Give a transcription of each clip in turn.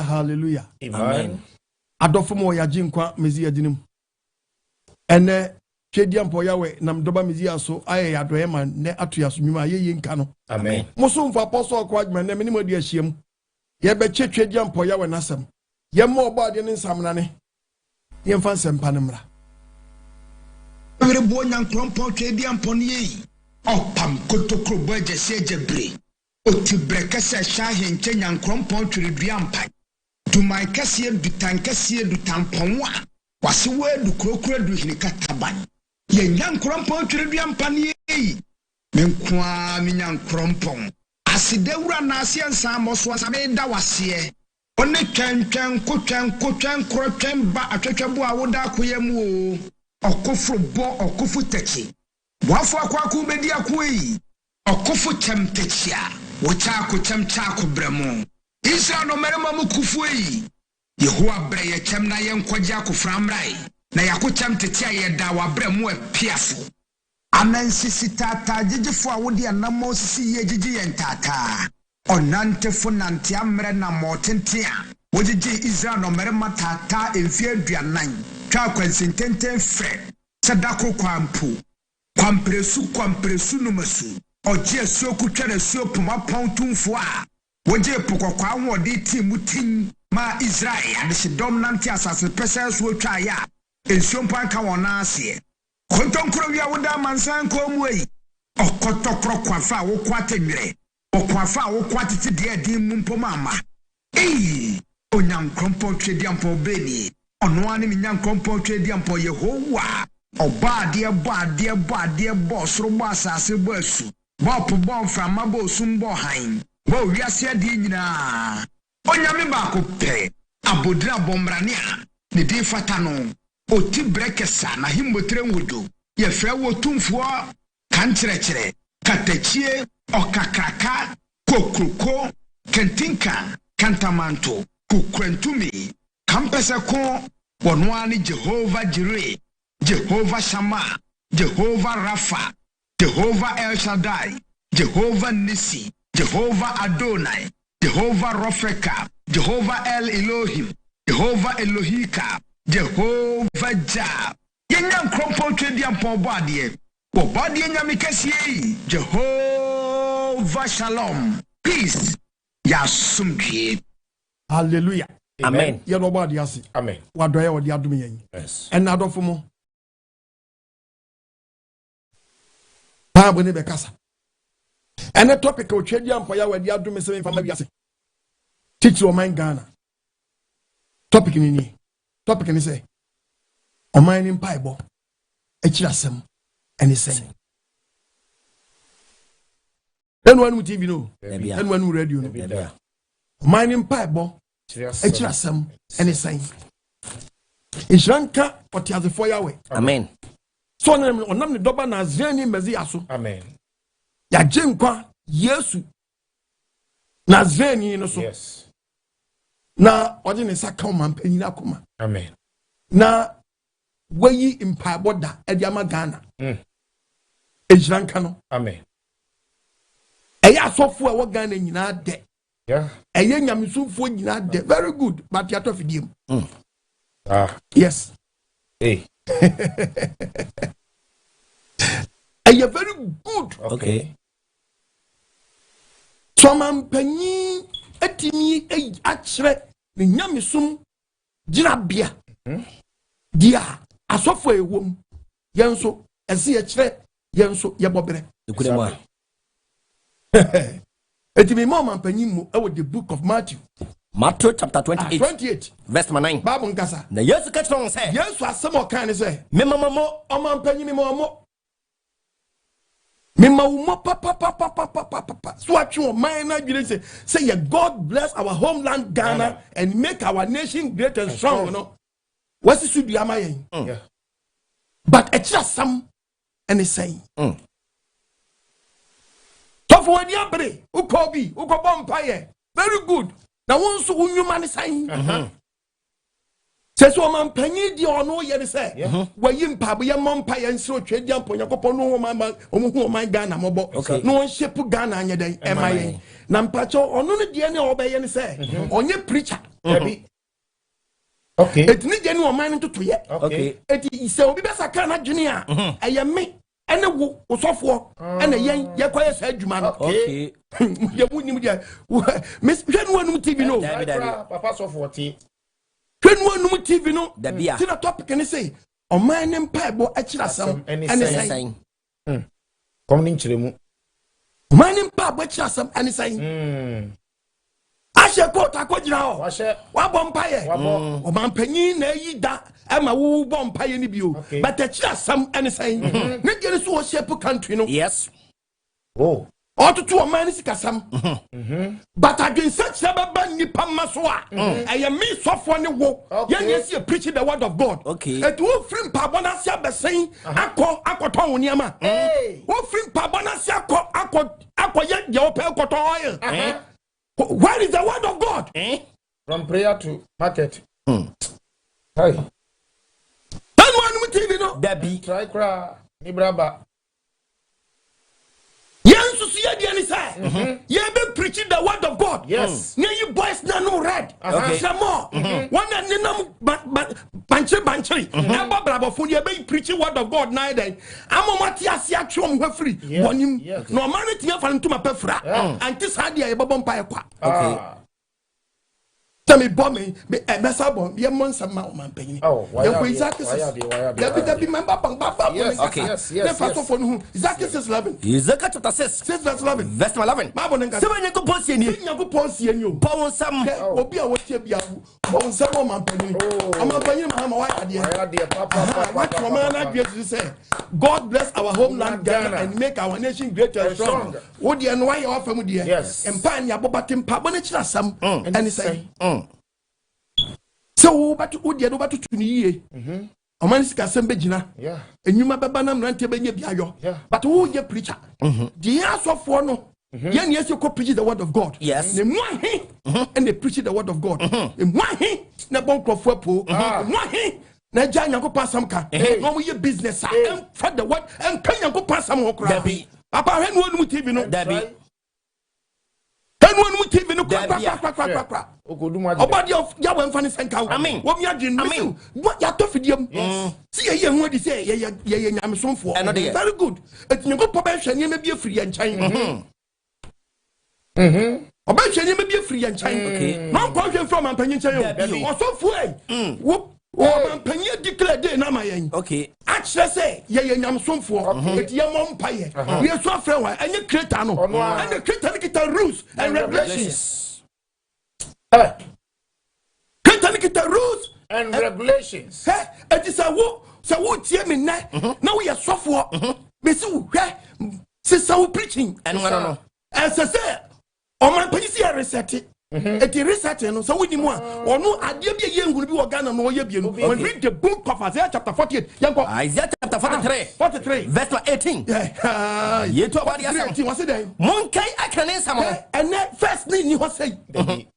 Hallelujah, hallelujah. Amen. Adofomo ya jinkwa mezi adinim. Ene twediam poyawe nam doba mezi aso aye yadoye ma ne atoyaso nwuma ye nka no. Amen. Musumfa apostle kwa adwuma ne menimo de ahiem. Ye be twediam poyawe nasem. Ye mo oba de ne nsamnane. Ye mfa nsempa ne mra. Ere bo nyankrompo twediam poniye. Opam kotokro boje sejebre. Otibrekese shahenche nyankrompo twediampa. Dumai kasiye dutan kasiye dutamponwa. Wasiwe du krokro du hinikataban. Ye nyankrompo twediampa ni. Menkwa minyankrompo. Asidewura na asiye nsamo so asabe da wasiye. One twen krotwen ba atwetwebo awoda akoyemu o. Okofro bo okofu techi. Wafo akwaku bedi akoyi. Okofu chemtechia. Wochako chemchako bremo. Israel no merema mukufu yi. Yehowa bre ye chem na ye nkwaja akoframrai. Na yako chemtechia ye da wa bremo e piafo. Amensisi tata jijifo awodi anamo sisi ye jiji ye ntata. Onante funante amre na motentia. Wojiji Israel no merema tata emfie aduanan. Twa kwansintenten fre. Sadako kwampu. Kwampresu numasu. Oje so kutwere so poma pontumfo a. Woje pokokwa ahode timutin ma Israel ade dominant asase pese so twa ya. Ensiompan ka wona ase. Kontonkro wi awoda mansan ko muyi. Okotokro kwafa wo kwatenwere. Okwafa wo kwatete de din mumpoma ama. Onyankrompo twediampo beni. Ono ani minyankrompo twediampo Yehowa. Obade bo soro bo asase bo asu. Bo bo mframa bo sumbo han. Bo wiase de nyina. Onyame ba ko pe. Abodra bomrane a. Ne de fata no. Oti brekesa na himbotre nwodo. Ye frɛ wo tumfo kankyerɛkyerɛ. Katachie okakraka kokroko kentinka kantamanto kukrantumi kampese ko wonwani Jehovah Jireh. Jehovah Shammah, Jehovah Rapha, Jehovah El Shaddai, Jehovah Nissi, Jehovah Adonai, Jehovah Rofeka, Jehovah El Elohim, Jehovah Elohika, Jehovah Jah. Yenyan krompo twediam po bade. Wo bade nyame kasiye. Jehovah Shalom. Peace. Yasumdie. Hallelujah. Amen. Ye no bade ase. Amen. Wadoye wodi adom yen. Yes. En adofomo. Bible ne bekasa. Ene topic o twediam po ya wadi adom se mfa ma biase. Teach Oman Ghana. Topic ni. Topic ni say Oman Mpaebo Akyiri Asem ene say. Enwanu TV no. Enwanu radio no. Oman Mpaebo Akyiri Asem ene say. Ishranka otiazefo yawe. Amen. So onam ne doba na azani mezi aso. Amen. Ya jenkwa Yesu na azani no so. Yes. Na odi ne saka mampanyina akoma. Amen. Na wayi Mpaebo da edi ama Ghana. Ishranka no. Amen. Eya asofo e wo Ghana nyina de. Yeah. Eye nyamsufo nyina de. Very good, but ya to fidiem. Yes. Hey. You're very good. Okay. So mampanyi etimi achre ni nyamesum jinabia. Dia asofo ewom. Yenso ese achre yenso yebobere. Ekudema. Etimi mo mampanyi mu e the book of Matthew. Matthew chapter 28. 28. Verse 9. Bible nkasa. Na Yesu ka chon say. Yesu asem o kan say. Me mamamo O mampanyi mo mo. Me mawumo papa. So atwe o man na dwere say God bless our homeland Ghana and make our nation great and strong, you know. What's the do amayen? Yeah. But Akyiri Asem and say. So for the abre, ukobi, ukobompa very good. Now once unyuma ni say. Says woman penny di ono ye say. Where you Mpaebo ya mompa ya nso twediam po Yakopon no my Ghana mobo. No one ship Ghana anya den emayen. Na mpacho ono ne de ne obeye ne say. Onye preacher Okay. It need any man to ye. Okay. It is so be best kind junior. I am me. And a wo for and a young Yakoya said, man. Okay. You wouldn't Miss Penwan TV no. Papa so 40. Penwan TV no. The beer. See the topic and say, O man Mpaebo Akyiri Asem and saying, Coming to the moon. Man Mpaebo Akyiri Asem and saying, Ashe port akwajina o wa bompaye o man panyin na yi da e ma wo bompaye ni bio but Akyiri Asem ene say ne gere so o shape country no yes o to o man sikasam but adwen such baba nipa maso a eye me sofo ne wo yen yes preach the word of God et wo free Mpaebo na sia besen akoton wo niam wo free Mpaebo na sia akoye ye o pe koton oil where is the word of God? From prayer to market. Hey. Then one TV no. Debbie. Try cry. Ni braba. Yes, to see the say. You be preaching the word of God. Yes. Now you boys na no read. Some more. One and then bancheri. Eba brabo phone you be preaching word of God now then. Amo matiasi atwom ho free. Bonim. No man tia fa ntuma pefra. Anti sadia e bobom pa ekwa. Okay. Me bombing, me messa bomb, ye monsa ma man penny. Oh, why exactly? Be member bang. Yes. First of all, exactly 6:11. Ezekiel chapter 6, 6:11. Verse 11. Seven you go post you. Pound some. Obi a what you be a pound some man penny. I'm a penny, why are papa. What man I to say? God bless our homeland Ghana and make our nation greater and strong. What do you know why you offer me? Yes. And pan ya bobatim pabonich some and say. So but wo dia do batu tuni o man sika sembe gina enyuma baba na mrante benye biayo but wo ye preacher the asofo no ye na yesi ko preach the word of God yes ne mwahe and they preach the word of God e mwahe na bon krofo apo mwahe na ja nyankopon asam ka no mo ye business and for the word and kan nyankopon asam ho kra papa hwe no nu TV no dabi one TV no kwa obadi of ya wan fani senka wo mi adwin what ya to fidiam see ye hu adi say ye nyamsomfo very good etinyo po ba hwane me bi afiri ye nkyan oba hwane me bi afiri ye nkyan no kwa hwe from ampanyin nkyan yo osofo wo man panye declare day na mayen actually say ye nyamsomfo eti ye mom paye we so afre wa enye creator no and the creator kita rules and regulations creator kita rules and regulations it is a wo tie me na we are sofo me see wo hwe se wo preaching and no as I say o man panye see reset it is research no so we nimu a ono ade bia ye ngunu bi wo Ghana no ye bia no when read the book of Isaiah chapter 48 yanko Isaiah chapter 43 verse 18 ye to about the 18 was it mon kai akane samo and first ni ho say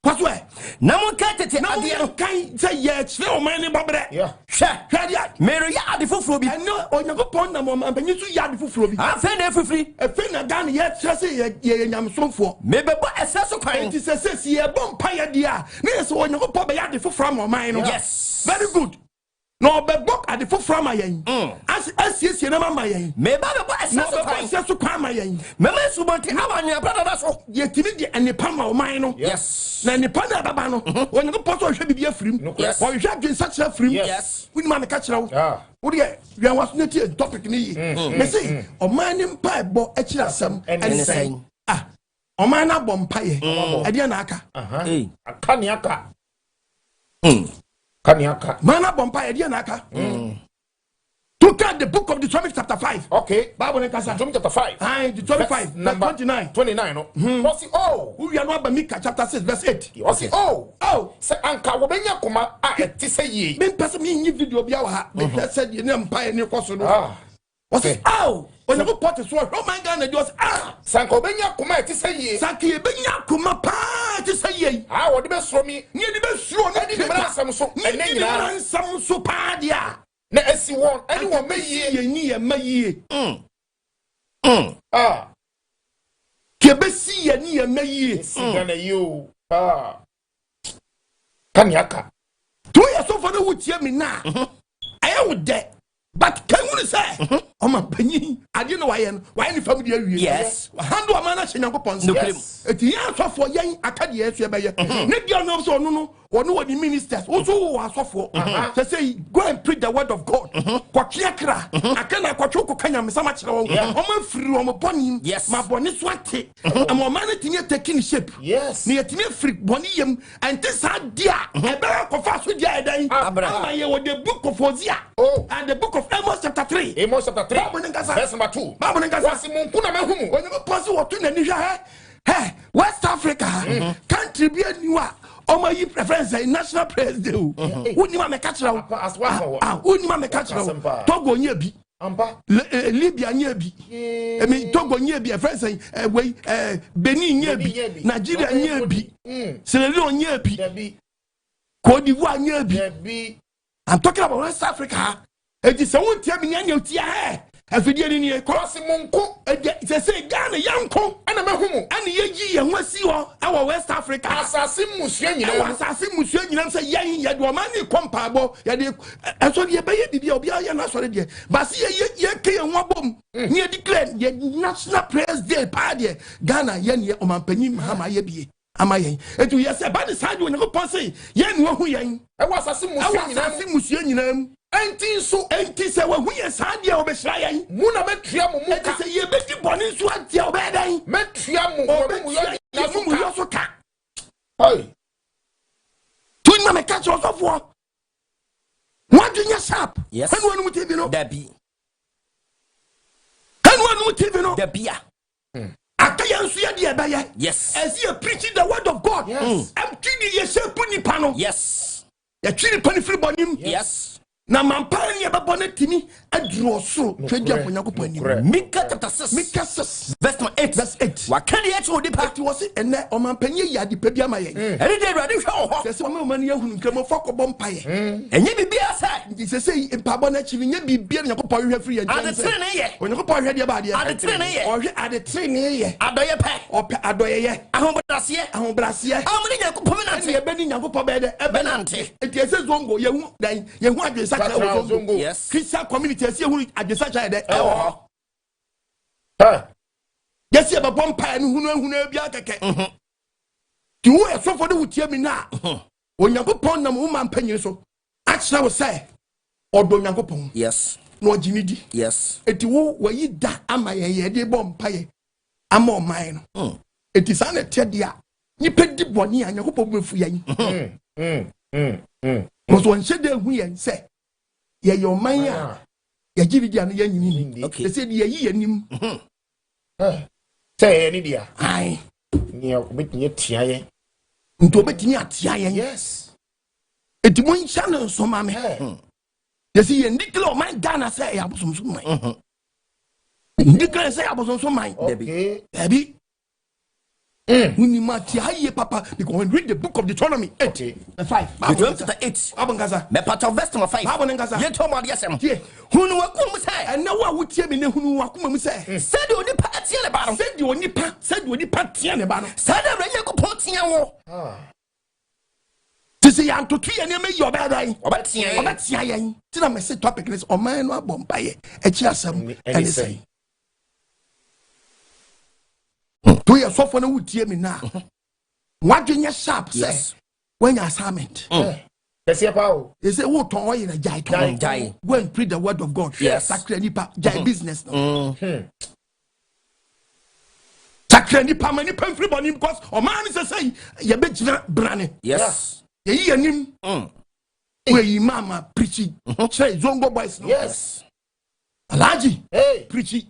kwaso e na mon kai tete ade no kai say ye chwe o man ni bobre hwe dia mero ya ade foforo bi no onyankopon na mo ampanyi su ya ade foforo bi afa na fofiri efe na Ghana ye chwe say ye nyamsomfo mebebo eseso kwan it say bompire dia na so onyankopon be ya de foforo ma man no yes very good no be bok ade foforo ma yen asiesie na ma yen me ba be eseso kwan ma yen mema subonti abanwa brada so ye timi de anipa ma man no yes na anipa na baba no onyankopon so hwe bibia firim o hwe adwen sakira firim yes wini ma me ka kira wo wo de we was not a topic ni me say o man Mpaebo Akyiri Asem and say o man na bompaye e de na aka akaniaka mana bompaye e de na aka to get the book of Deuteronomy chapter 5 okay Bible in Kasa Deuteronomy chapter 5 Deuteronomy 5 number 29 no what's it we are not by Micah chapter 6 verse 8 what's it say anka wo benya koma eti say ye me person me nyi video bia wa ha me said ye empire ni koso no what's it when you put it so my Ghana just sanka obenya koma eti say ye sanka ye benya koma pa eti say ye wo de be suro mi ni de be suro na de me ansam so ene nyina ansam so pa dia na esi won ani won mayi ye ni ye mayi ke be si ye ni ye mayi si Ghana you Kanyaka. 2 years so for the wood hear me now. I am with that. But can you say, oh my penny, I didn't know why any family. Yes. Handle a man, she never pons. Yes. It's the answer for young Acadia by your nose or no, or no, the ministers also was for. They say, go and preach the word of God. Quakiakra, I cannot quachoco kanyam so much. I'm free on upon him. Yes, my bonnet swati. I'm a man taking shape. Yes, near to me free bonium and this idea. I better fast with the idea. The book of Hosea. Oh, and the book of Amos chapter 3. Amos chapter 3. Verse number 2. Hey, West Africa, country be a new my preference national president. Unima me catch now. Unima me catch now. Togo nyebi. Libya nyebi. I mean Togo nyebi. A friend saying, Benin nyebi. Nigeria nyebi. Sierra Leone nyebi. Cote d'Ivoire nyebi. I'm talking about West Africa. It is someone tell me you tia. If you didn't hear crossing Monko, they say Ghana Yanko, and I'm a homo, and ye and West our West Africa. Assassin Musian, say, Yang, Yadwamani, Mpaebo, and so you pay the Obia, and that's what it is. But see, ye and one bomb, near declared, ye national prayers there, party, Ghana, Yen, Oman Penim, Hamayebi. Amaye. Et tu y as pas de ça, you ne pensez, Yen, who Yang, I was Assassin Musian. Enti so enti se we hu saade obesra yan mu na metua mo muka se ye beti boni so atia obedan metua mo mu yo so ka hey tu na me catch us of what do you sharp yes and one muti bi no dabi and one muti bi no dabia akaya nsu ye de ba ye yes as you preaching the word of God yes am kidi ye shape ni pa no yes ya twiri pa ni free bonim yes na mampani ya babone timi adro so twedi aponyakopo anim Mika chapter 6 Mika 6 verse 8 wakani yetu odipa it was ene o mampanye ya de pebia maye eri de rade hwe ho se se ma ne ahunu nkremo fakobọ mpaye enye bibia sai se se mpabo na chivi nye bibia nyakopo hwe free ya adetre ne ye onyakopo hwe de ba de adetre ne ye ohwe adetre ne ye adoye pe ope adoye ye ahombrase amuni nyakopo menante ye beni nyakopo be de ebenante etiese zongo ye hu adwesa zongo yes Christian community esi hu adwesa cha de yes ye ba bompa no hunu bia keke ti wo e so for the wutie mi na onyankopon na mo mampanyire so a kira wo say odo onyankopon yes no ginidi yes eti wo wayi da ama ye de bompa ye ama o man no eti sa na te dia ni pedi boni anyankopon befu yan mo so nche de hu yen say ye yo man ya ye gidi an ye nyini okay say ye yi yanim say any dia ai ni obetini tia ye nto obetini atia ye yes eti mo ncha no so ma me ye see ye ndikle o man Ghana say ya bosomso man ndikle say ya bosomso man baby Uni mati haye papa because when read the book of Deuteronomy 8:5 chapter 8 abangaza me part of verse number 5 abangaza ye to ma de asem hunu wakum say and now wa wutie me ne hunu wakum mu say said oni pa tie le ba no said oni pa tie ne ba no said ranye ko potia wo tisi ya ntotu ye ne me yo ba dai obatia ye ti na me say topic is o man no abompa ye e chi asem and say to your so for no wutie me na wadwenye sharp say when your assignment yes ya pawo they say wo ton oil na jai ton go and preach the word of God sacred nipa jai business no sacred nipa mani pan free boni because o man say ye be gina brane yes ye yi anim we yi mama preaching say zongo boys no yes alaji preaching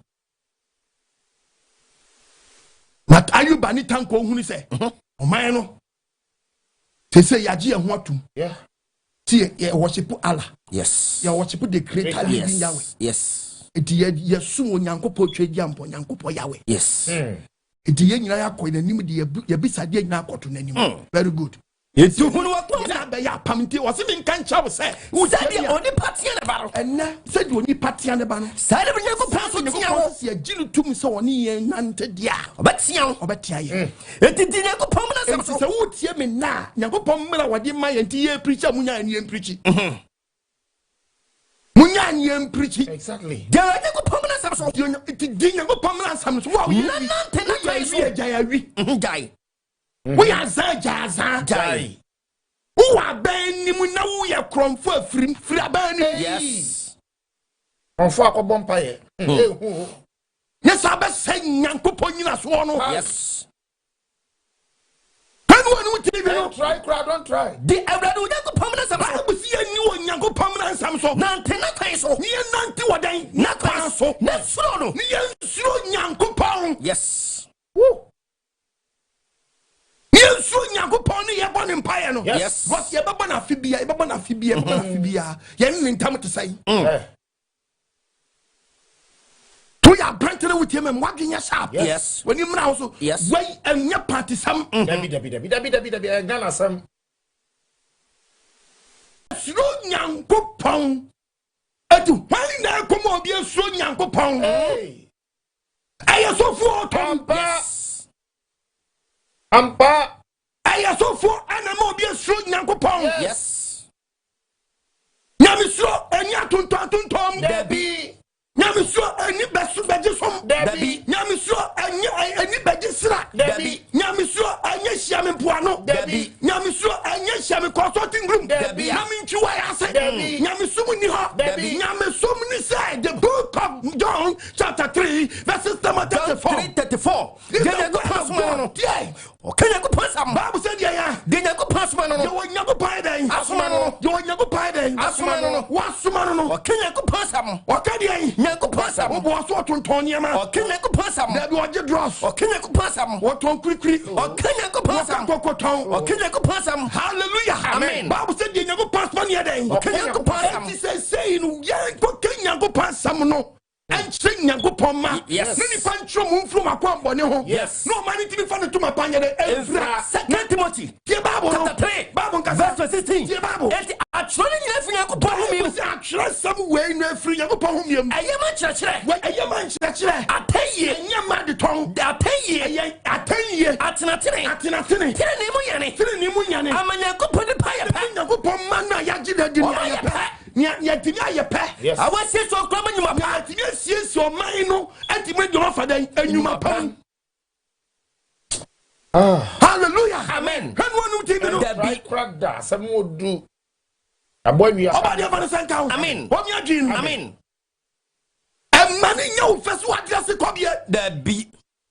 But are you bani tanko huni say? O man no. They say yaji e ho atum. Yeah. See ye worship Allah. Yes. You worship the creator living Yahweh. Yes. Eti ye sum onyankopɔ twedi ampo onyankopɔ Yahweh. Yes. Eti ye nyina yakɔ nanim de ye bisade nyina akɔto nanim. Very good. Eti hunu wa be ya pamti o se me nkan cha wo se said the only party and about ena said you only party and ba no said we go pass on tia se agilu tum se oni yen nante dia obetia obetia ye etiti ne ko pomna se wo tie me na yakopom mra wode ma ye nti ye preacher munya ani ye preachi munya ani ye preachi exactly de ne ko pomna sam so ti di yakopom na sam so wa na nante na ya wi ja wi jai we aza jaza jai who are benim na wo ye kromfo afrim firi abani yes on fo akobom paye yes aba say nyankopon nyina so no yes don't try don't try the everybody we go permanent sam ba si ani wo nyankopon na sam so nante na kwan so ni nante wodan na kwan so na suro no ni suro nyankopon yes woo Yesu nyankopon ne ye bone mpaye no yes but ye baba na fibia ye baba na fibia ye ne ntam te sai to ya brantene with him wagenya sharp yes when you now so yes way anya party sam dabi Ghana sam suro nyankopon atu wani na komo obi suro nyankopon aye so for yes ampa aye so for anama obi suro nyankopon yes nyame suro anya tonton dabi nyame suro ani besu beje som dabi nyame suro ani beje sra dabi nyame suro anya hia mpoano dabi nyame suro anya hia me consulting room dabi nyame nchiwa ya se dabi nyame sum ni ho dabi nyame sum ni say the book of John chapter 3 verses 34 jenya go pass man no yeah okay go pass am Bible said ya jenya go pass man no yo nyago pai den asoma no yo nyago pai den asoma no wasoma no okay go pass am okay den nyago pass am wo so tonton niam okay go pass am da bi oje dross okay go pass am wo ton kurikuri okay go pass am kokoton okay go pass am hallelujah amen Bible said the nyago pass man ya den okay go pass am it say no ya ko nyago pass am no and sing nyankopon ma yes no ni pantro mu mfru makwambone ho yes no man ti fa no to mapanya de evra second Timothy tie Bible chapter 3 Bible verse 16 tie Bible et actually nyina fi nyankopon ho mi say actually some way no afri nyankopon ho mi ayema chirechire ayema nchirechire ataye anyama de ton ataye atenatene tene ni mu yane amanyankopon de pa ye pa nyankopon ma na ya gida di ya pa nya timi ayepe awase so krama nyuma pa timi asiesie o man no antime de ofada anyuma pa hallelujah amen hanu anu timi no right crack da some would do aboy wi oba de fa san kan amen o mi adwin amen e mani nya o fesu address kobie da bi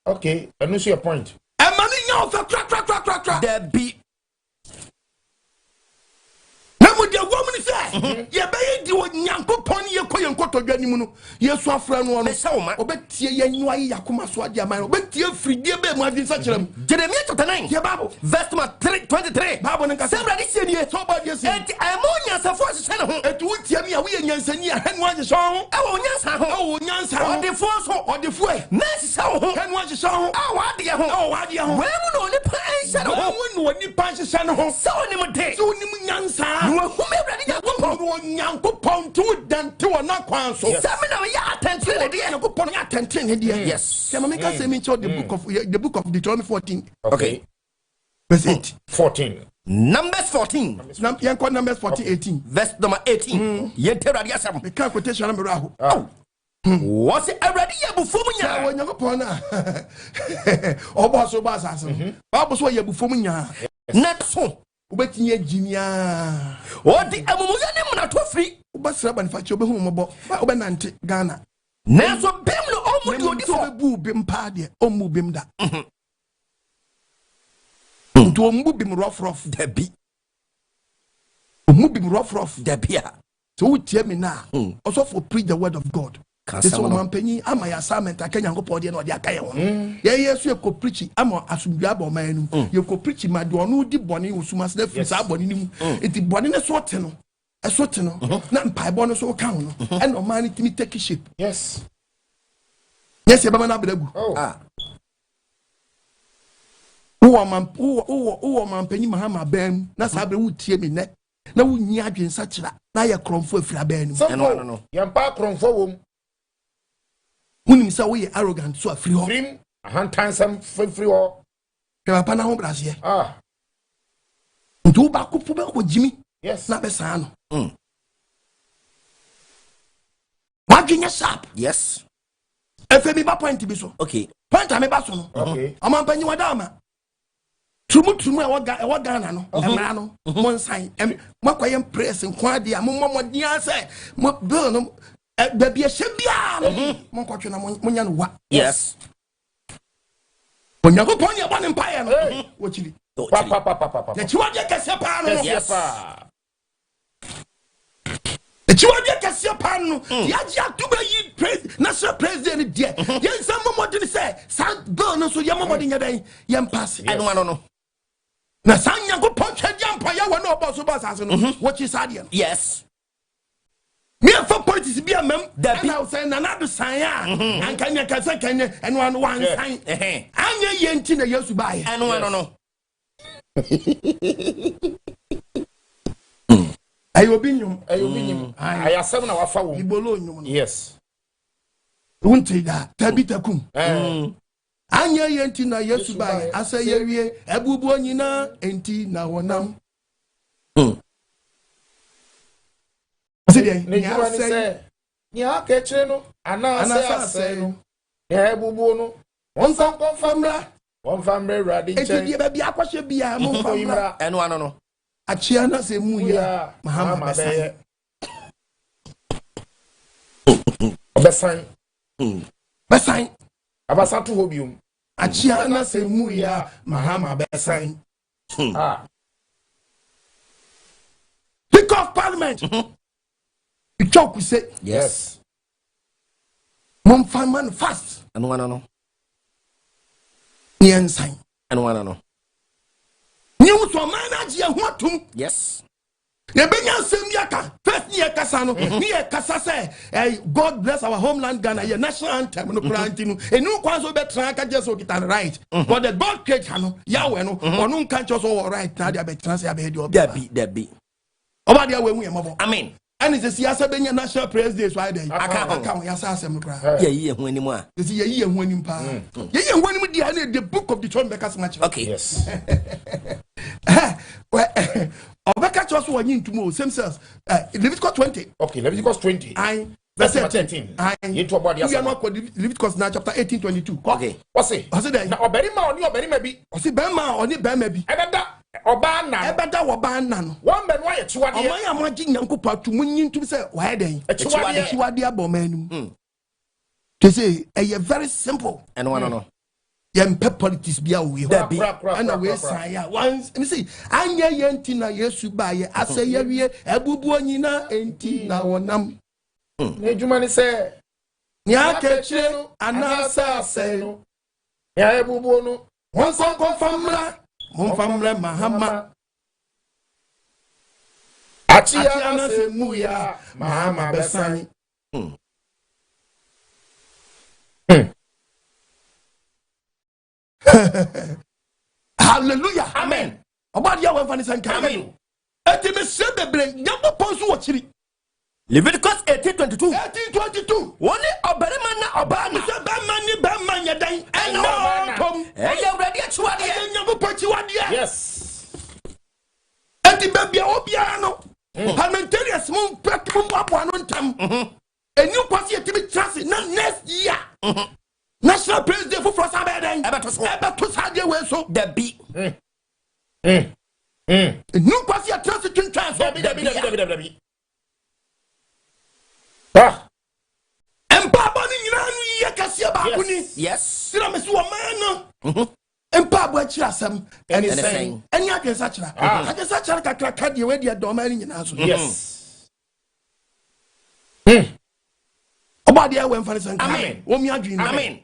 okay anu see your point e mani nya o fe crack da bi de woman say ye be di nyankopon ye koye nkotodwa nimu no yesu afra no no obetie ye nwa ye yakoma so ade aman obetie fridie be mu adin sa kyerem Jeremiah chapter 9 ye Bible verse 23 Bible nka say brother sie nie so bad yes et amonya safo hye ne ho etu tie me a wo ye nyansani a hanu agye so ho e wo nyansa ho odefo e nurse sa ho hanu agye so ho wade ho we mu no ni pa hye ne ho wo no ni pa hye ne ho so ni mu de so ni mu nyansa hume brother nyankopon to dante wona kwan so samina ya attention de nyankopon ya attention de yes say me can say me the book of Deuteronomy 14 okay verse 8 14 Numbers 14 Numbers 14 18 verse number 18 ye teradi asam me can quotation number aho what's already yabufo mu nya wo nyankopon na obo so ba asase Bible so yabufo mu nya na so obetinye aginia odi amumuya ne muna to free obasra banifachi obehu mobo obenante Ghana na so bem no omudi odifo obebu bem pa de omu bem da to omu bem rough da bi omu bem rough da bia so utie me na also for preach the word of God so man penyi ama ya assignment akanya nkopɔ de na ɔde akaye ho ye yesu e ko preach ama asumdua ba ɔman nu ye ko preach ma de ɔno di bɔne osuma se fi sa bɔne nimu enti bɔne ne so te no ɛso te no na mpaebɔ no so ka ho no ɛna ɔman ne timi take shape yes e ba ma na bragu Who man penny Mahama Ben, Nasabe would tear me neck. Na wo nyi adwen sakira na ye kromfo afira ban nim no yampa kromfo wom hunim sa wo ye arrogant so afiri ho frim ahantansam free ho papa na ho brase ndu ba ko be ko jimi yes na be san no wadwenya sharp yes efemi ba point bi so okay point am ba so no okay amampanyi wadama Tumu e wa Ghana no emra no mo nsan makoye press nkwa de mo dia se mo bill no ba bia hye bia mo nkotwe na mo nya no wa yes onyago pon ye bone mpaye no wo chiri pa na chiwa de kase pa no yes pa chiwa de kase pa no ya ji atuba yi praise national president de ye nsam mo de se sa bill no so ye mo de nya den ye pass no na sanya go poncha jampa ya wa no boss asase no what is adian yes me for politics be amem that na say na na do san ya anka nya kasa kanye eno anu wan san anya ye nti na yesu bae eno no ayo binyum ayasem na wafa wo ibolo nyum no yes wonti da tabitakum anya ye nti na yesu bae asa ye wie ebubu onyina enti na wonam ni akechire no anasa no ya ebubu no wonsa konfamra radi che enti be bia kwahye bia mo famra eno no achia na se mu ya mahama besan abasatu hobium achia na se mu ya mahama besan Speaker of Parliament the talk we say yes mom man fast eno no nyensan eno no nyu so man agye ho atum yes ye benya sem yaka first year kasa no ni ye kasa say God bless our homeland Ghana ye national anthem no kurantinu enu kwanso betra ka jeso kita right but the God create no Yahweh no onu nka ncho so right na dia betra say abedi obi dabi oba dia wehu ye mabo amen and the siyasa benya national president so ide aka ya sa asem kra ye hu anim a ye hu anim pa ye hu anim dia na the book of Deuteronomy bekas ma kire okay yes Obeka chose one into same cells. Levitical 20. Okay, Leviticus 20. Verse 13. Into about the Leviticus chapter 18:22. Okay. What's it? I said that. Na oberima oni oberima bi. I said bema oni bema bi. Ebeda obana. Ebeda obana no. One ben why chiwade. Oman ya mo agi nyankopɔ atu munyi ntum se why den. Chiwade abomanum. To say very simple. And one no. Yempe politics bia we and we say ya once me see anya yenti na yesu baye asa yawie ebubu onyina enti na wonam na ejuma ni se ni akechire anasa ase no ya ebubu no won famra mahama achia na se mu ya mahama besan Hallelujah. Amen. About your wife and his Amen. Eti me se bebre nyambo ponsu wo chiri. Leviticus 18:22. 18:22. Woni oberima na obana. Se be man yadan. Eno tom. Eya urade achiwade. Nyambo pochiwade. Yes. Eti be bia obia no. Parliamentarians mum pek mum abo no ntam. Enu kwasi etimi chance na next year. National president for Frost Abeden. Ebeto Sadia we so the B. New quasi a transition transfer. Mpaebo ni yakasia bakuni. Yes. Sira mesu o man. Mpaebo Akyiri Asem. Anything. Any akensa kira. Akensa kira kakra de we de do man nyina so. Yes. Obade we mfa ne Amen. Wo mi adwin. Amen.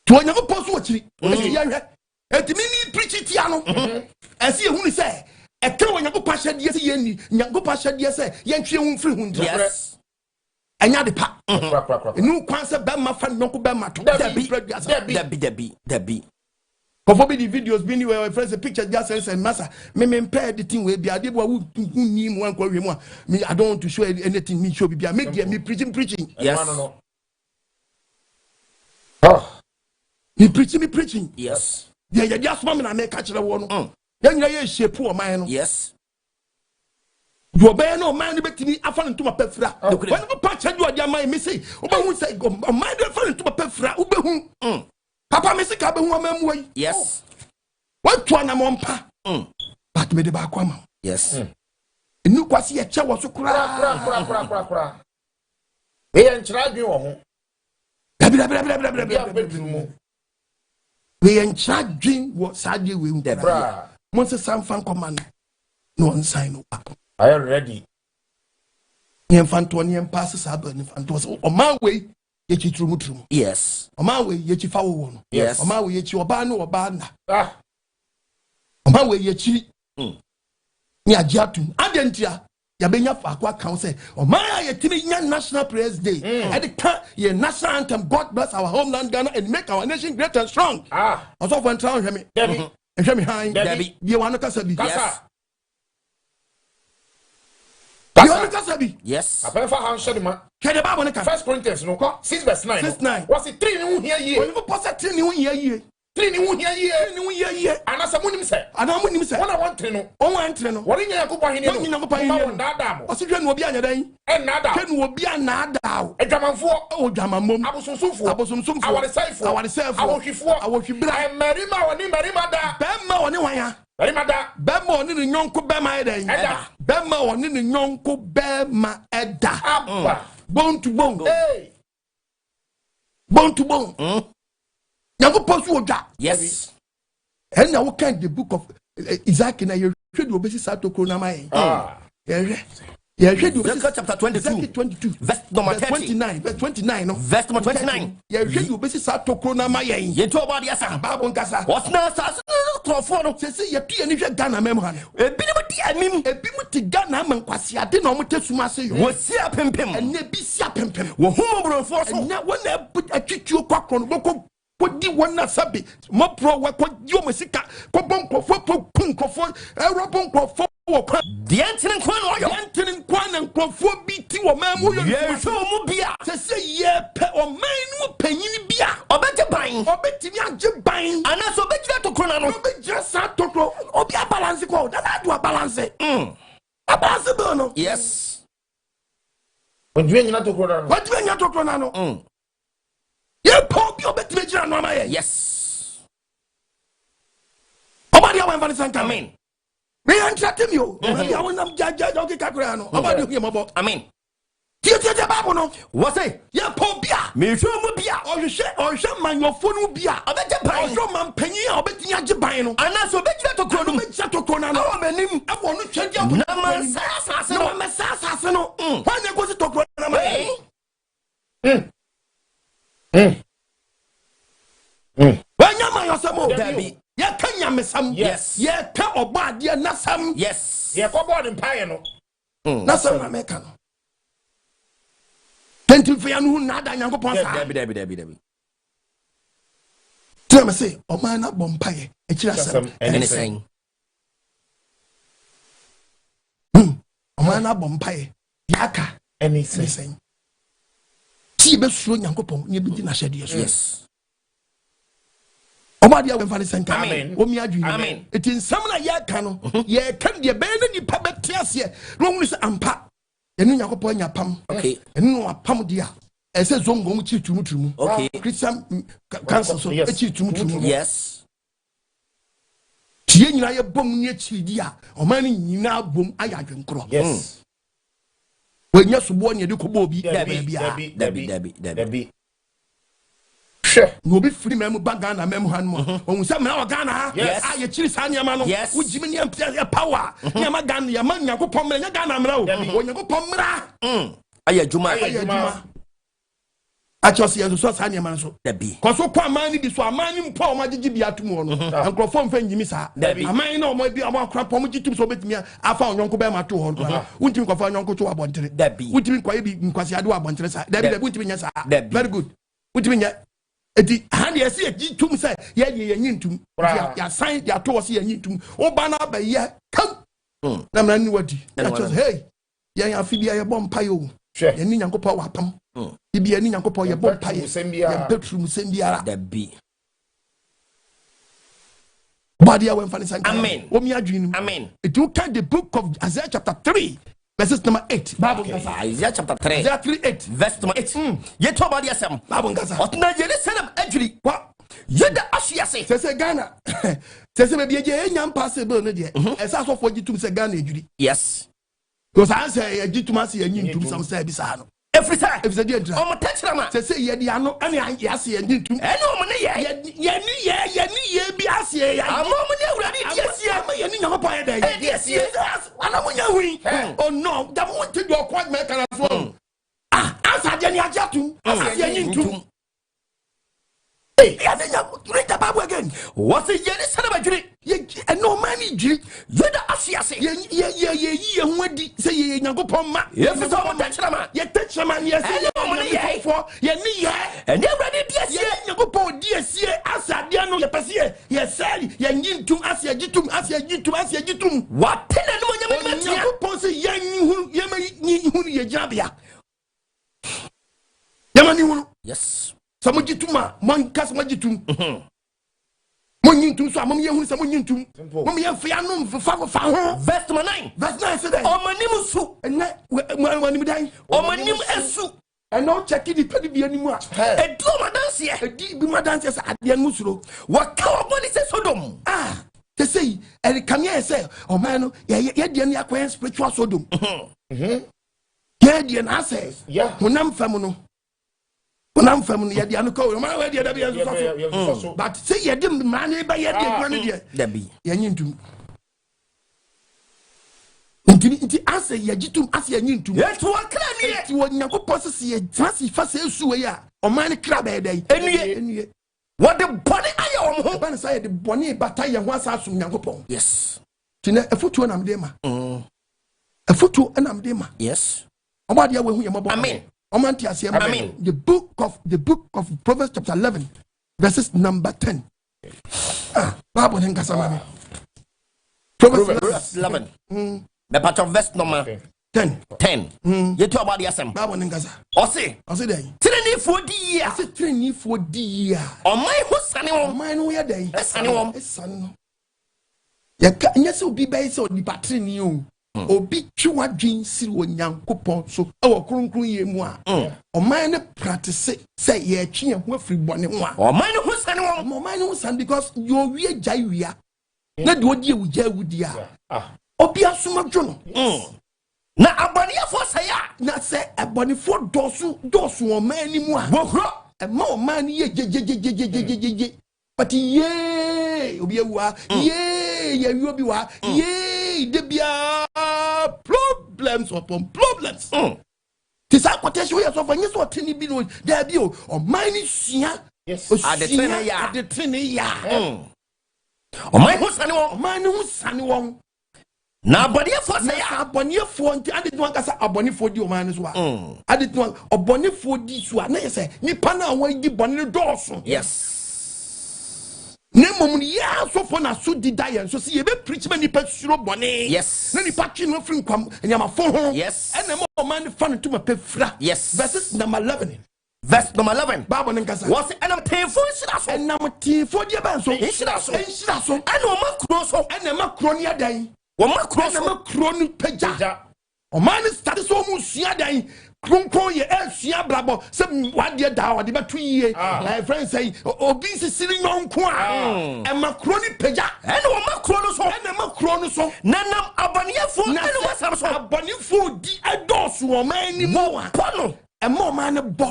To onyago poso wo chiri. Esi ya hwe. Etimi ni preach tia no. Esi ehunu se e ka onyago pasha die se yeni. Nyago pasha die se yentwe hu mfiri hu ndra. Yes. Anya de pa. Enu kwan se be ma fa nonko be ma to. Dabi. For the videos being where friends the picture just and massa me pair the thing where be ade who nim one kwa me I don't want to show anything me show be make me preaching. Yes. Oh. Me preaching. Yes. Yeah, just mama na make catch the one. Then you shape o man no. Yes. You obey no man be me afan to my pefra. When you patch you ade man me say oba say man dey afan to my pefra obehu. Papa me say ka be hu amamwai. Yes. What to na mompa. But me dey ba kwa ma. Yes. Enu kwase ye che wo so kura. We enchira adwen wo ho. We enchira adwen wo sade we hu. Mo se samfan command no unsign no. I am ready. Yen fanto ne pass saba ne fanto so o man we ye chi trumutrum. Yes. O man we ye chi fa wo no. Yes. O man we ye chi oba no oba na. O man we ye chi ni agiatum adentia ya benya fa kwa kan say o man ye timi nya national praise day e de ka ye national anthem God bless our homeland Ghana and make our nation great and strong. Also for entran hwe me. Debbie. Hwe me han. Debbie. Ye wano kasa bi. Yes. Yes. I prefer how shady man. Kede ba woni ka. 1 Corinthians no 6:9. 6:9. What's it 3 ni hu here ye? When you post 3 ni hu here ye. 3 ni hu here ye. 3 ni hu here ye. Anasa munim se. Ana munim se. One I want 3 no. On want 3 no. Wori nya yakopɔ hene no. Wori nya yakopɔ hene no. Dada mo. O se hwe no obi anya dan. En nada. Hwe no obi anada o. Adwamanfo. O dwamamom. Abosomsomfo. Awaresaifo. Awohwifo. Awohwibra. Marima woni marima da. Bema woni wanya. Marima da. Bema woni ne nyonko bema eda. Eda. Bema woni ne nyonko bema eda. Abba. Bone to bone. Hey. Bone to bone. Yango posu oda. Yes. And now can the book of Isaac na you should obey Sato Kronamai. Yeah, Leviticus chapter 22. Verse number 29. Verse 29. No. Verse number 29. Yeah, you obey Sato Kronamai. You talk about yes, Babon Kasa. what's not no Say you pee and you Ghana memhan. a bit of a mim, A bimuti Ghana man kwasi ade no mote sumase. was see a pimpim, And ne bi sia pempem. well, whom force And now when I put a chichu kwakron boko di wana sabi mo pro wa ko yo mesika ko bon ko fo kun ko fo robon ko fo wo the entering quan the entering kwan and ko fo bi ti wo ma mu yo yeah so mu bia say ye pe o man mu panyin bia obete ban obeti mi age ban ana so begira to krona no obi just tokro obi a balance ko that do a balance a balance be no yes Odwe nyina to krona no. what do you to krona no ye po bi obeti me gira no ma ye yes obadi awan van san amen me entertain you me awon nam jaja okay kakra no obadi hu mo bo amen tie babu no what say ye po bia me show mu bia ohwe manyofo no bia obete ban ohwe mampanyin a obeti age ban no ana so begira to krona me cha to krona no manim e wo no twadi abu na man sa no me sa no when you go to krona ma wanya ma yosamo Debbie. ye kanya mesam Yes. ye ka obade nasam yes Ye ko board mpae no. nasam na meka no tenti fe no na da nyankopon sa Debbie tell me say o man na bompaye e kira sam anything o man na bompaye yaka Anything. ti be suro nyankopon nye bi di na hyede so yes obade awen fane senka Amen. o mi adwi Amen. eti nsam na ye ka no ye ka de be na nipa beti ase no hu se ampa enu nyankopon nya pam okay enu no apam dia ese zongo mu chi tumu okay Christian council so Yes. e chi tumu yes tie nyina ye bom ne chi dia o man nyina bom aya adwenkro Yes. we nya sobo ne de kobo bi Debbie Sure. no obi free memu bagana memu han mo ohun se me na Ghana ha Yes. a ye chiri sa nyama no Yes. wo jimi ne ampia ye power nyama Ghana ya man Nyankopon mra nya Ghana mra o Nyankopon mra aya juma aye adwuma a chose ye so sa nyama so Debbie ko so kwa amani bi so amani mpo o magigi bi atumo no ankrofo mfa nyimi sa amani na o ma bi o akra pom gitum so betimi afa Onyonko be ma to ho no untimi kwa fa Onyonko to abontere Debbie untimi kwa ye bi nkwasi ade abontere sa Debbie untimi nya sa very good untimi nya edi hande yesi agitum say ye yintum ya sign ya to was ye yintum oba na ba ye kam na man ni wadi ya just hey ye afibia ye bom payo ye ni nyankopɔ wapam ibia ni nyankopɔ ye bom paye ye betrum sembiara da bi body when fan san amen omi adwinu amen it you can the book of Isaiah chapter 3 verses number 8 Bible Isaiah chapter 3 Isaiah 3:8 verse number 8 ye to body asem Bible ngasa otna Jerusalem adwiri kwa yeda ahyiase se Ghana se be bia je enya impossible no de esa so for gitum se Ghana adwiri yes because I say gitum ase yintum sam say bi sa no every time if the day o mo tachirama se ye di ano ane ase yintum ene o mo ne ye ni bi ase ya amo mo ne awurade di asie ama ye ni nyankopɔ ye dey di asie ana mo nya hui oh no da mo ti do kwa me kana so asa je ni ajatum ase yintum ya nenya read the Bible again what is Jerusalem adwiri ye no man jiri yeda ahyiase ye hwadi say ye nyankopɔ ma ye fi so mo tachirama ye tachirama ye say ene o mo ne ye for ye ni ye ene awurade di asie nyankopɔ di asie asa de no ye pese ye say ye nyintum ase agitum what tell no nyame metia nyankopɔ say ye nyihu ye ma nyihu ye gyabia ye ma nyihu yes samujituma man kas majitum monyintum so amam yehun samonyintum mom ye fia no fa ho verse 9 say that omanim su ene wanim dan omanim esu eno check di pedi bi animu a edi omadanse edi bi madanse sa ade anu suro waka oboni se Sodom they say e kamia say o man no ye de anu akwan spiritual Sodom ye de na say honam fam no onam fam no ye de anu ko man we de da bi so but say ye de man ba ye de kwan de da bi ye nyintum nti ase ye gitum ase ye nyintum etu akra ni ti wo nyankopɔ se ye trasi fa se su we ya o man kra ba dey enue what the body aye o ho ban say the body bata ye ho asa asum nyankopɔ yes ti na efutu na mde ma efutu na mde ma yes obade ya we hu ye mabo amen omanti ase amen the book of Proverbs chapter 11 verses number 10 Bible nkasa ma Proverbs 11 the part of verse number 10 you talk about the asem Bible nkasa o say dey trenifo di ya se trenifo di ya o man ho sane wo man no ye dey sane wo no ya ka nyese obi bai se odi patreni o obi twa dwen siri onyankopon so e wo kronkron ye mu a o man ne practice say ye twe ho afiri bone ho a o man ho sane wo o man ho sane because you wie jai wia na de odi ewuja ewudi a obi asoma dwo no na abonefo say ya na say abonefo dosu o man ni mu a wo hro e ma o man ye je but ye obi ewa ye wi obi wa ye de bia problems upon problems ti sa quotation we so for nyi so tini bi no da bi o man ni sua yes adetrene ya o man ho sane wo na abonefo say ya abonefo nti ade no ankasa abonefo di o man so a ade no abonefo di so a na ye say nipa na wan di bone dooso yes nemom ya so for na so di die so se ye be preach me nipa suro bone yes na nipa twi no firi kwam nyama fo ho yes ene mo man fa no tuma pefra yes verses number 11 Bible nkasa was enam tenfo nshira so enam tenfo di ban so nshira so ene o makro so ene makro ne dan o makro so makro no pagya o man start so mu sua dan kronkron ye asua brabo se wade da wade beto yie my friend say obi sisiri nyonko a e makro ni pagya ene o makro no so nanam abonefo ene wasam so abonefo di adoso o man ni mo a pono e mo man bo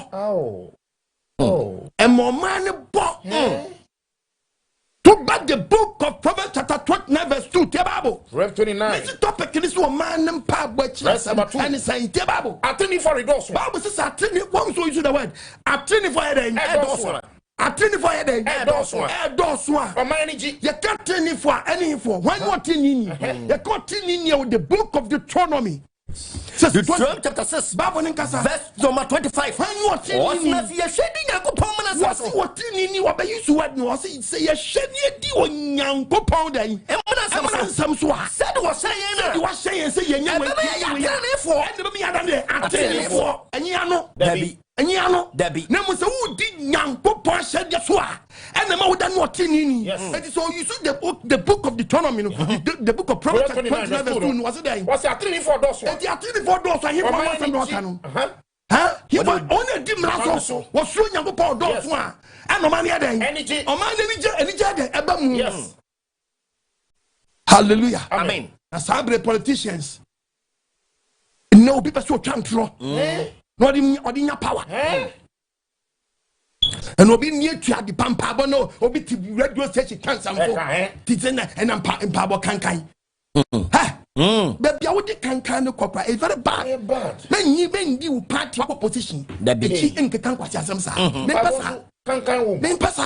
e mo man bo to back the book of Proverbs chapter 29 verse 2 the Bible Rev 29 this topic is one man Mpaebo Akyiri Asem and say the Bible atini for redoso Bible says atini one so use the word atini for head atini for head edoso o man ni ji you can't atini for any for when what atini you can't atini with the book of Deuteronomy Deuteronomy chapter 6 Bible nkasa verse number 25 when what atini na ye hwedi yakopon na was what Tini or by you to what was it say a shady di on young popounder. And some said was saying, you was saying, say, and Debbie. No, who did young Papa said the soir, and the more than what Tini. Yes, so you see the book of Deuteronomy, the book of Proverbs was there. Was there 34 doors? There are 34 doors. I hear he was only dim raso was showing young Paul doors one and no money energy yes. Hallelujah. Amen. As some politicians no people so control no ordinary power and obi near to the Mpaebo no obi to radio station can some teaching and Mpaebo kankan baby, I would can no copper. It's very bad. Then you you party opposition. The bitchy in the tank was some sa. Then pass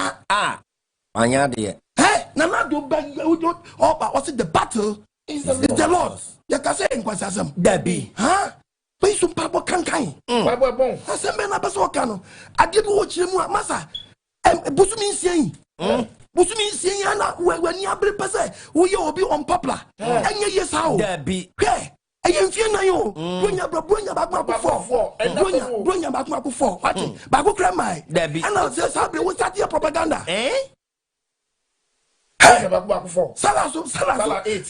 Anya dear. Hey, Nana do bag oh, but what's it? The battle is the Lord. You can say in Quasasam. Debbie, huh? But some papa kankai. I said, man, I was walking. I did watch him, Massa. And Busumi saying. Busumi saying, when you are prepared, we will be unpopular. And yes, how? Debbie. Hey, I am feeling you. Bring your back before. Bring your back before. Watching. Babu Cramai. Debbie. And I'll say, Sabri, what's that your propaganda? Eh? Salah 8.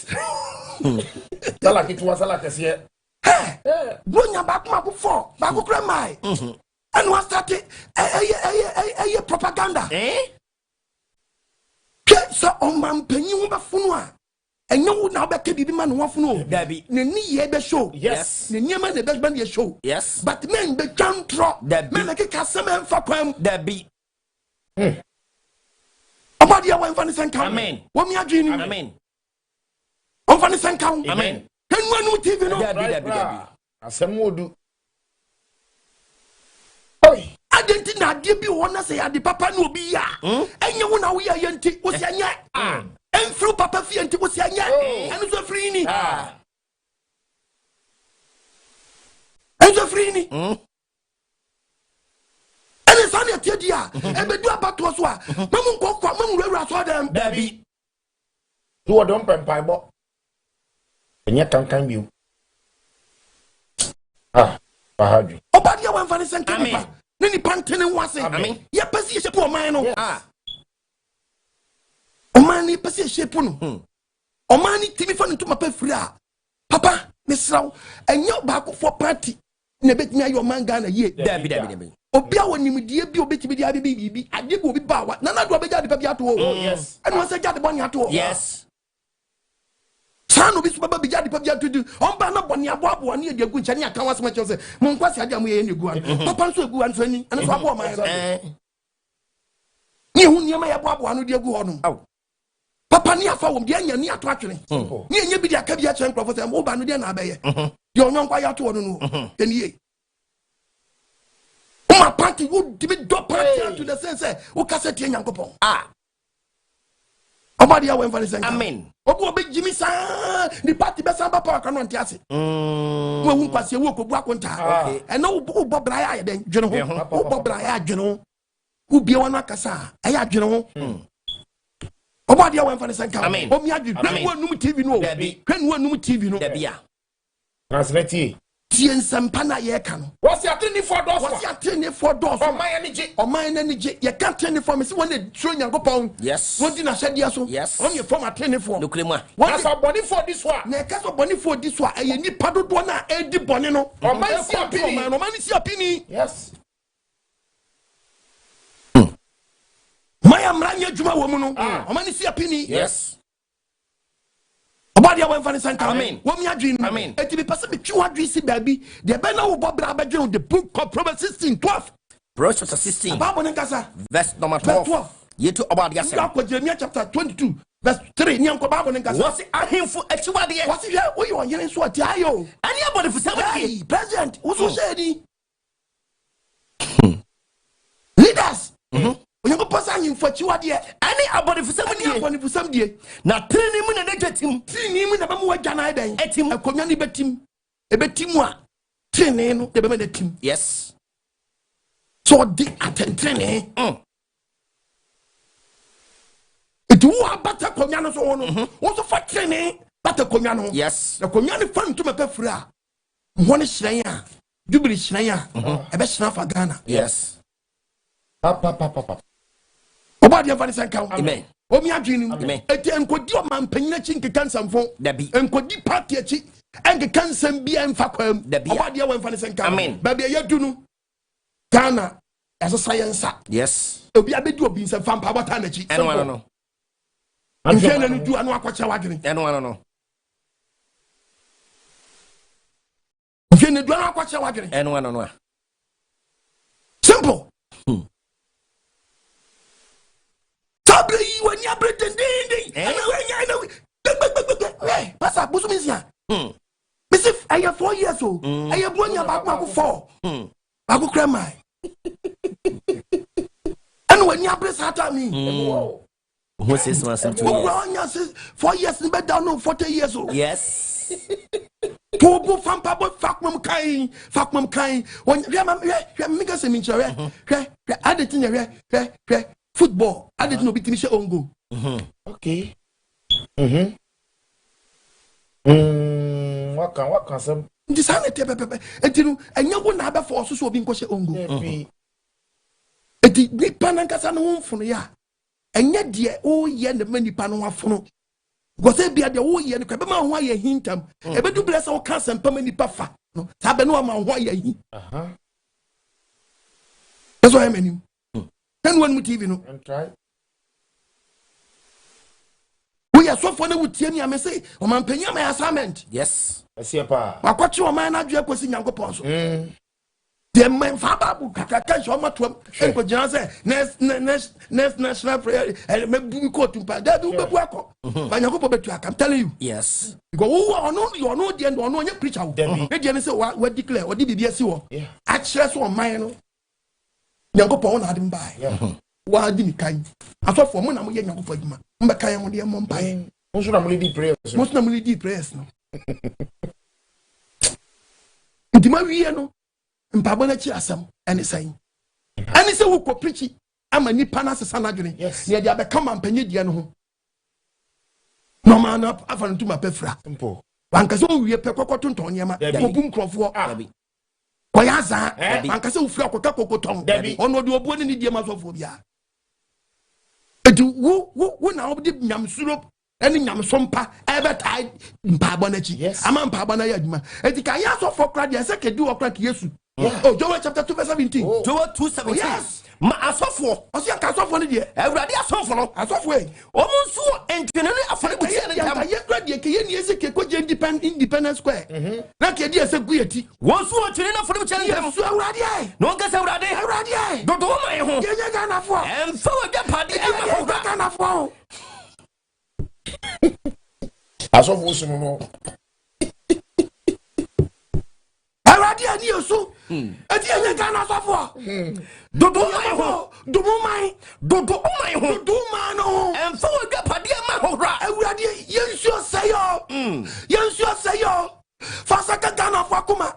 Salah it was Salah here. Hey, bring your back before. Babu Cramai. And what's that? A propaganda. Eh? So Oman penny bafunwa. And you now back to be man one for Debbie. Ni be show. Yes. The Nieman the best band show. Yes. But men the can't drop. Debbie. Men like a customer for them. Debbie. About the one funny count. Amen. What me a dream? Amen. On funny count. Amen. Can one no TV no? Debbie. Asem wo do. I didn't think that Debbie wanna say the papa no be ya. And you wanna we are yanti was ya. And through papa fianti was ya. And so free ni. And so free ni. And it's on your tedia. And be do about to us. Mamun ko mamun we saw them. Debbie. Do a dump and Mpaebo. And yet can you. Bahadri. Obadi one funny sentence. Nani pantene wase. Amen. Ya pesi shepu Oman no. Oman ni pesi shepu no. Oman ni timi fa ntuma pa firi a. Papa, mesraw, enyo ba ko for party. Na betimi ayo Oman Ghana ye. Dabi. Obi a woni mudie bi obetimi dia bibi. Ade go obi ba wa. Na do obeja de pa bi ato. Yes. And won say jade boni ato. Yes. Sano bisu baba bijadi pa bia tudu omba na boni aboabo ne ade agu ncha ne aka wasema che se mon kwasi ade am ye ne gu an papa nso egu an fani ane so abo o man ni hu niam ya aboabo no de agu ho no papa ni afa wom de anya ni ato atwene ni enya bi de aka bi a chen crofo se mo ba no de na abaye de onyon kwa ya to no no eniye o ma party wo de do party to the sense o kasete nyankopon Obadi ya wenfani senka. Amen. Obu obe Jimmy sa ni party be samba power kan nti ase. Wo hu kwase wo ko bu akonta. Okay. And no wo bobra ya den dwene ho. Wo bobra ya dwene ho. Wo bie wona akasa. Aya dwene ho. Obadi ya wenfani senka. Amen. Omi adwi. Kwen wo num TV no. Kwen wo num TV no. Debia. Translate. Tien sampana ye kan. What's your 24 doors? What's your 24 doors? Oh my energy. Oh my energy. You can't 24 me see when they show you go. Yes. What did I say there so? Yes. On your form at 24. Look lema. What's our body for this one? Na case of body for this one. E ni pado do na e di boni no. Oh my see opini. Oh my see opini. Yes. My amranya juma wo mu no. Oh my see opini. Yes. Obadi awen fani sanka. Amen. Wo mi adwin. Amen. Eti be person be twi adwin si baby. De be na wo bobra abadwin the book of Proverbs 16:12. Proverbs chapter 16. Bible nkasa. Verse number 12. Yetu obadi asem. Nga Jeremiah chapter 22 verse 3. Ni anko Bible nkasa. Wasi ahemfu echiwade. Wasi ya wo yo yene so ati ayo. Ani abodi fu seven president. Wo so shedi. Leaders. Onyango pasa nyimfo chiwade ani abonifusam die na treni mu na nejetim treni mu na ba mu wagana idan etim akonya ni betim ebetim a treni no de be me netim yes so di atentrene Nti wo abata konya no so no. Wo so fa trene bata konya no. Yes. Na konya ne fa ntuma pefra a. Mo ne hyran a. Jubili hyran a. Ebe hyran fa Ghana. Yes. Papa. Oba dia fa ne senka. Amen. Omi adwini. Amen. Eti enkodi o man panyina chi nkeka nsamfo. Dabi. Enkodi party achi. Enkeka nsam bia mfa kwam. Oba dia wa mfa ne senka. Amen. Baby yadu no. Ghana as a science. Yes. Obi abedu obi nsam fa mpa bota na chi. Eno no. Nfe na du anu akwacha wadwini. Eno no. Nfe na du anu akwacha wadwini. Eno no. Simple. Tabre yi wani abre dendende. Ana wanya na. Hey, pasa busu misia. Misif aya 4 years old. Aya bonya ba 4. Bagu kremai. And when you abre sata mi. Who says something to you? 4 years ni be down 40 years old. Yes. Tobo fampa bo fakmam kain. When mega se minchare. Adetin re football. Adetin no bitimi she ongo. Okay. What can some Ndi sa na pepe. Etinu enya wo na aba for so obi nko she ongo. Eti nipa na nkasa no wonfono ya. Enya de o ye na manipa no wafono. Because bia de o ye no kwa be ma ho aye hintam. Ebedu bless o ka sempa manipa fa. No. Sa be no ma ho aye hin. That's why I'm in you. Then one TV no. and try. We are so funny with Tiemi. I say, O man penya my assignment. Yes. I see a pa. Wakwachi o man adwe kwesi Nyankopon so. The man fa babu kakaka so matom. Enko jina say next national prayer me bu ko tumpa. Da bi bebu akọ. Ba Nyankopon betu aka. I'm telling you. Yes. Because who you know the end ono onye preacher wo. E dey say we declare we di bibia si wo. Akire so man no. Nyankopon na adim bai. Wa di ni kan. Aso for mo na mo ye Nyankopon adwuma. Mbe kan mo de mo mpai. Most of them lead prayers. Most of them lead prayers no. Ntima wiye no. Mpaebo Akyiri Asem ene sai. Ene se wo ko preach ama nipa na sesa na dwene. Ne dia be kama mpanye die no ho. No man na afan ntuma pefra. Simple. Wankase wo wiye pe kokoto ntonyema. Obum krofo. Koyaza. Wankase wo fura kokka kokoton. Ono de obuo ne die masofo bia. Eti wo na obdi nyamsuro ene nyamsompa ebe tai Mpaebo Akyiri. Ama Mpaebo na yadwuma. Eti kan ya so for kra de se kedu okra ke Yesu. Oh, Jonah chapter 2 verse 17. Jonah 2:17. Yes. Ma asofo. Osia ka asofo ne de. Awurade asofo no. Asofo e. Omo nso entwene ne afare butia ne tam. Ya kra de ke ye ne ese ke ko je independence square. Na ke de ese gueti. Won so entwene na afare butia ne tam. Yesu Awurade ai. No nka se Awurade ai. Dodo ma ye ho. Ye ga na fo. Emfa wa pade e ma ho ga na fo. Asofo so no. Awurade ani Yesu. Eti ye ga na sofo. Dodo ma ho. Dodo mai. Dodo mai ho. Dodo ma no. Emfa wa pade e ma ho ra. Awurade yensu sayo. Yensu sayo. Fasaka ga na fo akoma.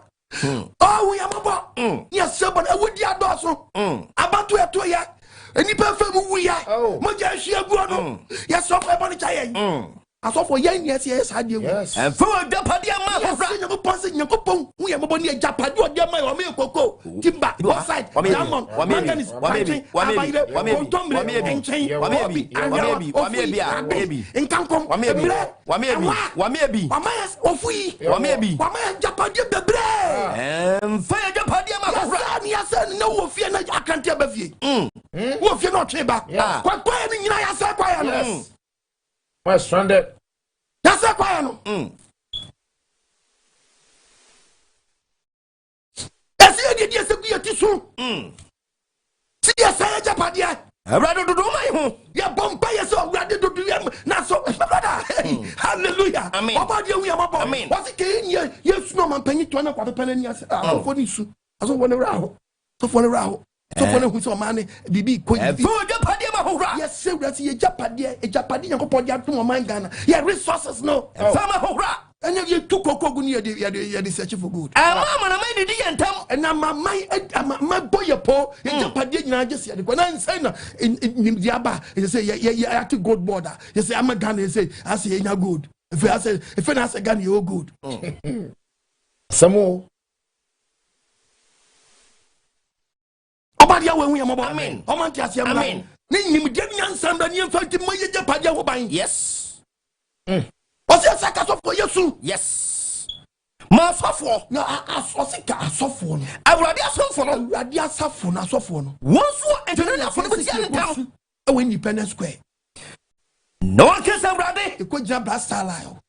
Oh, we am about. Yes, sir, but I would ya doso. About to eto ya. Enipa fam wu ya. Mo ja hia gu no. Yes, so for body chayen. Aso for yen yes had you. Yes. And for japade ma ho ra. Nyakopon wu ya mo ni japade o de ma o me koko. Timba, offside, diamond, manganese, We're stranded. That's a quiet. Yes, yes, I Japadia. I rather do my home. Yeah, Bombay, so rather do them. Not so, hallelujah. I mean, about you, I mean, what's it? Yes, no man, penny to another penny. Yes, for this. I don't want to row. So for a row. So for who's on money, BB, yes, sir, that's a Japadia, a Japadia, to my mind, Ghana. Yeah, resources, no. And if you took Coco near the search for good. Mamma, I made it yentam. And my boy, a poor, and Japan, just said, when I'm saying in Diaba, you say, yeah, I active good border. You say, I'm a gun, you say, I say, you're good. If I say, if I say a gun, you're good. Some more. Obadia when we are mobile. Amen. Omantias, Amen. Nim Gamian Sam, and you felt my Japadia buying. Yes. What's your sack for you? Yes. Ma software. No, I saw a soft one. I would have some for no. Radia Safon, a soft one. Once and then for the town. Oh, Independence Square. No one can say Raddy. You could jump last style.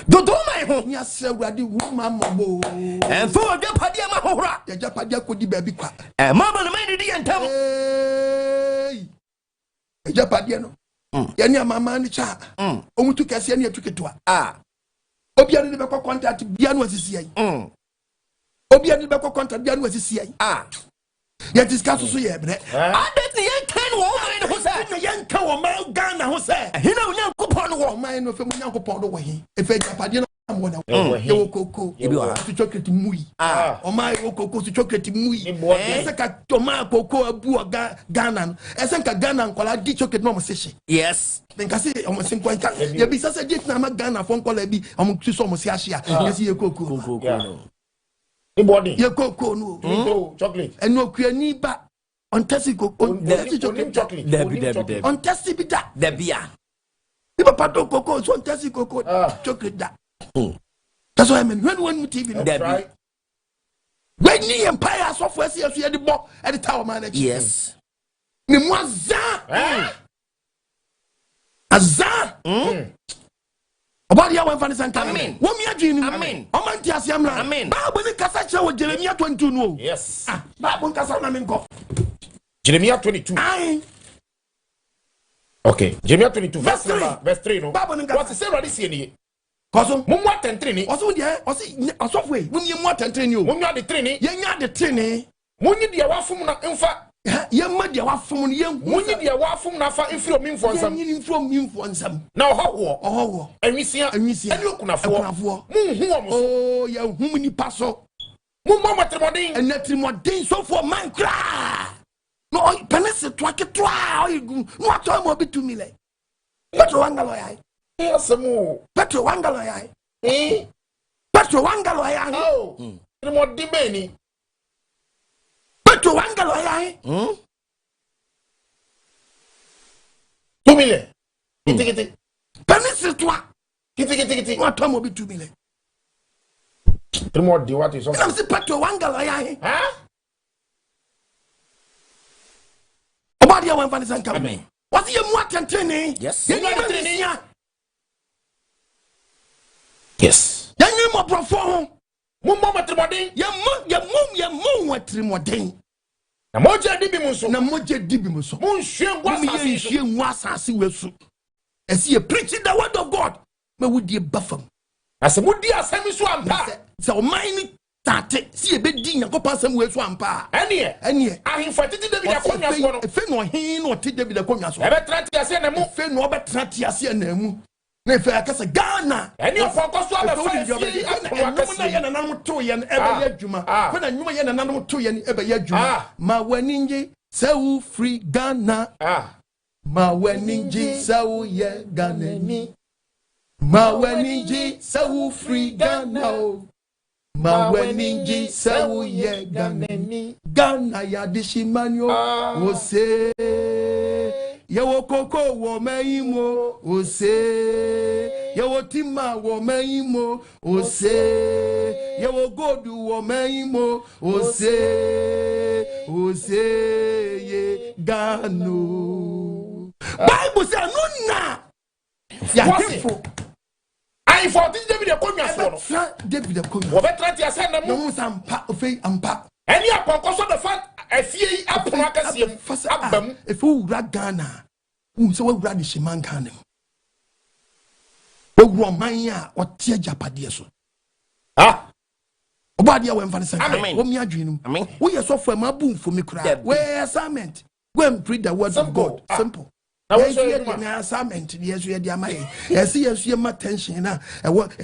Do my home. Yes, sir, Raddy, woman, and for a Japadia Mahora. the Japadia could be baby quack. And Mamma made it yentam. Japadiano. Yanya mamma and the child. Only to Cassiania took it to her. Obian the back contact Bian was his CA. Obian the back contact Bian was his CA. Yet this castle so yeah, I bet the young can woman who said the young cow man Ghana who said, he know young coupon war mine of a young coupon away. If a Japadiano, you cocoa to chocolate mui. Or my cocoa to chocolate mui. Esaka Toma cocoa a bua Ghana. Esanka Ghana and Kola di chocolate no session. yes. Then can say almost 50. You be such a jet na Ghana phone call be to some Siasia. Yes, you cocoa. Anybody? You cocoa no chocolate. And no Kuaniba on Tessico on chocolate. Debbie. on Tessie be that. The beer. If a pato cocoa, so on Tessico chocolate that. That's why I mean when TV Debbie. when the empire software see the book at the tower manager. Yes. Mimoza. Azar. About the one for the Amen. What me a dream? Amen. Omantias Yamla. Amen. Bible in Casacha with Jeremiah 22 no. Yes. Bible Casana Minko. Jeremiah 22. Aye. Okay. Jeremiah 22. Verse Verse 3. No. Bible in What's the same already saying? Cosum. Mumwa tentrini. Also there, also a software. When you want to train you. Mumwa the trini. Yenya the training. Munyi dia wafum na infa. Yemma dia wafum yem. Munyi dia wafum na fa infiro minfo nsam. Yen from him for nsam. Na oho. Oho. Enwisia. Eni okunafo. Munhu omo. Oh, ya hum ni paso. Mumma matremodin. And netrimodin so for man cry. No, penese twaketwa. What time will be to me like? Petro wangalo yai. Yes, mo. Petro wangalo yai. Petro wangalo yai. Oh. Tremodin beni. Petro wangalo yai. 2 million. Kiti. Penese twa. Kiti. What time will be 2 million? Tremodin what is I'm saying Petro wangalo yai. Huh? Obadia wan van san kam. Amen. What's your more training? Yes. Yes. Yan you mo profo. Mumma matremodin. Ya mum watrimodin. Na moja dibi munso. Na moje dibi mo so. Munhwe Why nhwe asase wesu. As you preaching the word of God. Me would ye buffam. As a mudi asemi so ampa. So mine tate see be di Yakobon asem wesu ampa. Enie. Ahimfa titi David akonya so no. Efe no hin no ti David akonya so. Ebe trati ase na mu. Efe no obetrati ase na mu. Na efe akasa Ghana. Eni ofonko so aba fa fi akonu na ye na nam to ye na ebe adwuma. Ko na nwuma ye na nam to ye na ebe adwuma. Ma waninje se free Ghana. Ma waninje se ye Ghana ni. Ma waninje se free Ghana. Ma waninji se ye Ghana Ghana ya dishimanyo ose ye wo koko wo meimo ose ye wo tima wo meimo ose ye wo godu wo meimo ose ye Ghana. Bible say no na ya hifo I for this David akonya so no. David akonya. Wo betrati ase na mu. No sampa ofei ampa. Eni akonko so the fact afie apono akasiem abam. If you wura Ghana, so we wura the Shiman Ghana. We wura man ya otie japade so. Obadia we mfa say. Wo mi adwenu. Wo ye so for ma bu mfo me kura. We assignment. Go and read the word of God. Simple. na assignment the yesu di amaye yesu ma tension na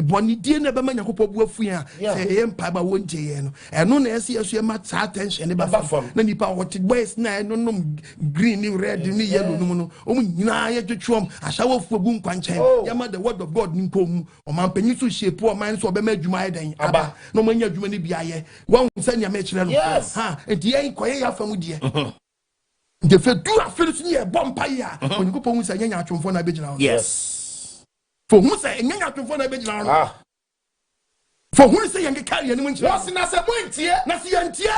boni die na be ma Nyankopɔ bu afu ya say Mpaebo wonje ye no eno na yesu ma tension ne ba fam na nipa what boys na no green ni red ni yellow no no omu nyina ye twetwom ahyawo fu gu nkwanchen ya ma the word of God ni nkom o man panyi so shape o man so be ma adwuma eden aba no manya adwuma ni bia ye won sanya ma kire no ha enti ye koye ya fam die the fait do affaires ni e bompa ya Onyankopɔ hu sɛ nyanya atwomfo na begina ho yes for hu sɛ nyanya atwomfo na begina ho for hu sɛ yenge carry ani munchi wasi na sɛ montie na se yantie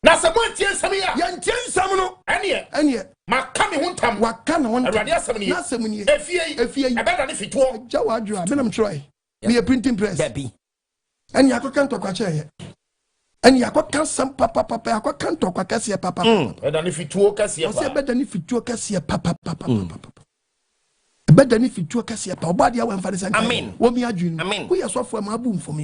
nsɛm ya yantie nsɛm no ɛne maka me ho ntam waka na won awurade asɛm ni na asɛm ni efie ɛbɛda ne fitoɔ gya wadwo a benam troy me a printing press Debbie ɛne akɔka ntɔkwa kyerɛ ɛne akɔka sam papa akɔka ntɔkwa kɛse papa ɛda ne fituo kɛse pa ɔsɛ bɛda ne fituo kɛse papa bɛda ne fituo kɛse pa ɔba de awamfa ne sɛ amen wo mi adwunu amen wo yɛ sɔfo ma abu mfumi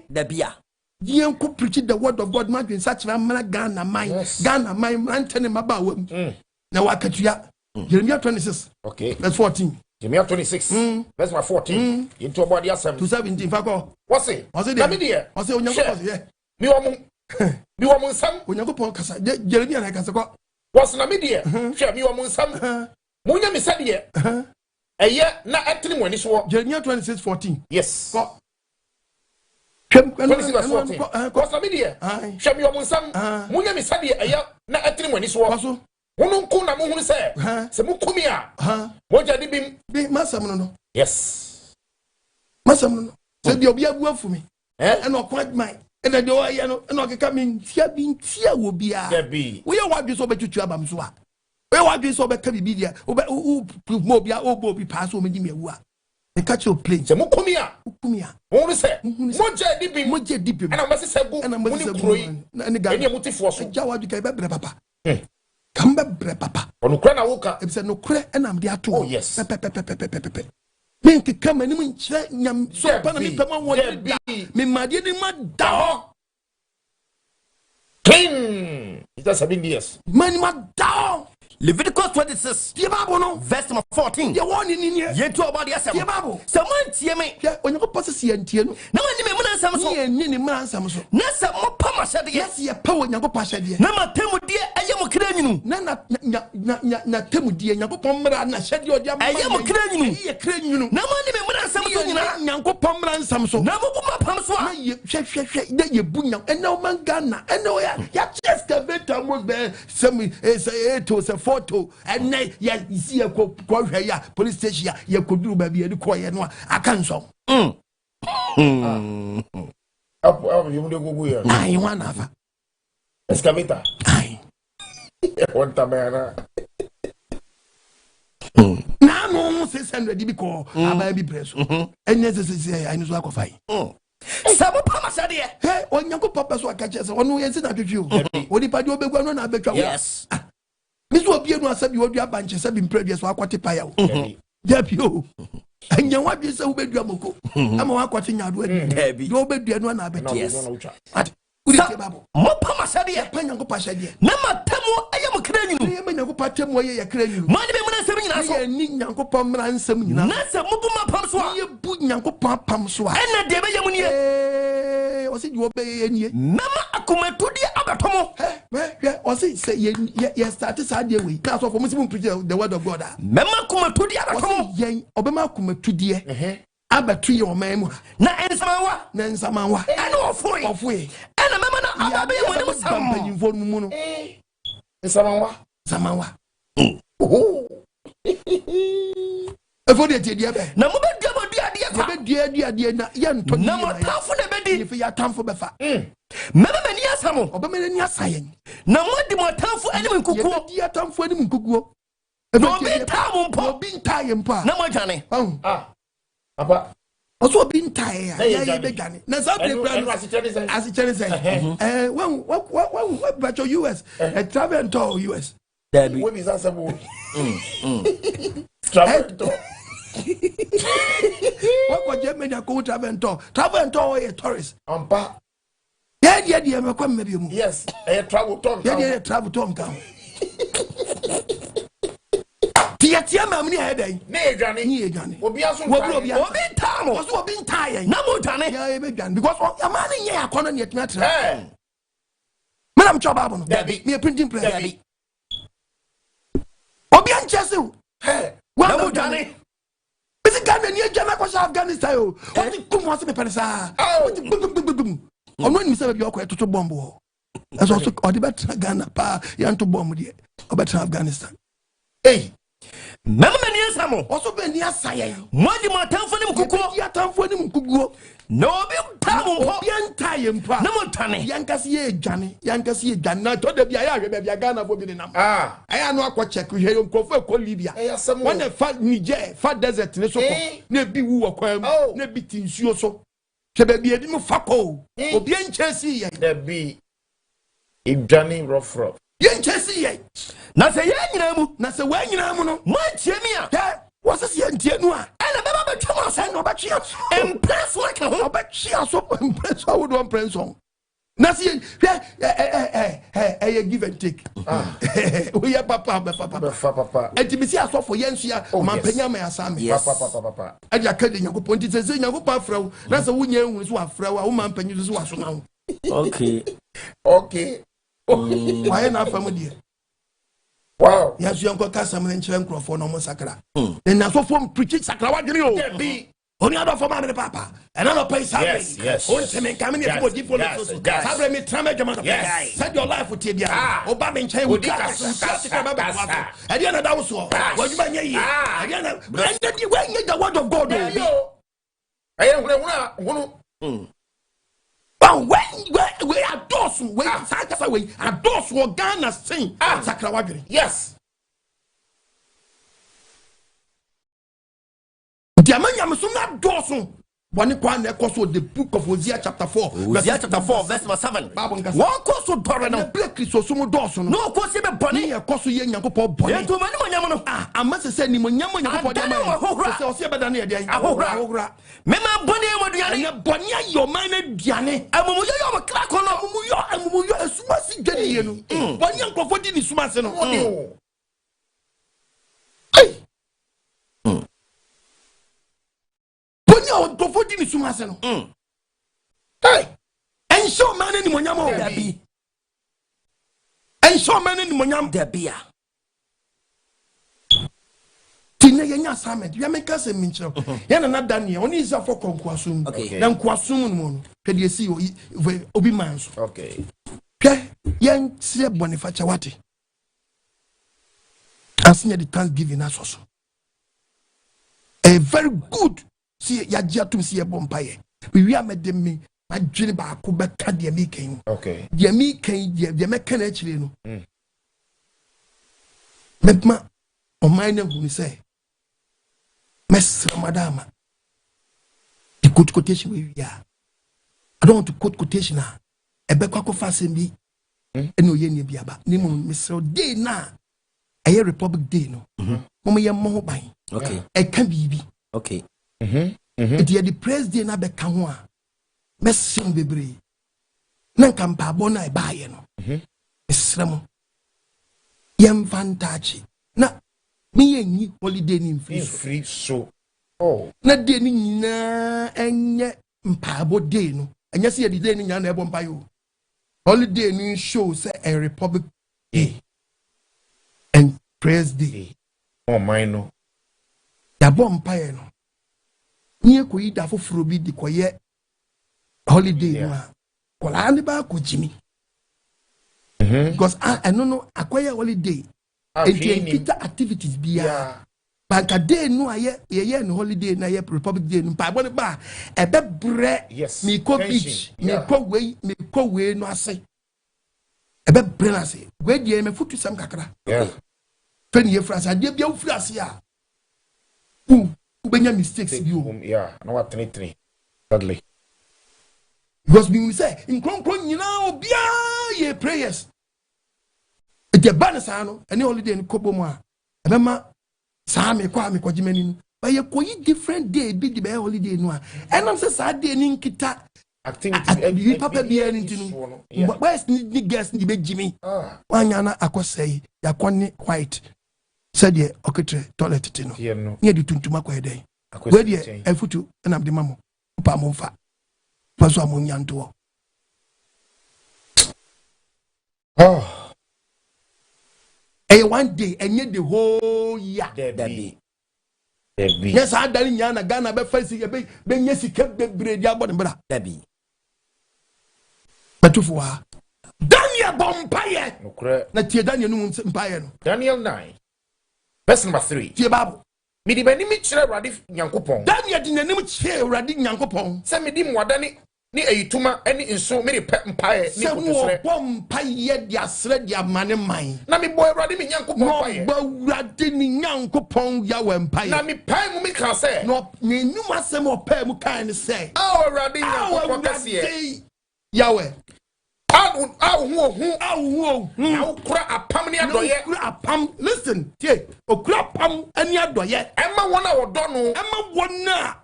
Debbie a yen ko preach the word of God ma dwen sa kyerɛ mana Ghana man mantene maba wam na wakatua Jeremiah 26 okay verse 14 Jeremiah 26 verse 14 into about the asem to 17 fakɔ what's it na me deɛ ɔsɛ Onyankopɔ sɛ mi wɔ mo nsam Onyankopɔ kasa Jeremiah na kasa kɔ what's na me deɛ hwɛ mi wɔ mo nsam munya mi sɛ deɛ ɛyɛ na ɛtene mo ani so Jeremiah 26:14 yes kɔ 26:14 what's na me deɛ hwɛ mi wɔ mo nsam munya mi sɛ deɛ ɛyɛ na ɛtene mo ani so Hununku na muhunu se mukumi a moja di bim masam no yes masam no se di obi abu afu mi e na okwa man e na de o ye no e na okeka mi ntia wo bia wo ye wadwe so betutu abam so a wo ye wadwe so be ka bibi dia mo bia obo bi pa so medi mewu a e ka che o plane se mukumi a hununu se moja di bim e na mase se gu muni kroi e mutifo so ja wadwe ka be bre papa Kamba bre papa. Onukre na woka. Ebise no kre enam de ato. Oh yes. Pepe. Menke kama ni munchire nyam so pa na me pema wo da. Me made ni ma da ho. King. It has 7 years. Man ma da ho. Levitical 26 the Bible no verse 14 the one in here ye to about the Bible someone tie me Onyankopɔ se antie no na wani me muna nsam so ye ni muna nsam so na se mo pa mahede na se ye pa Onyankopɔ ahede na matemudie eye mo kra nyinu na temudie Onyankopɔ mra na ahede odi am eye mo kra nyinu ye kra nyinu na wani me muna nsam so nyina Onyankopɔ mra nsam so na mo bu mapam so a na ye hwehwehwe na ye bu nyam ena o man Ghana ena ya excavator mo be some say to say photo and ya see a ko ya police station ya koduru ba bi e ko ye no aka nso you mu de gugu ya ai wana fa excavator ai one tamana na no 600 bi ko aba bi preso enye se ai no so akofai sabo pa masade he Onyankopɔ so aka chese ono ye na twetwe o onipa de obegua no na abetwa yes miso obi enu asabi wodu abanche sabi mpredie so akwate paya o dapio anya wadwe se obedua moko ama wakwate nyado adi do obedua no na abeti yes at uri te babo mo pa masade pa Nyankopɔ ahede na matamo eye mo kra nyinu ye Nyankopɔ atamo ye kra nyinu ma ne me muna nsam nyina so ye ni Nyankopɔ mra nsam nyina na se mo bu mapam so a ye bu Nyankopɔ apam so a ena de be ye munie o se di obeye nie mama akomatudi abatomo o se ye start saade we na so for muslim preach the word of God mama akomatudi abatomo ye obema akomatudi abatu ye o man mu na ensamawa ena ofoi ena mama na ababe ye mo ne sam panyimfo mu no samawa efo de tie dia be na mo be dia kwa dia na ye nto na mo tamfo na be di if ya tamfo be fa mama mani asamo obama ni asayen na mo di mo tamfo anim nkukuo dia tamfo anim nkukuo obi ta mo mpo obi ntaye mpo na mo dwane apa oso obi ntaye ya be dwane na sa program asichere say when back to US travel and tour US Debbie we is asabo travel tour what go Germany go travel and tour ye tourist ampa yeah me kwa mmebi mu yes travel tour yeah travel tour nka Tia mamni heading. Ne Johnny. Obiaso Obintamo. Was obintai. Namo Johnny. Yeah, because your man in here corner yet not. Madam Chobabon, me a printing press. Obian Chesu. Well, Johnny. Is it Ghana near Jamaica, Afghanistan? What did you want to be Pensa? Oh, when you say you're quite to bomb. As also, or the better Ghana, pa, yan to bomb with or better Afghanistan. Hey. Mama near Samo. Also, been near Saya. What do you want for them? Kuku, ya time for them Kuku. No, Bian no more Tani. Yankasi, Johnny, Yankasi, Ghana, told the Biaya, Ghana for being I am not quite check here on Coffer, Libya. Someone a fat Niger, fat desert, ne be woo or ne be tin so. Chebebi a dimo fako, or bien Chelsea, there be if Johnny rough. Yen Chelsea, Nasa Yan, Nasa Wayne, what Jemia? What's this yen Tianua? And a baby Thomas and no Bachia, and press like a whole Bachia, so impress. I would want press on. Nothing, give and take. We are papa. And to be seen for Yensia, Mampanyama Asami, papa. And you're cutting your point. It's a zing of Pafro. That's a woman who's one fro, a woman pennies was now. Okay. Why not family? Wow. Yes, you uncle Cassam and Chenko for no more sacra. Then I saw from preaching sacra. What do you be? Only other for my papa. Another place. Yes. Only coming here for different. Sabre me trame. Set your life with Tibia. Obama and Chay would gas. I didn't know so. What you may I didn't know the word of God. I am when we are those who wait, we are those who Ghana sing Sakrawagri. Yes. Diamanya Musuna Dawson. One the book of Hosea chapter 4. Hosea chapter 4, verse 7. One course of Torreno, Black so some Dawson. No course even Bonnie, a course of Yanko Bonnie. I must say, Nimonyaman, Mema Bonnie, your mind, Diane. I'm a crack on a smashing Jenny. One young comforting is smashing on you. Go for dinner, Sumasano. Hey, and show man in Monyamo, Debbie. And show man in Monyam, Debbia. Tinaya Summit, you make us a mincho. Yana not done here, only is a for Quasum. Okay, then Quasum, can you see Obimans? Okay, young Sir Bonifaciawati. I've seen the Thanksgiving as also. A very good. See, ya to see a bompaye. We are made me. My dream about Kubaka, dear me came. Okay. Dear me came, dear Mecan actually. Medma, or mine who say, Mess, Madame. The good quotation we are. I don't want to quote quotation now. A Becco fasten me. And no yen biaba. Nemo Miss Day na. A Republic Day no. Mama ya mobile. Okay. A can be. Okay. The president na beka ho a mesin bebre na Mpaebo na ebaye no esrem yem fantachi na me yenyi holiday ni free so na de ni nyina enye Mpaebo day no enye se ye day ni nyana ebo mpaye o holiday ni show say a Republic Day and praise day mine no ya bom mpaye no Niye ko ida foforo bi di koye holiday no a kola ni ba ko jimi because I don't know akoye holiday and activities bia banka day no aye ye no holiday na ye Republic Day no Mpaebo ne ba e be bre me ko beach me ko we no ase e be bre na ase we die me futu sam kakra fen ye France ade bia ufri ase a Ubenya mistakes you. Yeah, no what 3 sadly. Because we say in kron you know ye prayers. The banasano any holiday in Kobomo. Ebema Sami kwa me kwajimeni. But ye koyi different day be the holiday no. And I'm say sad day ni kita activity papa be anything where's the guest ni be Jimmy wanyana akosei yakone white said ye oketre toilet tino near the tuntuma kwa day where the efutu and am the mamo pa monfa paso amunyanto one day and yet the whole year Debbie. Yes, I done Yana Ghana be facing a big ben yes he kept the bread yabon bra Debbie. But for Daniel Bompire na tie Daniel no Mpaye no Daniel 9 verse number 3 tie Bible me di bani mi kire Awurade Nyankopɔn Daniel di nanim kire Awurade Nyankopɔn se me di mwadane ni ayituma eni nso me de Mpaye ni kotosre Mpaye dia sre dia mane man na me boy Awurade me Nyankopɔn Mpaye no Awurade ni Nyankopɔn ya we Mpaye na me pae mu me ka se no me num asem opa mu kan se Awurade Nyankopɔn kase Yahweh okura apam ni adoye apam listen tie okura apam ani adoye emma wona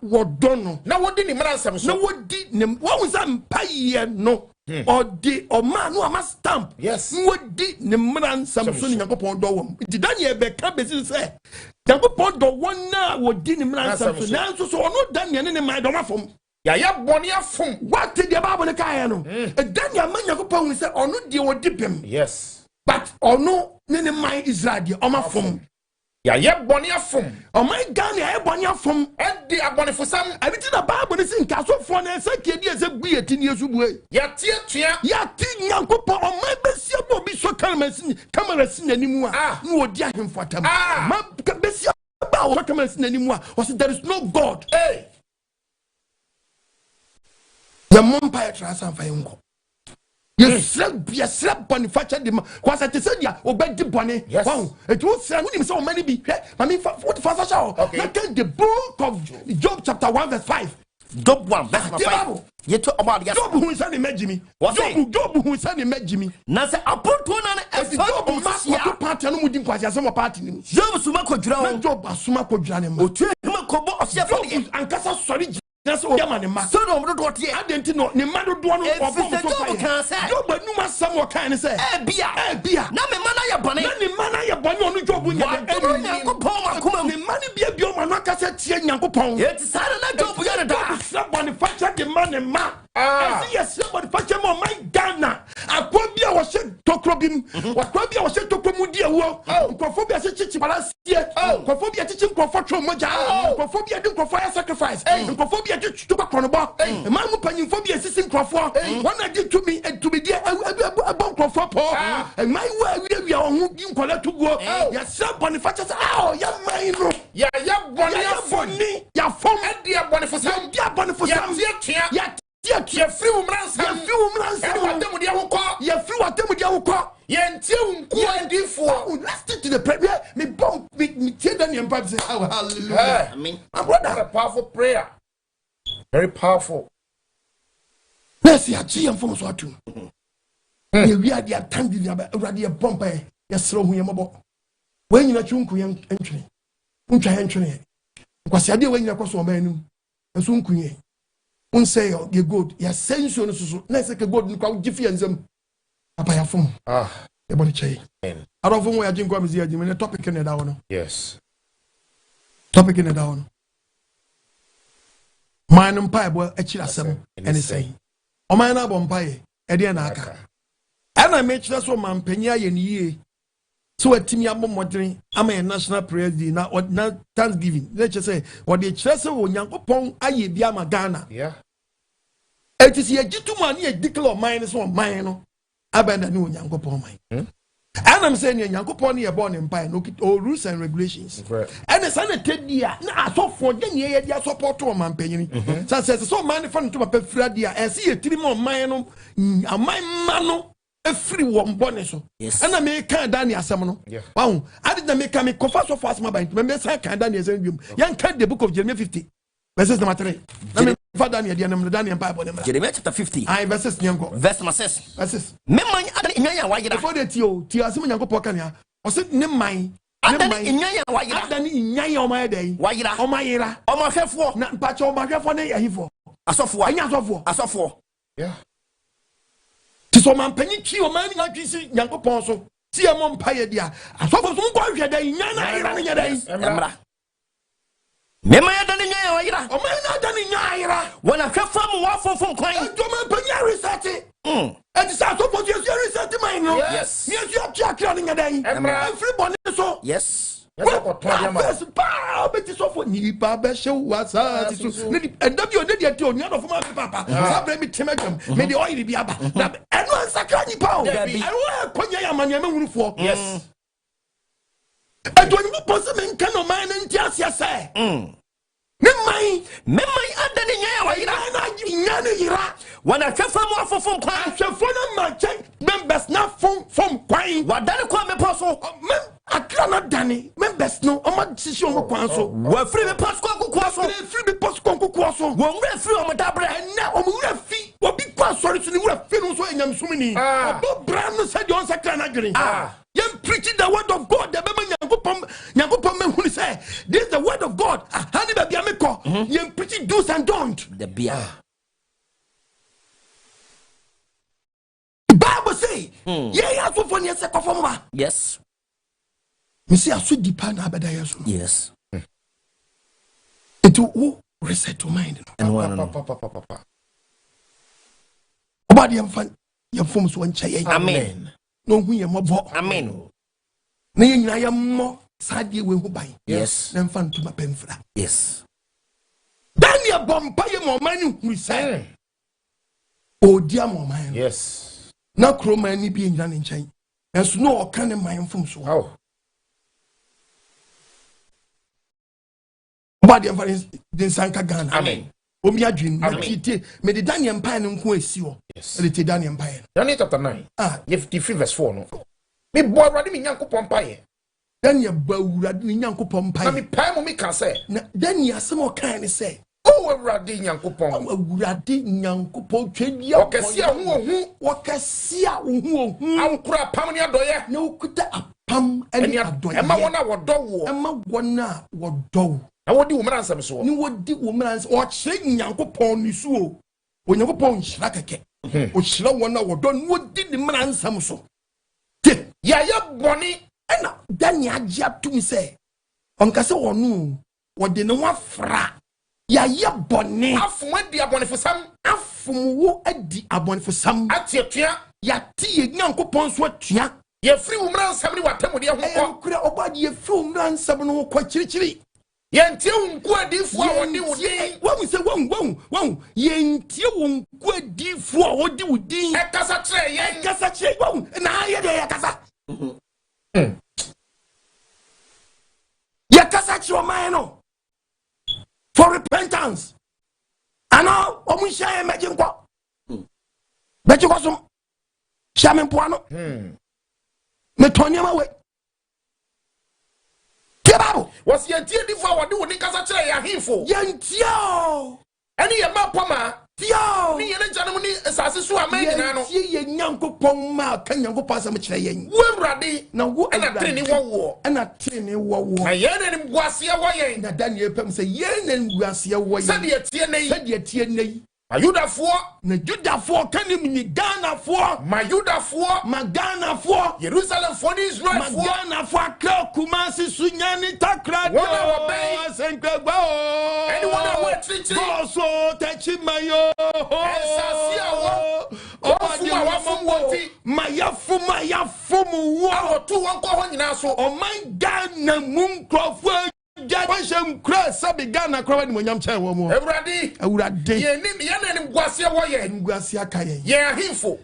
wodo no na wodi ni mransam so na wodi ne wo za Mpaye no odi o man no ama stamp yes wodi ne mransam so ni Nyankopɔn do wom di Daniel be ka be say Nyankopɔn do wona wodi ne mransam so na so ono Daniel ne man do mafom ya boni afum what did the Bible say no Daniel man Nyankopɔn say ono die wodi bem yes but ono ne man Israel die o mafom ya boni afum oh my God ya boni afum e di abonifosam abiti na Bible ne sin kasofo na say kedi ese guye ni esu bue ya tie tua ya ti Nyankopɔn o man besia bo bi so kamera sin animu a na wodi ahemfo atam ma besia ba o kamera sin animu a o say there is no God the Mpaye trasa fa yenko yes boniface de kwa sa te se dia obedi boni wow et wo sra woni se o mani bi ma me what fa sha o na the book of Job chapter 1 verse 5 Job 1 verse 5 yeto omali ya Job hu sani majimi Job hu sani majimi na se aponto na na efa ma party no mudi nkwasi asem party ni Job suma kodwira o Job asuma kodwira ne ma otu hema kobo ofia fa de ankasa sori that's all yama ne ma so no do what here adenti no ne ma do no obom so fa Job anuma sam o kan say bia na me mana ya bone na ne mana ya bone onu Job nya de Nyankopɔn akoma ne mani bia bia o ma no akasa tie Nyankopɔn yeti sare na Job ya ne da somebody facha de man ma yes somebody facha mo my Ghana akwa bia wo she tokro bim akwa bia wo she tokro mu die wo nkofo bia se chichi balance nkofo bia chichi nkofo tro moja nkofo bia de nkofo ya sacrifice nkofo bia de tuba konobo man mu panyimfo bia sisi nkofo wana di to me die abon nkofo po man wa wi ohun di nkola tugo ya somebody facha say ya man no ya boni ya fom e dia boni fosam ya tia ya free umransa ya free watemu dia wukọ ya ntie unku ndifo let's stick to the prayer me bomb me tie Daniel Mpaye say hallelujah amen my brother a powerful prayer very powerful let's see achi am from so atu ye wi ade atambi ni aba Awurade bomb Mpaye ya sro hu ye mobo we nyina twunku ye ntwene untwa ye ntwene kwasi ade we nyina kwaso o manum enso nkunye unsay you good ya senso no susu na se ke god no kwa gifi enzam apa ya fom e body chai arofo mo ya jinkwa mezi ya jimi ne topic ne da wono yes topic ne da wono man Mpaebo Akyiri Asem ene say o man na bo Mpaye e de na aka ana me kire so man panya ye ne yie so atimi amomodren ama national prayer day na Thanksgiving let's just say what the church wo Nyankopɔn aye bia ama Ghana yeah it is ye gituma na ye declare mine so mine no abanda ni Nyankopɔn mine and I'm saying Nyankopɔn na ye born in Mpaye no rules and regulations and the sanity dia na asofo de ne ye dia support o man panyini so man fa no to papa fira dia e se ye tiri mo mine no amman ma no free one bonus so and I make Daniel Asem no wow I did make me confess so fast my bind me say Daniel Asem yan can the book of Jeremiah 50 verses number 3 na me fa Daniel Daniel Mpaye Jeremiah chapter 50 verses nyanko verse number 6 verses me man adan inyan wa yira before the ti Asem nyanko kan ya o say ne man adan inyan wa yira adan inyan o ma dey wa yira o ma yira o ma hwefo na mpacho o ma hwefo na yahifo asofo anya asofo Yeah. So man penny chi o man nga twisi Nyankopon so. See a mom pay dia. Asofo so nkwa hwe da nyana ira ne nyada yi. Emra. Mema ya dani nya wa yira. O man na dani nya ira. Wona hwefam wa fofom kwan. Do man penny research. And the south of you research mine no. Yes. Me you akira ne nyada yi. Free born so. Yes. First power beti so for nipa be hye wasa ti so. And da bi o dey ti o nya do for my papa. Sabre mi temagam. Me dey oil bi aba. Na eno ansakra nipa o. I want konya ya manya mahunufo. Yes. Adoni mo pose men kan o man nti asia say. Memai adani nya wa yira. Na nya ne yira. Wona hwefam wa fofom kwan. Hwefo na ma chen members na fom kwan. Wadani kwa me poso. Akra na dani members no o ma sisi o kwan so. Wa free me pass kwa so. Free me pass kwa so. Wo ngre free o mo dabre. Na o mo wura fi. Obi kwa sorry so ni wura fi no so enyam sumini. Obo brand no said on sakra na dwene. Yem preaching the word of God. The be Nyankopom me hu say this is the word of God. Hani be bia me ko. Yem preaching do's and don't. The bia. Bible say, yeah, so for near perform. Yes. Me see aso dipa na abeda yeso. Yes. It will reset to mind. And one. Obadi yam fom so nchaye. Amen. No hu yam obo. Amen. Na nyina yam mo sadie we hu ban. Yes. Na mfa ntuma pemfra. Yes. Daniel bompa ye mo mani hu say. Odia mo man. Yes. Na kroma ni bi nyina ne nchen. Enso no o kan ne man fom so. Wow. Obadi yam fa den sanka Ghana. Amen. Omi adwin na tite me de Daniel mpa ne nko esi ho. Yes. E de Daniel mpa ye. Daniel chapter 9. 53 verse 4 no. Me boy Awurade me Nyankopon mpa ye. Daniel ba Awurade ne Nyankopon mpa ye. Na me pai mo me kan say. Na Daniel asem o kan ne say. Oh Awurade Nyankopon. Awurade Nyankopon twedia. Okese hu. Okese hu. Ankura pam ne adoye. Na okuta apam ene adoye. Ema wona wodo wo. Ema wona wodo. Na wodi wo mransam so. Ni wodi wo mransam. O kire Nyankopon ni so o. O Nyankopon nhira keke. O kire wona wodo ni wodi ni mransam so. Ya boni ena Daniel agya tum say. Onka se wonu wodi ne wafra. Ya boni. Afum adi abonefosam. Afum wo adi abonefosam. Atiatua. Ya tie Nyankopon so atua. Ye free wo mransam ni watamode ho ko. Kura obadi ye free wo mransam no ko chirichiri. Yentie unku adifo a wodi wudin. Wahu se wahu. Yentie unku adifo a wodi wudin. E kasa kire yen. E kasa kire wahu. Na ye de ya kasa. Ya kasa kire o man no. For repentance. Ano omunsha ye meje nkwa. Beji kosum. Shame mpoano. Me tonyama we. Was yentie difo a wodi wudin kasa kire ya hinfo. Yentie o. Eni ye mapoma. Tio. Ni yene janum ni asase so amanyina no. Yentie ye Nyankopon ma kan Nyankopon asem kire yen. Wo Awurade. Na wo ena treni wo. Ena treni wo. Na yene ni mguase wo yen. Na Daniel pem se yene ni mguase wo yen. Sade tie nei. Sade tie nei. Ayudafo. Na Judafo kanim ni Ghanafo. Mayudafo. Maganafo. Jerusalem for Israel. Maganafo akra Kumasi Sunyani Takrado. Wana obey. Senkegbo. Anyone away trichi. Boso techimayo. Esasia wo. Ofuma wafum woti. Mayafumu wo. Awotu wonko ho nyina so. Oman Ghana munkrofo. Jabasham cross sabi Ghana cross ni monyam che wo mo. Awurade. Ye na ni mguase wo ye. Mguase aka ye. Ye ahimfo.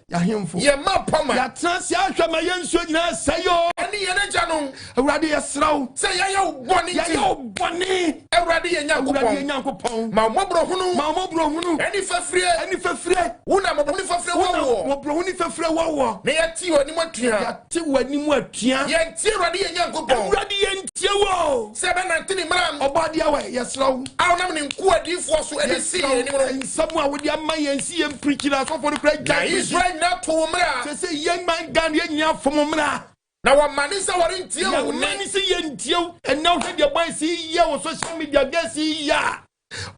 Ye mapama. Ya transi ahwa ma ye nso nyina sayo. Ani ye na janom. Awurade ye sraw. Se ya uboni. Ya uboni. Awurade ye Nyankopon. Ma mobro hunu. Ani fafire. Una mobro hunu fafire wo. Mobro hunu fafire wo. Na ya ti wani matua. Ya ti wani matua. Ye ti Awurade ye Nyankopon. Awurade ye ntie wo. Se be na ntini mram. Obadi awe ye sraw. Aw nam ni nku adifo so edi si ye ni mo. Nsamu a wodi ama ye nsi ye preach na so for the great guy. Israel na to mra. Se young man Ghana ye nya fom mra. Na wa manisa wari ntie wo. Manisa ye ntie wo. And now he the boy see ye on social media get see ya.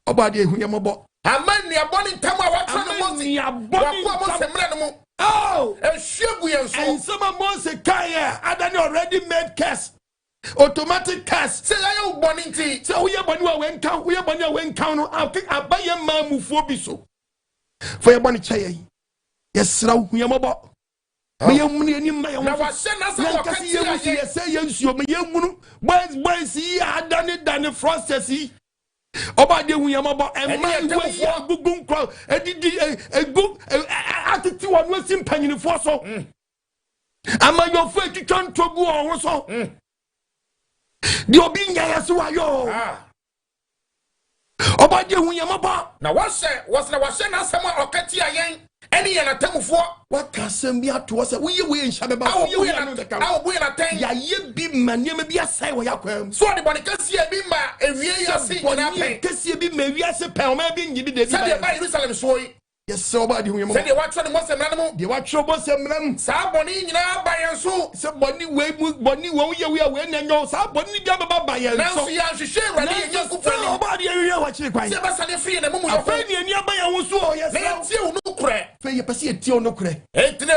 Obadi ehu ye mobo. Amani aboni ntamu wa twa no Mose. Wa Mose mra no mu. Oh, Ehwegu yen so. and some of Moses kaya adani already made curse. Automatic curse. Say ayo boni nti. So we are boni wa wen count, we are boni wa wen count. I think abaye mamu fobi so. For your boni chaya. Yes, raw we are mobile. Me muni ani ma ya. Na wa se na se wa kasi ye musi ye say ye nsuo me ye munu. Boys yi adani frostesi. Oba de hu yamabo and man we ya gugun crowd edidi egu atiti wonu asim panyinifo so amanyofu etwitwa ntogu ohun so de obi nya yaso ayo oba de hu yamabo na wase na asem okati ayen eni ye na tamufo wakasem bi ato se we nhya beba awo buye na ten ya ye bi manie me bi asai wo yakwam so de boni kasi e bi ma ewie ya se nyina pen kasi bi ma ewie se pen o ma bi nyi bi de bi se de ba Jerusalem so yi yes so ba de hu yamabo se de watcho ne Mose mra no de watcho Mose mra no sa boni nyina ba yen so se boni wo ye we na nyo sa boni bi ababa ba yen so na so ya hwehwe Awurade ye Nyankopɔn o ba de ye wa chiri kwan se ba sane free na mumu yo afa ni ani aba yen wo so o yes na ye tie wo no kure fe ye pese ye tie wo no kure etine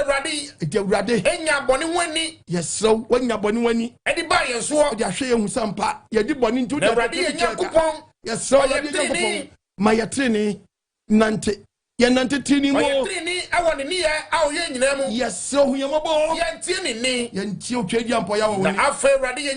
Awurade enya boni wani yes so wanya boni wani edi ba yen so de ahwe ye hu sampa ye di boni ntu de Awurade ye Nyankopɔn yes so ye Nyankopɔn ma ye trene nante ye nante trini mo ye trini awon ni ye awo ye nyina mu yes so hu yamabo ye ntie ni ye ntie o twedi ampo ya wo ni na afa Awurade ye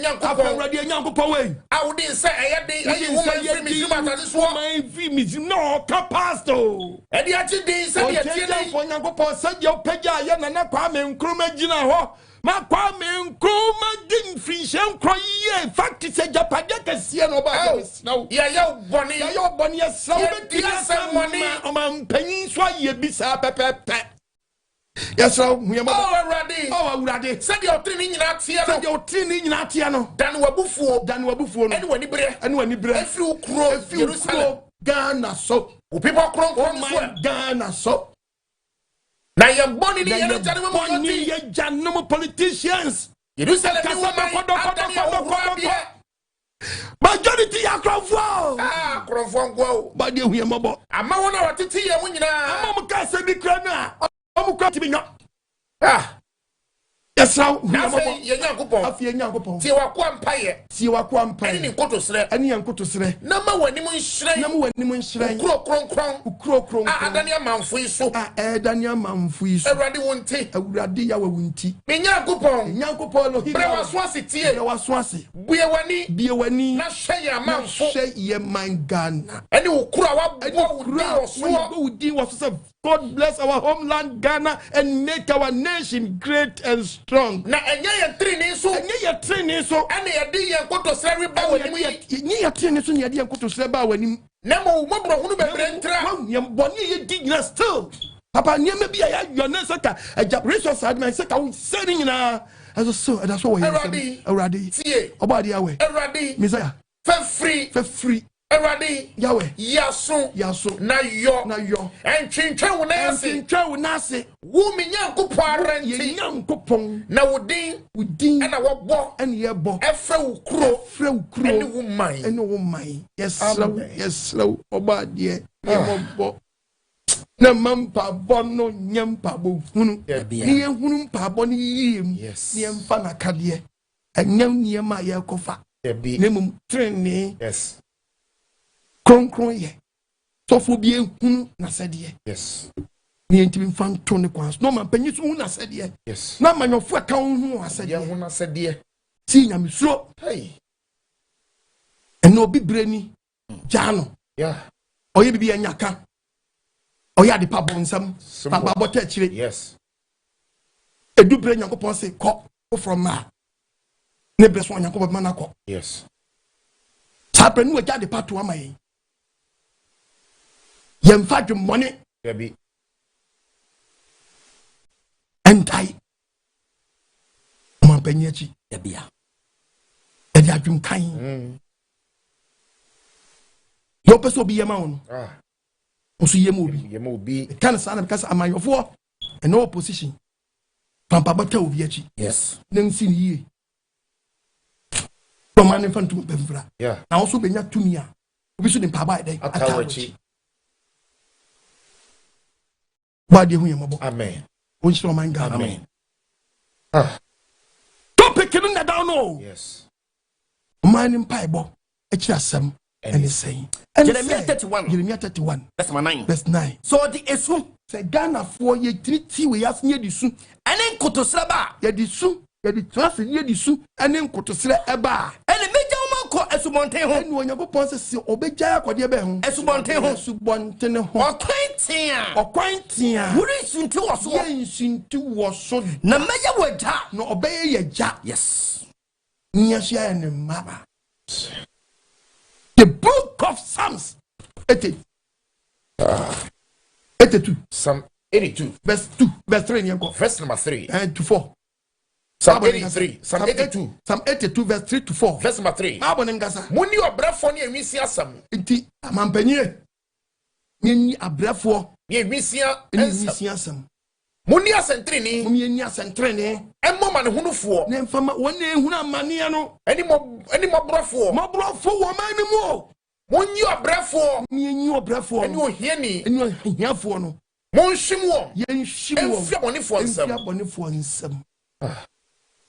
Nyankopɔn we awo din se eye din ayi woman free me juma tade so man free me no capasto edi ati din se ye tie ni for Nyankopɔn se ye opagya ye na kwa me nkroma gina ho ma kwa me nkroma din free shen kro ye fact se japadia kese no ba now ya boni ye so be dia money o man panyin so ye bisa pepepe yes so hu yamabo Awurade se de otri ni nyina tie no dan wabufuo no ene wani bere efri ukro Jerusalem Ghana so people kron so Ghana so na ye boni ni ye janum ye janum politicians Jerusalem ni woman majority ya krofo krofo ngwo ba de hu yamabo ama wona watete ye mu nyina ama mu ka se bi kra na amu kwa tibi nyo yes now ye Nyankopɔn afie Nyankopɔn tie wakwa mpaye eni nkoto sere na ma wani mu nhyiren ukro adani amanfo iso Awurade wonte Awurade ya wonti me Nyankopɔn no bre waso ase bue wani na hwe ye man Ghana eni ukro wa wudi waso God bless our homeland Ghana and make our nation great and strong. Na enye ye training so ene ye di ye nkoto sere ba wani nye ye training so ye di nkoto sere ba wani na mo bro hunu bebre ntra ye boni ye di na still papa niam bi ya your name saka eja resource admin saka we say ni na as so that's what we Awurade tie obadi awe Awurade Messiah fe free Awurade Yahweh yaso na yo entwentwa wo na ase wo me Nyankopɔn na wo din na wo bɔ efra wo kuro ene wo man yes slow obadie yembo na mampa bono nyampa bo hunu ni hunu mpa bo ni yiem ni emfa na kade anyam niema ye kofa na mum trene yes kronkron ye sofo bi ehunu na sede yes ni ntimi fanto ne kwan no man panyi so hu na sede yes na manyofo aka hu asede ye hu na sede ti nyamsuro hey eno obi breni jano yeah oye bibi anyaka oya de pabo nsam papa bota akire yes edu bre Nyankopon se ko from ma ne bre so Nyankopon ma na ko yes sapre nu aja de pato amaye yemfa dwumone yabi entai mampanya chi yabia edi adwum kan yo peso bi yema wono oso yema obi kan sana because amayofo and no opposition pampa bata obi achi yes nansi ni to man infantu bemfra yeah na also benya tumia obi so de mpaba ide atawachi Body hu yemabo. Amen. Unshiro manga. Amen. Topic in the down no. Yes. Man Mpaebo Akyiri Asem and saying. Jeremiah 31. Jeremiah 31. Verse 9. Verse 9. So the esu. Say Ghana for ye treaty we have near the su. And then kotosraba. Ye the su. Ye the trust near the su. And then kotosre eba. And the major woman called Esubonte home. And when you go pon say obeja kwa de be ho. Esubonte home. Esubonte ho. Okwantia. Wuri sunti waso. Ye sunti waso. Na meja waja. No obeye ye ja. Yes. Nyashia and maba. The book of Psalms 82. Psalm 82. Verse 2. Verse 3. Verse number 3. And to 4. Psalm 83. Psalm 82. Psalm 82 verse 3 to 4. Verse number 3. Abonengasa. Muni obrafo ni emisi asam. Inti amampanyi. Ni abrafo. Ni emisi asam. Muni asentrini. Muni asentrini. Emmo man hunufo. Ne mfama wone huna amane no. Eni mo brafo. Mo brafo wo man mu. Muni obrafo. Ni obrafo. Eni ohiani. Eni ohiafo no. Monshimwo. Yen shimwo. Enfia bonifo nsam. Enfia bonifo nsam.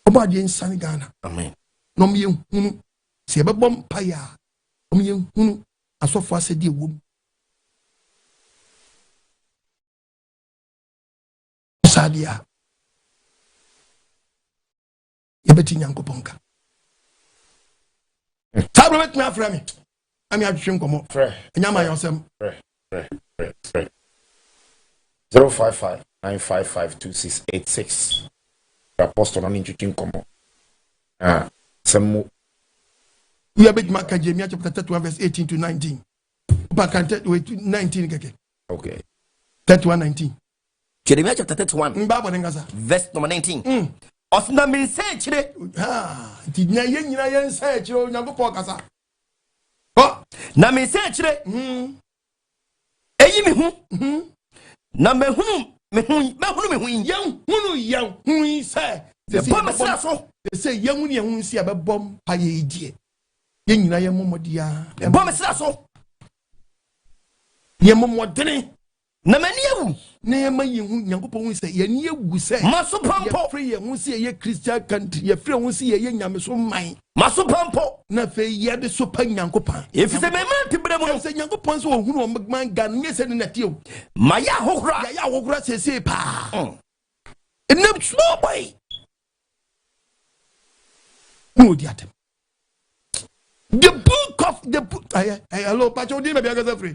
Oba de nsan Ghana. Amen. No me hunu. Se bebom paya. O me hunu asofo asedi ewom. Sadia. Yebeti nyankoponka. Tablo met me afra me. Ami adwhwe nkomo. Enyama yosem. 055-955-2686. Apostle on introducing nkomo. Some we are big Maka Jeremiah chapter 31 verse 18 to 19. Back 19 keke. Okay. 31-19. Jeremiah chapter 31. Verse number 19. Osna min say chire. Ti nya yen nyina yen say chire Onyankopon kasa. Na min say chire. Eyi me hu. Na me hunu me hu yen hunu say. They say yen hu ne hu si abebom paye die. Yen nyina yen momodia. Bom sra so. Yen momodene. Na mani ewu. Na yema yehu Nyankopon hu say ye ni ewu say. Maso pampo. Ye free ye hu say ye Christian country. Ye free hu say ye nyameso man. Maso pampo. Na fe ye de so pa Nyankopon. If say me man tibre mu. Say Nyankopon so hunu o man gan nye se ne natio. Maya hokura. Ya hokura se pa. Enam small boy. No diatem. The book of the book. Hello, Pacho, do you maybe I free?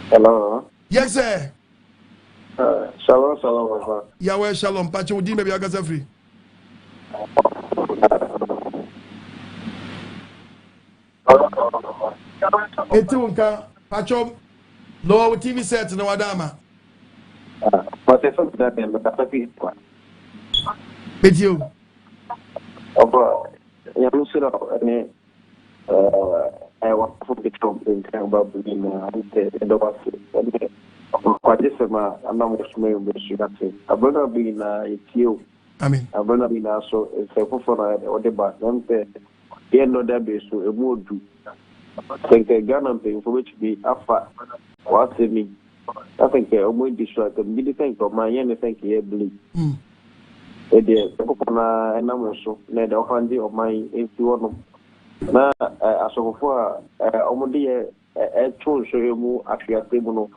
Hello. Yes, sir. Shalom, Papa. Yahweh, shalom. Pacho, do you maybe I free? Etunka, Pacho, no TV set no Adama. But if I'm that, I'm with you. I want to be talking about the quite this I'm not I'm gonna be in you. Amen. I'm gonna be now so it's a for the back. Don't say, no, that be so a mood to think a gun thing for which be after what's in me. I think I'm going to destroy the middle thing of my anything here, believe. The and I'm also let the offending of my influence. Na asofo omode e tun so emu afiate mu no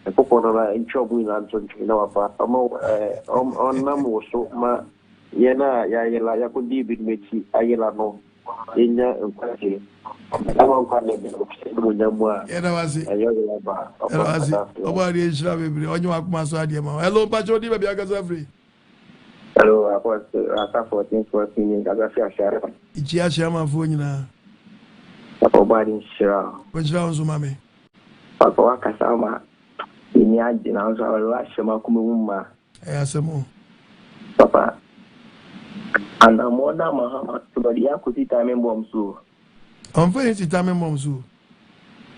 e popo na nchobu na ntonchi na wafa onam wo so ma ye na ya yela ya ko di bi mechi ayela no enya nkwaje ama nkwane bi mu nyamu a ye na wase ayo yela ba obari ejira bebre onye wakuma so ade ma hello Pacho di be akasa free. Hello, I was at 14 Gagafi Ashara. Ichia Shama Funyina. Papa Badi Shira. Which rounds, mammy? Papa Wakasama. In the Adin, I was our Shama Kumuma. Asamo. Papa. And I'm more than Mahama to the Yakuti time bomb so. I'm very time bomb so.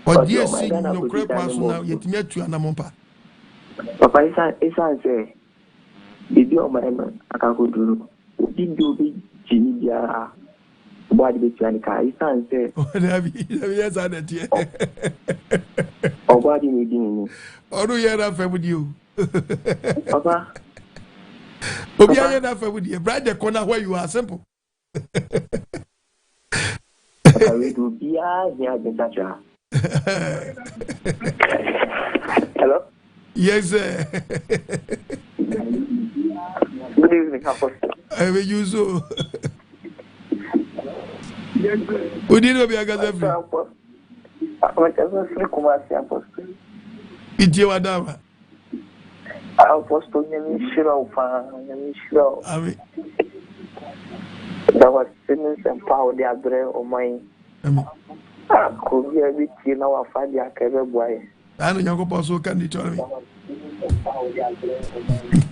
But yes, no crap was now yet met to Anamompa. Papa, it's answer. Did your man, I can't go to did you be Ginia? What did you say? Oh, yes, I did. Oh, Nobody needing me. Or do you have with you? Papa. Obi aye na fa with you. Bride the corner where you are simple. We do be here in Tacha. Hello? Yes, sir. Good evening, Apostle. I will use so. Who did be a gazette? It's your Adama. Apostle, Yamishiro. I mean, That was sinners and power the other or mine. Could be a bit, you know, a 5 year career boy. I know you're going to can you tell me?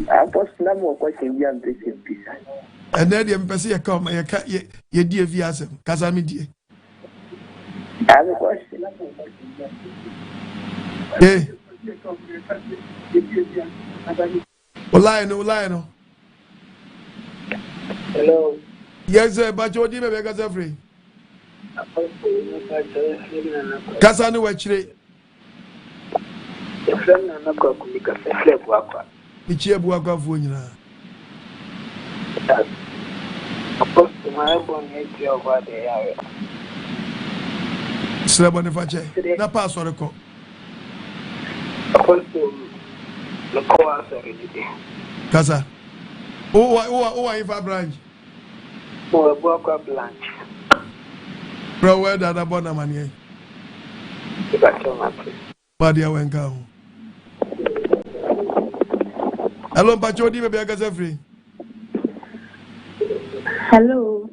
Apostle, I'm more question beyond this in peace. And then the embassy come, your dear Viasem, Casamidi. I have a question. Hey. Lionel. Hello. Yes, sir, but you didn't make us free. Casano, actually. The friend and not go to sleep work. It's your work of winner. Apostle, my own nature over the area. Slap on the fudge. Not pass for the call. Apostle, the course already. Casa. Oh, if I branch. For a work of lunch. Bro, where that about the money? Body, I went down. Hello, Pachodi, maybe I got free. Hello.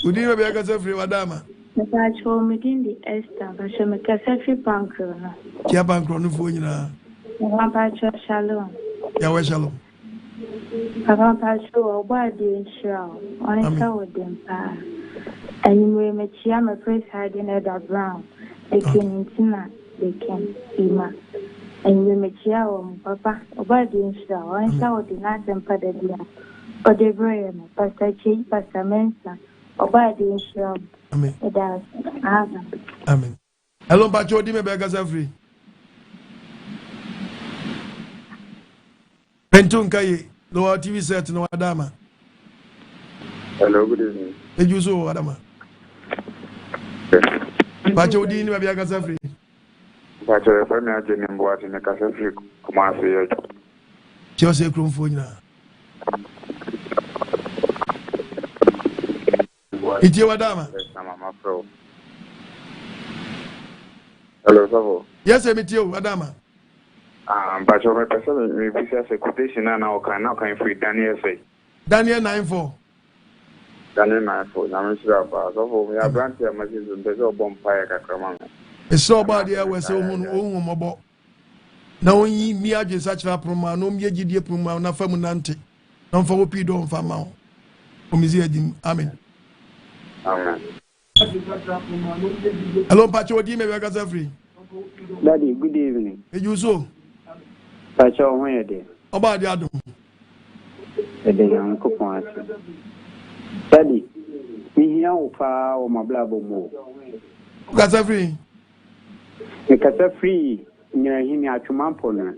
Good evening, maybe I got free, Madama. I told me in the Esther, but she make a selfie pancreas. Japan chronophone. Shalom. Yahweh Shalom. Papa, show body and show. I saw them. And you may make Yama praise hiding at that brown. They can intima, they can ima. And you make Yawam, Papa, body and show. I saw the night and Padadia. Or the Brian, Pastor Chi, Pastor Mensa, or body and show. Amen. It does. Amen. Hello, Pachodi, maybe I got free. Pentunkai, lower TV set, no Adama. Hello, good evening. Did you so, Adama? Pachodi, maybe I got free. Pacho, if I may have been what in the Catholic Commerce, Chelsea Cromphone. It's your Adama. Hello, Savo. Yes, I meet you, Adama. But your person may be a quotation now can free Daniel say. Daniel 9:4. Daniel 9:4. I'm sure about we are branching a message in the bonfire. It's so bad here, we're so mobile. Now, me, I just such a promo, no me, Gidia Puma, na famunante. Don't for Pido and Famao. Amen. Amen. Hello, Pacho, maybe I got free. Daddy, good evening. You so? Pacho, when you're there. About the Adam. A day young coupon. Daddy, me here or my blabber more. Got free. Because a free near him at Chumampona.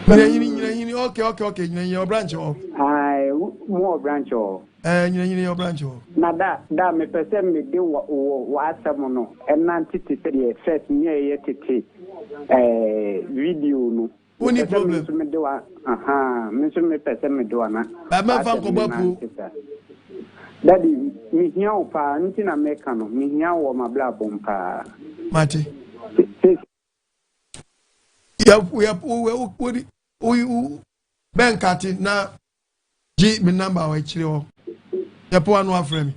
Okay. Your branch off. I more branch off. And your branch off. Now that me person me do what someone and nanti to say first near yet video no. Only problem. Me do me person me do na. I'm not from Kobapu. Daddy, me here pa nti na meka no me here wo mabla bompa. Mate. We Ben Kati na G me number wa chire o. Ya po anu afre mi.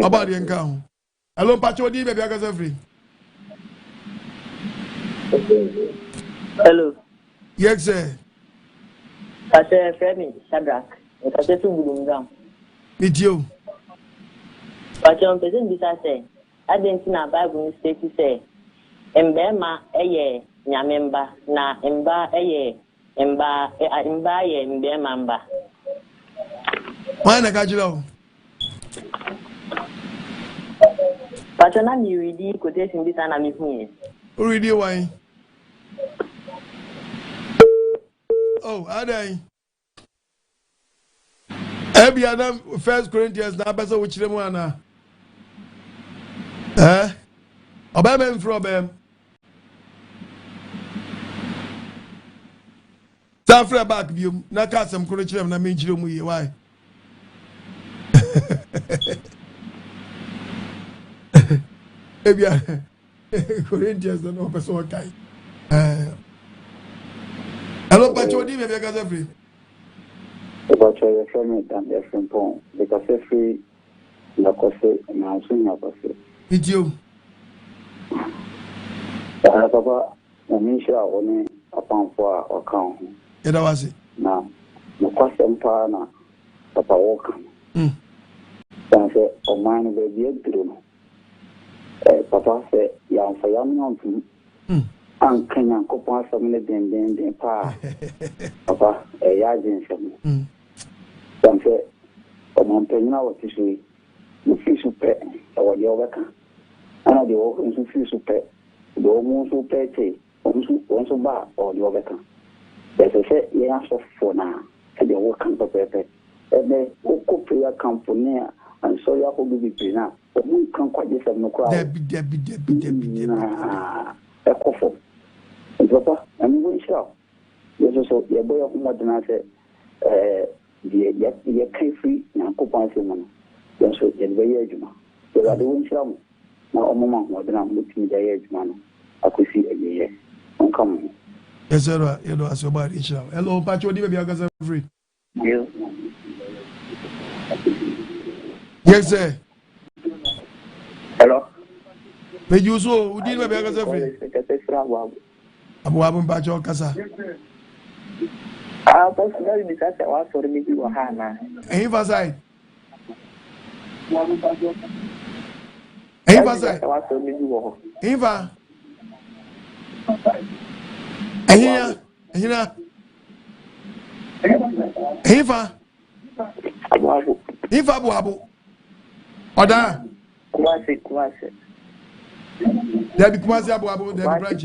About the encounter. Hello, Pacho, di baby aga free. Hello. Yes, sir. Pastor Femi Shadrach. Pastor Tungulunga. Meet you. Pastor President Bisa say, I didn't na Bible mistake say, Mbema eye nyamemba na mba eye mba ye mbema mba. Why na kajilo? But na mi ready quotation this na me hu. Ready why? Oh, adai. Ebi Adam 1 Corinthians na besa wo chire mu ana. Obama from Safra back view na ka sam koro chire na me chire mu ye why? Ebi Corinthians no person kai. Hello, Pacho, di me because every. About your friend and your friend Pong, because every la cose na sunya cose. It's you. Papa, na misha one upon for account. That was it. Now, no question pa na papa walk. Say Oman be be drum. Papa say ya for yam no. An kanya ko pa samle den pa. Papa ya jin sam. Say Oman penna what is we. No fi super o di obeka. Ana di o nso fi super. Do mo so pete. Onso ba o di obeka. Say ya so for na. E dey work kan pepe. Ebe o ko prayer company and so ya ko bi na. O mu kan kwaje sam no kwa. Debi. Ekofo. Papa, I'm going to show. Yes, so your boy of Modena said, the country, and coupon woman. Yes, so you're very edge man. So I don't show. Now, Oman, Modena, looking the edge man. I could see a year. I'm coming. Yes, sir. You know, as your body show. Hello, Pacho, do you have free? Yes. Yes, sir. Hello. May you so, who did have free? Abu Pacho Casa. Personally, because I was for me to Hana. Emphasize. Eva. Eva Abu. Oda. Kumasi. Debbie Kumasi Abu, Debbie branches.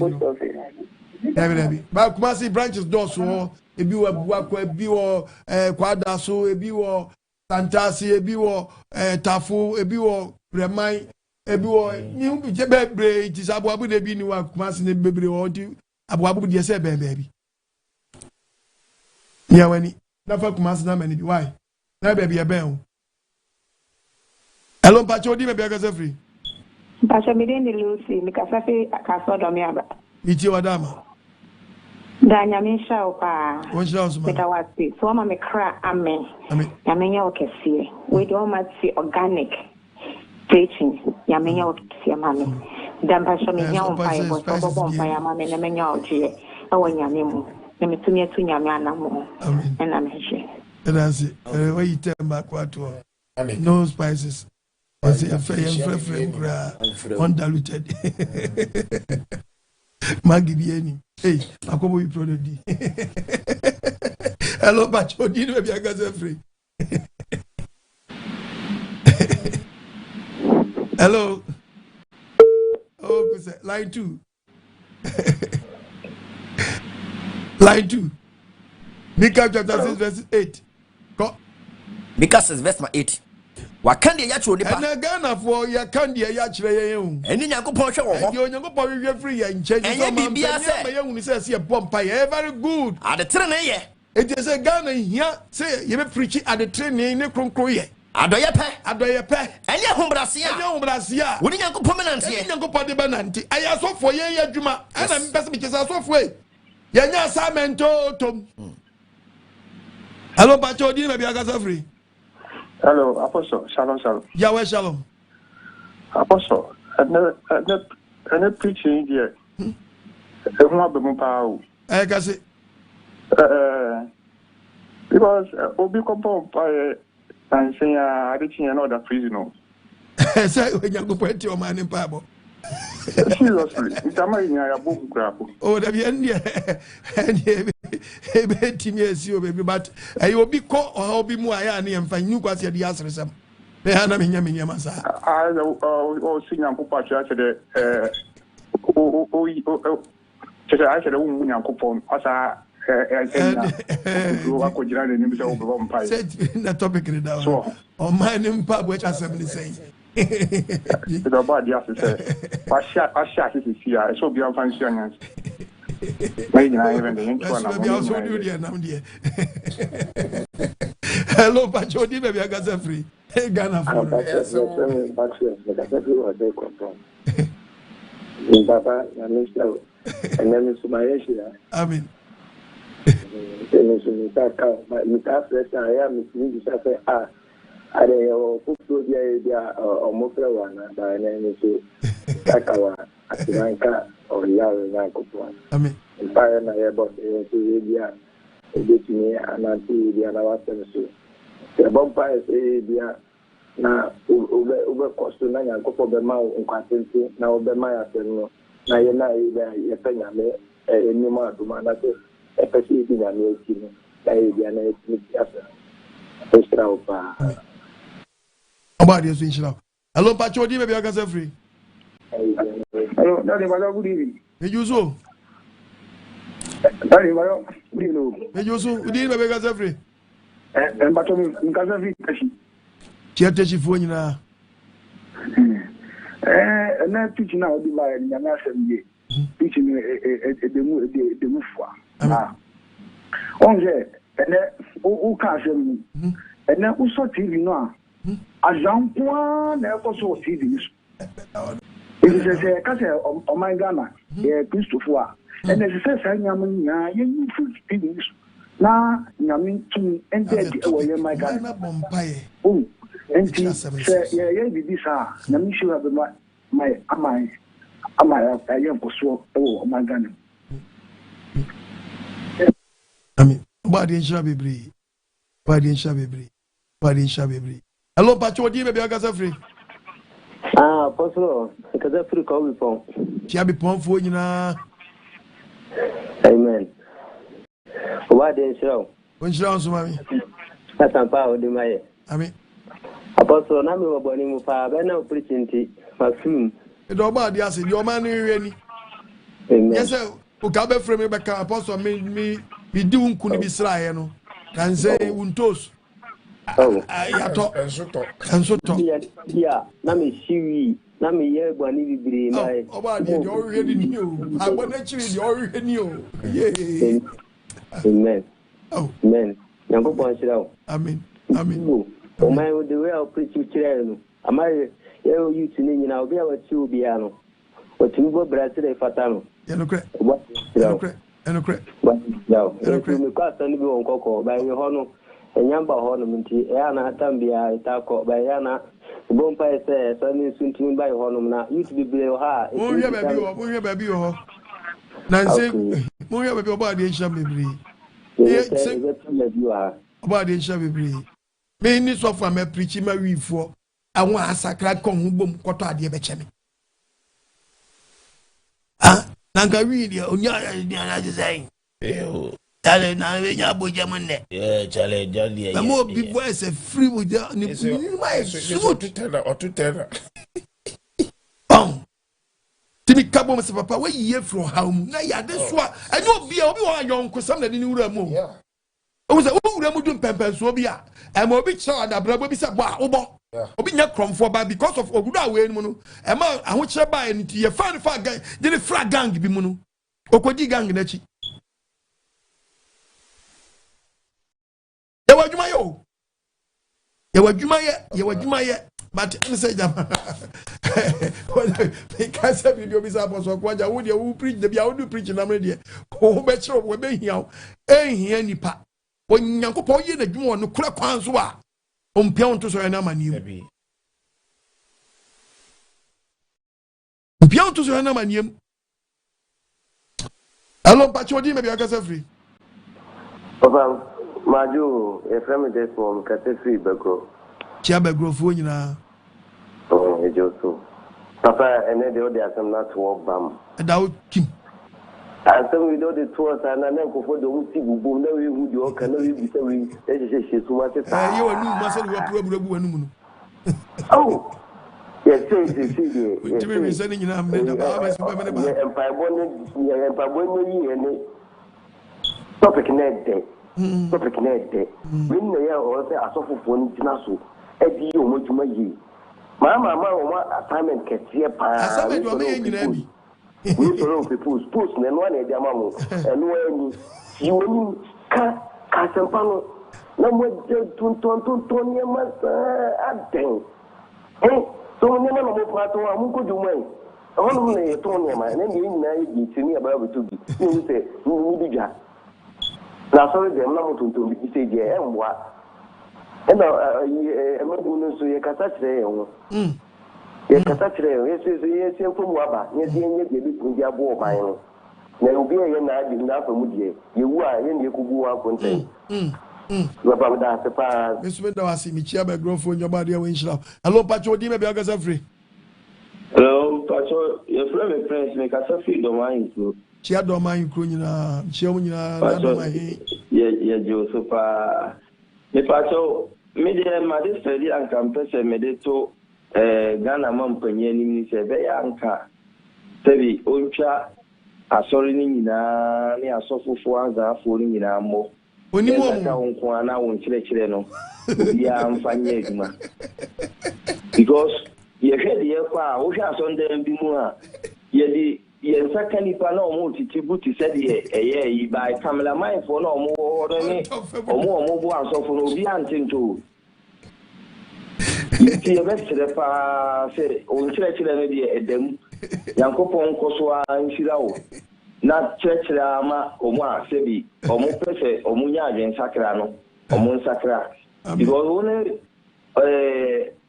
Debbie. But Kumasi branches do so. Ebi wo Buakwa, ebi wo Kwadaso, ebi wo Santasi, ebi wo Tafu, ebi wo Remai, ebi wo you bebre it is Abu Debi ni wa Kumasi ne bebre wo di Abu de se baby. Ya wani. Na fa Kumasi na mani bi why? Na baby e ben. Hello Pacho di me be ga free. Pacho mi den Lucy, mi kasafi akaso do mi aba. Iti wadama. Danya mi sha opa. Wonjira osuma. Beta wasi. So ma me kra amen. Ya menya okesie. We do ma see organic preaching. Ya menya okesie mame. Dan Pacho mi nya Mpaebo so Mpaebo mame na menya oje. E wonya me mu. Na metumi atu nya me anamo. Amen. Na me hwe. That's it. Why you tell back what to? No spices. I say undiluted. Maggie Bieni. Hey, Akobo you product. Hello, Pacho. Did you be a gas free? Hello. Oh, line 2. Line 2. Micah chapter 6 verse 8. Micah 6 verse 8. Wakandi ya chwo nipa. Na Ghana for ya kandi ya chire yen. Eni Nyankopon hwe wo ho. Eni Nyankopon hwe free ya nche. Enye bibia se. Ma yehunu se se bompa ya very good. Ade tere ne ye. It is a Ghana here say you be preaching at the training ne kronkro ye. Adoye pe. Enye hombrase a. Woni Nyankopon menante ye. Enye Nyankopon de benante. Aya so for ye adwuma. Ana mpese me kisa so for ye. Ya nya assignment tom. Hello Pacho di me bia ga free. Hello, Apostle. Shalom. Yahweh Shalom. Apostle, I never preaching here. I want to be power. I can say. Because Obi Kompo and saying I didn't another prisoner. Say when you go put your man in Mpaebo. Seriously, it's a man in a book crap. Oh, the team yes, you baby, but I will be caught or be more. I am fine. You got your answer. Me ana me nya masa. Si Nyankopɔn akyerɛ kyerɛ akyerɛ wo Nyankopɔn asa wakɔgyina n'anim sɛ wobɛbɔ mpae. Na topic ni da so. Ɔman ne Mpaebo Akyiri Asem ni sɛn. Ɛdɔ ba di ase sɛ wahyɛ ase sisi a ɛsɛ obi amfa nhyia nyansa. Mai nyinaa yɛ bɛnde yɛntwa na hello Pacho di baby agasa free. Ghana for. Baba na Mr. And then Mr. Mayeshi. Amen. Mita fresh I am Mr. Say ah I put dia omofra wana ba na ni so takawa atinanka o yawe na kopwa. Amen. Empire na yebo so dia ebetini ananti dia na wasem so. The vampire say dia na ube kosto na Nyankopɔn bɛma wo nkwatente na wo bɛma ya sɛm no na ye na ye pɛ nyame enim adoma na sɛ ɛpɛ sɛ yɛdi nyame akyi no na ye bia na yɛtumi asɛ ɛhyira wo paa. Ɔba deɛ so nhyira. Hello Pacho di baby agasa free. Hello Daddy Baba, good evening. Mejuso. Daddy Baba, good evening. Mejuso di baby agasa free. Mbato nkasa free kashi. Tiatechi fo nyina. Na teach na odi ba nyame asem ye. Teach no edemu fo. Ah. Onje ene u ka asem ni. Ene u so TV no a. Ajanpoa na ekoso TV ni so. Ese ka se o man Ghana e Christopher a. Ene se sa nyam nya ye ni TV ni so. Na nyame tumi ende di ewo ye man Ghana bompaye. Oh. Enti ye bibi sa na mi shi ba mai amai ayen koso o magana. Amen. Badi nsha bebri. Hello Pacho di baby agasa free. Apostle kaza free ko bi pon. Tia bi pon fo nyina. Amen. Wadi nsha. Nsha so mami. Atampa o de maye. Amen. Apostle na me woboni mu pa be na preachinti mafim. Edo ba dia se di o man ni ni. Amen. Yes o ka be frame be ka apostle me di unku ni bi srae no. Kan say untos. Oh. Yato ensoto. Ya na me shiwi na me ye gbani bibire mai. O ba dia di o hwe ni o. Agbo na chiri di o hwe ni o. Yeah. Amen. Oh. Amen. Nyankopɔn hyira wo. Amen. Oh my, the way I preach you today, am I you to me now? Be our two piano. What you go Brazil, Fatano. What? But now, you can't only be on Coco by your honor, and Yamba ornament, Anna Tambia, Taco, by Anna. Bompire says, I'm soon to by Honor. You to be below her. Oh, yeah, baby, oh. Nancy, Moya, baby, body shall be free. You are body shall be free. Me ni so for me preach ma wi fo awon asakra kon hu bom koto ade be cheme na ga wi dia onya dia na design tale na we nya boje mon ne chale jali na mo bi voice free with dia ni my suit otutena timi kabo me se papa we ye from home na ya de so a enyo bia obi wa yonko sam na ni wura mu o se wura mu dum pempen so bia ema obi kira da brabo bi se ba obo obi nya kromfo ba because of ogudu awe ni mu no ema aho kire ba enti ye fa gang je fra gang bi mu no okodi gang na chi ye wadwuma ye but I say jam because we obi sa apostle kwaja wo de wo preach de bia wo do preach na me de wo be kire wo be hia ehia nipa Onyankopɔn ye na dwuma no kura kwan so a ompia onto so na maniem ompia onto so na maniem allo Pacho di me bia kasa free Papa Maju e frame this one kasa free beko chia begrofo nyina ejoso Papa ene de odi asem na to bam dawo kim and some we know the tours and then go for the wuti bubu na we hu di o kana we bi se we e se so ma se you anu ma se we pro wanu mu no Oh, yes, say. Timmy sending you a minute. Mpaebo ni topic net day. Topic net day. When they are say asofo ni tina so. Edi o mojuma yi. Mama assignment kesiye pa. Assignment wa me nyina bi. We follow people post na no na dia mamu. Eno ani. Yi woni ka sempano. Na mo je ton ye masa aden. So nyama no mo pato amu ko dumai. Onu na ye ton nyama na ni nyina yi tini aba betu bi. Ni se ni bi ja. Na so dem na mo tonton bi se je enwa. Ena emebu no so ye kasa kire ye ho. Ye kasa kire ye se ko mu aba. Ye se nye bi kunji abo oban no. Na obi ye na adi na afamu die. Ye wu a ye ne kugu wa konten. Baba da se pa. Mesu da wasi mi chia ba grofo nyoba de we nshira. Hello Pacho di me be agasa free. Hello Pacho, your friend Prince me kasa free do man ku. Chia do man ku nyina, chia mu nyina na do man he. Ye jo so pa. Me Pacho, me de ma de study an campus me de to Ghana mampanye ni se be ya anka. Sebi ontwa asori ni nyina ni asofofo anza afo ni nyina mo. Oni mo ka onko ana won kire no ya amfanye eduma because ye hwede ye kwa wo hwa sonde bi mu a ye di ye nsaka nipa na omo titibuti se de eye yi by camera man for na omo hodo ni omo bu asofo no bi antinto ti ye best pa se on kire no de edem yankopon koso a nshirawo na church ama omo asebi omo pese omo nya adwen sakra no omo sakra because one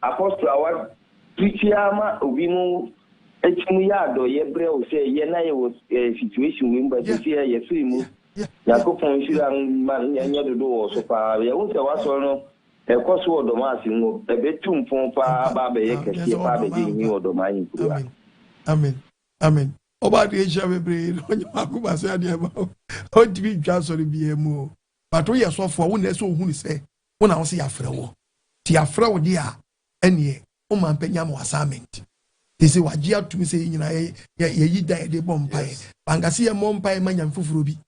apostle our preach ama obi no etimu ya do ye bre o say ye na ye situation we mba say ye free mu yakopon shira man nya dodo so pa ye wo se waso no koso odomasi ngo ebetum pon pa ba be ye kese pa be di ni odomani kuru. Amen. Oba de eja bebre onye makuba se ade ba o dibi dwa sori bi emu but wo yesofo wo na so ohunu se wo na wo se yafre wo ti yafre wo dia ene o man panya mo assignment ti se waji atumi se nyina ye yi dan de bompai bangase ye mompai manya mfufuro bi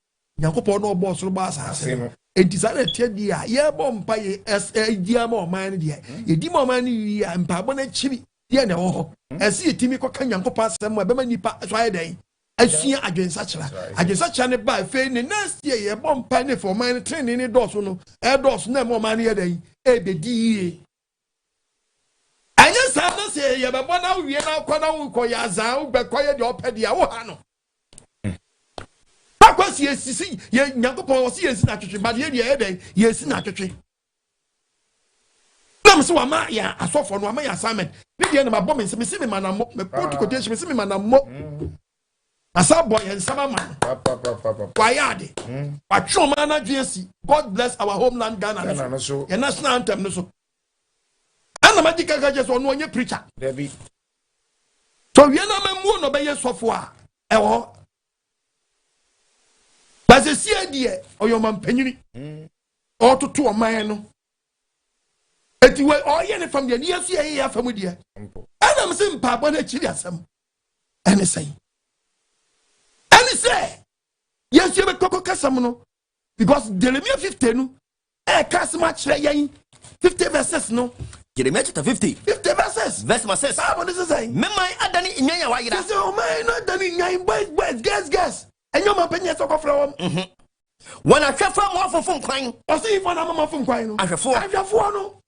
nyankopɔ no obo soro ba asase enti sa na tie dia ye bompai dia ma o man dia ye di ma o man ni ya mpaabo na chibi dia na wo ho esi etimi ko kan yankopɔ asɛm a bema nipa so aye dan asua adwensa kyra ne ba fe ne next year ye bompa ne for man training ne dɔso no dɔso na mo man ye dan bedi anya sa na se ye bebo na wie na kwa na wo ko ya za wo be ko ye de opedi a wo ha no akwasi esisi ye yankopɔ wo se yesi na twetwe ba de ye dan yesi na twetwe so ama ya asofo no ama ya assignment ni de na ma bɔ me se me manamo me put quotation me se me manamo asa boy en sama man kwayade atwo man na dwesi God bless our homeland Ghana your national anthem no so ana magical gadgets no onye preacher David so we na mamu no be yesofo a ewo baze sie die oyo man panyini o toto o man no eti we oye ne fam de ne yesu ye ya fam de ana me se Mpaebo Akyiri Asem ene say yes you be koko kasam no because Jeremiah 50 no kasam akire yen 50 verses no Jeremiah chapter 50 verses verse ma says Bible is saying me man adani nyan ya wayira say o man no adani nyan boys guess enyo ma penye so kofra wom when ahwefa mo afofo nkwan o say if na mama fo nkwan no ahwefo no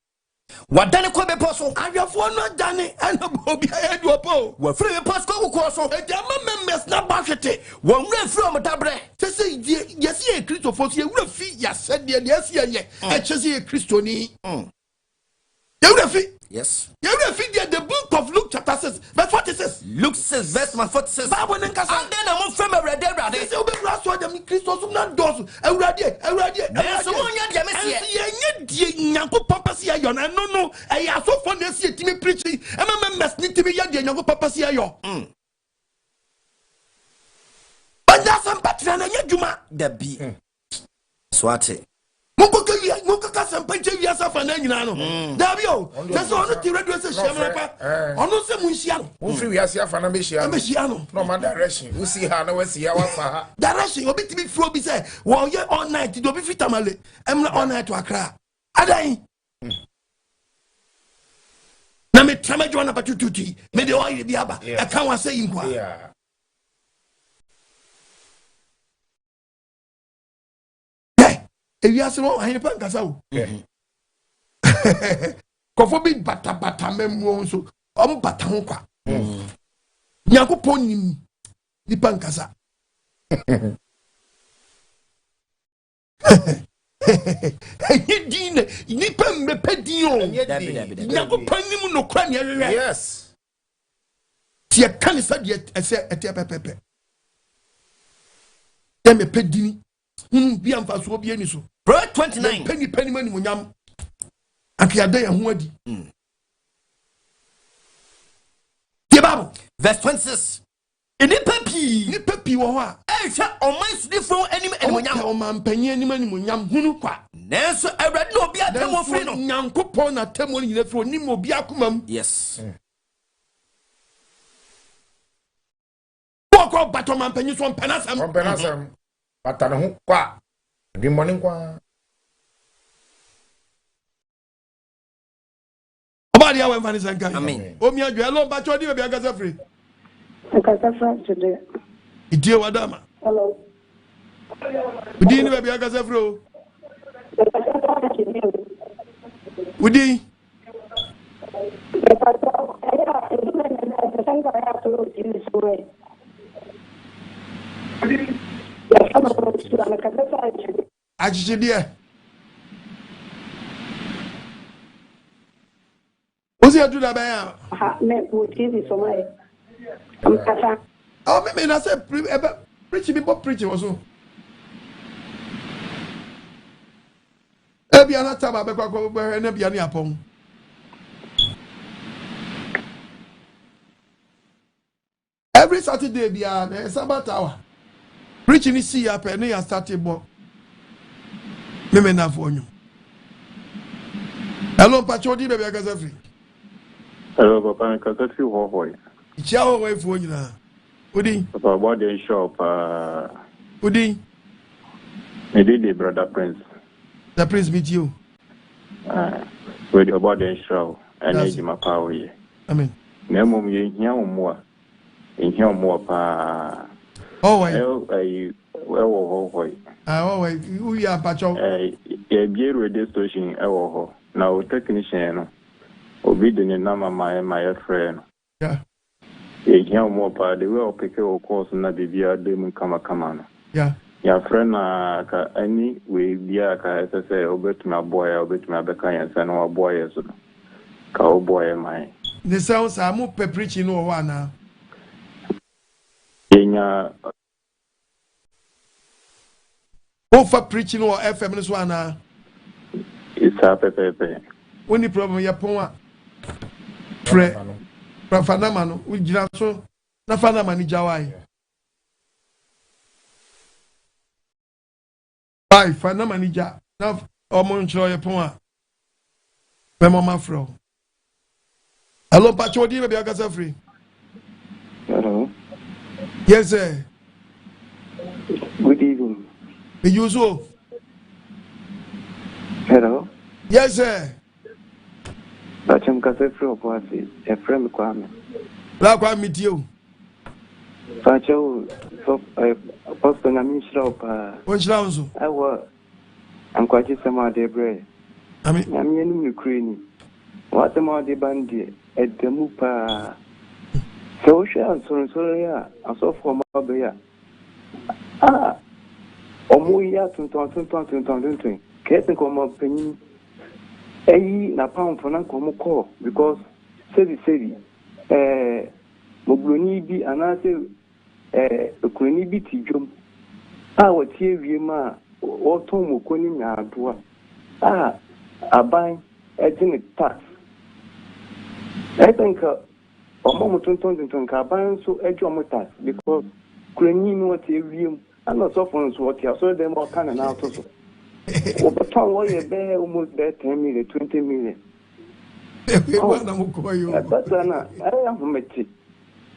wadane ko be poso ahwefo no dane ana obi ayedu opo wa free be poso ko so e dem members na ba hwete wa nwura free o modabre say yes ye Kristo fo so ye wura fi ya said ye yes ye e chese ye Kristo ni ye wura fi yes ye wura fi the book of Luke chapter 6 verse 46 Luke 6 verse 46 Bible nkasa and then am from awrade say obi wura so dem Kristo so na dozo awrade so wonya de mesie ye nye die nyankopɔ pase ayo na no e ya so for na sie timi preaching e members ni timi ya de nyankopɔ pase ayo banda sam patra na nya djuma da bi swate Mungu kasa asem pa che wiase fa na nyina no dabio se so ono ti radio se hia pa ono se mu hia no wo free wiase afa na be hia no no man direction wo see ha na wo see ha wa fa ha direction obi ti bi fro bi say wo ye all night do bi fitamale emna all night to Accra adan na me trama Jonah patututi me de oil bi aba e kan wa say inkwa ewiase no ahene pa nkasa wo kofo bi bata memmo nso bata ho kwa Nyankopon nim nipa nkasa din nipa mbepa din o Nyankopon nim no kwa ne hwehwe yes tie kanisa de ese etia pepepe dem me pedini bi amfa so obi ani so Proverbs 29 penny mani munyam akiyada ya ho adi tie Bible verse 26 ni papi wo ho a ehwa oman sudifo anim animunyam oman panyi anim animunyam hunu kwa nanso awrade no obi atamo firi no Nyankopon na tamo nyina firi onim obi akomam yes ko bato man panyi so penasam bata ne ho kwa di morning kwa obadi awen fani sanka amen omi adwo elo ba chodi be agasa free today idie wadama hello udi ni be agasa free o udi Achichidie Ozi adu da baya ha me wo TV so mai am kasa me na say preach me preach also ebi ana taba be kwa na bia ni apon every Saturday bia na Sabbath hour preaching ni see ya pe ya start bo me na for you hello pachodi be bia gaza free hello papa ka fi ho ho icha ho ho fo nyina udi papa body shop udi me did brother Prince the Prince meet you with your body shop energy my power here amen na mum ye hia mo pa oh why wo ho oh why we are pacho e bi radio station wo ho na o technician no obi de ne na my friend yeah e hia mo pa de we o pick o course na bibia de mun kama no yeah ya friend na ka ani we bia ka say obetuma boy obetuma beka yan say no boy so ka o boy mai the sounds are mo preaching no wa na yenya for preaching or FM this one it's a pepe only problem ya pon pray Fanama no we gina so na Fanama ni jawai ai Fanama ni ja na omo ncho ya pon me mama fro hello pacho di be agasa free hello yes sir good evening usual hello yes sir Bacham kase free opasi e frame kwame la kwa mitio Pacho so apostle na mishra opa onchira unzo awa ankwachi sema de bre ami nyame enu mikreni wate ma de bandi edemu pa so sha so ya asofo ma be ya omo ya tuntun kese ko ma penyin eyi na pound for na ko mo call because seri mobloni bi anase ekurani bi tijom wotie wie ma woton mokoni na adoa aban ejine tax I think omo mutonton ka aban so ejo mo tax because kurani no wotie wie ana so for so wotie so dem o kana na to so But lawyer bear almost there 10 million, 20 million. But I am from it.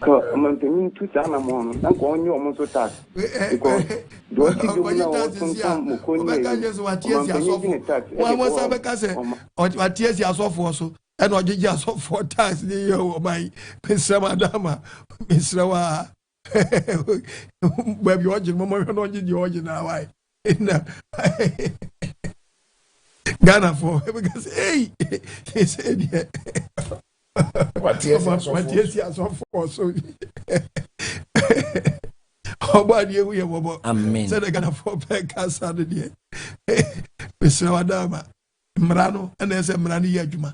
I'm doing 2 times a month. I'm going you almost attack. Because don't you know what tears you saw for so and what you just saw 4 times the year my Miss Madama, Miss Rawa. Where you watching, Mama, not in the original way. Ghana for because hey, he said, yeah. What yes, for so. How about you? We are Amen. Said I Ghana for Pekka Saturday. Mr. Adama, Mrano, and there's a Mrani Yajuma.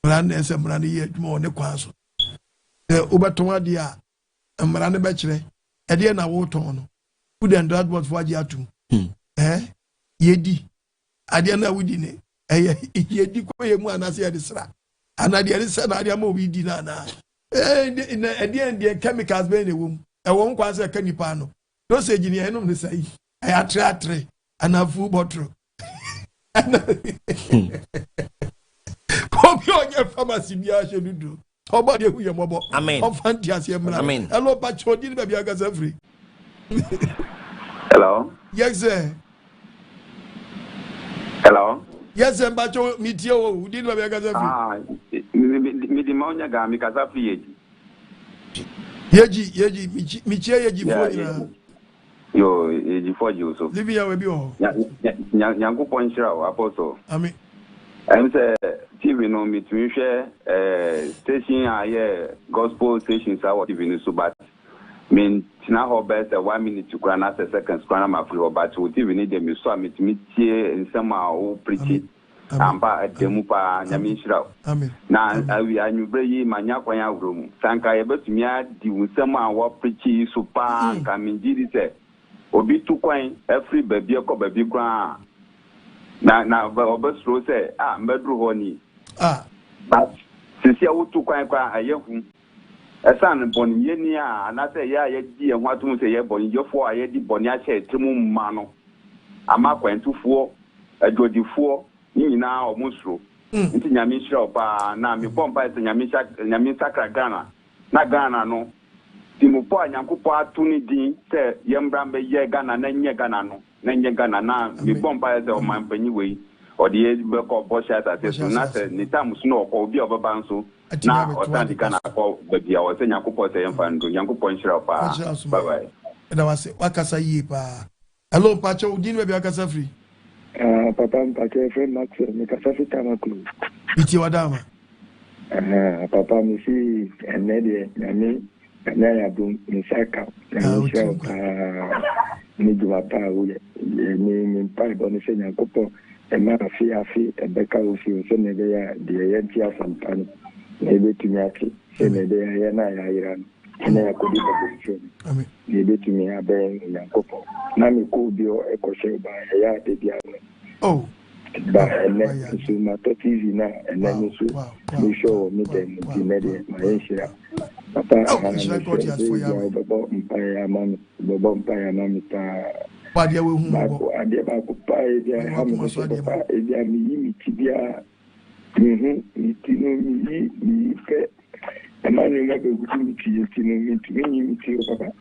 Mran is a Mrani Yajuma on the Quaso. The Ubatomadia, a Mrani Bachelor, a dear na Woton, who then that was for Yatu. Yedi, Adiana Widine, Yedi Koyamana Siadisra. And I did say I am we did not. At the end, the chemicals be in the womb. I won't quite say Canipano. Don't say Guinea, I know the say. I had 3 and a full bottle. Come your pharmacy, be I should do. How about you, your mobile? Amen. Of fantasy, amen. Hello, Pacho, did baby I got free. Hello. Yes, sir. Hello. Yes, sir, Pacho, meet you. Did baby I got free. Me demonia ga mi kasa free yeji michie yeji fo yo yeji fo ji so live ya we bi o nyanko ponchira o apostle amen I'm say TV no me to share station aye gospel station sa what TV no so but mean tina ho best 1 minute to kra na seconds kra na ma free but TV ni dem so me tie nsema o preach amba demu pa nyamishira amen na awi anyubre yi manya kwanya wrom sanka ye betumi adi wunsem a wo preach so pa nka minjiri se obi tu kwan every baby ko baby kwa na obesro se mbedru ho ni but sisi awu tu kwan kwa ayehu esan boni ye ni na se ya ye di ye ho atum se ye boni yefo a ye di boni a che temu mma no ama kwantufuo adwodifuo nyina omusro nti nyamishira opa na mi pompa ese nyamisa kra Ghana na Ghana no timupo anyankopo atuni din se yembrambe ye Ghana na nye Ghana no na nye Ghana na mi pompa ese o mampanyi we odi be ko bosha ta se na se ni tamus no ko obi obaba nso na otandi Ghana ko bebia o se nyankopo se yemfando nyankopo nshira opa bye bye na wase wakasa yi pa hello pacho udin be wakasa free papa mpake friend Max mikasasi kama kulu biti wadama papa misi enede nami ya dum misaka ni jumapa ule ni Mpaebo ni senya kopo ema afi ebeka ofi so ne ya de yentia sampani ne betumi ati se ne de ya na ya iran ene ya kodi babo amen ne betumi aben nyakopo na mi ko bio ekose ba ya de bia oh ba ene so ma to TV na ene so mi show mi dem di media ma enshira papa enshira God has for you babo mpaya mami ta ba dia we hu mo ade ba ko pa e dia ha mo so pa e dia mi tibia mi tinu mi fe emani na be gutu mi tinu mi ti papa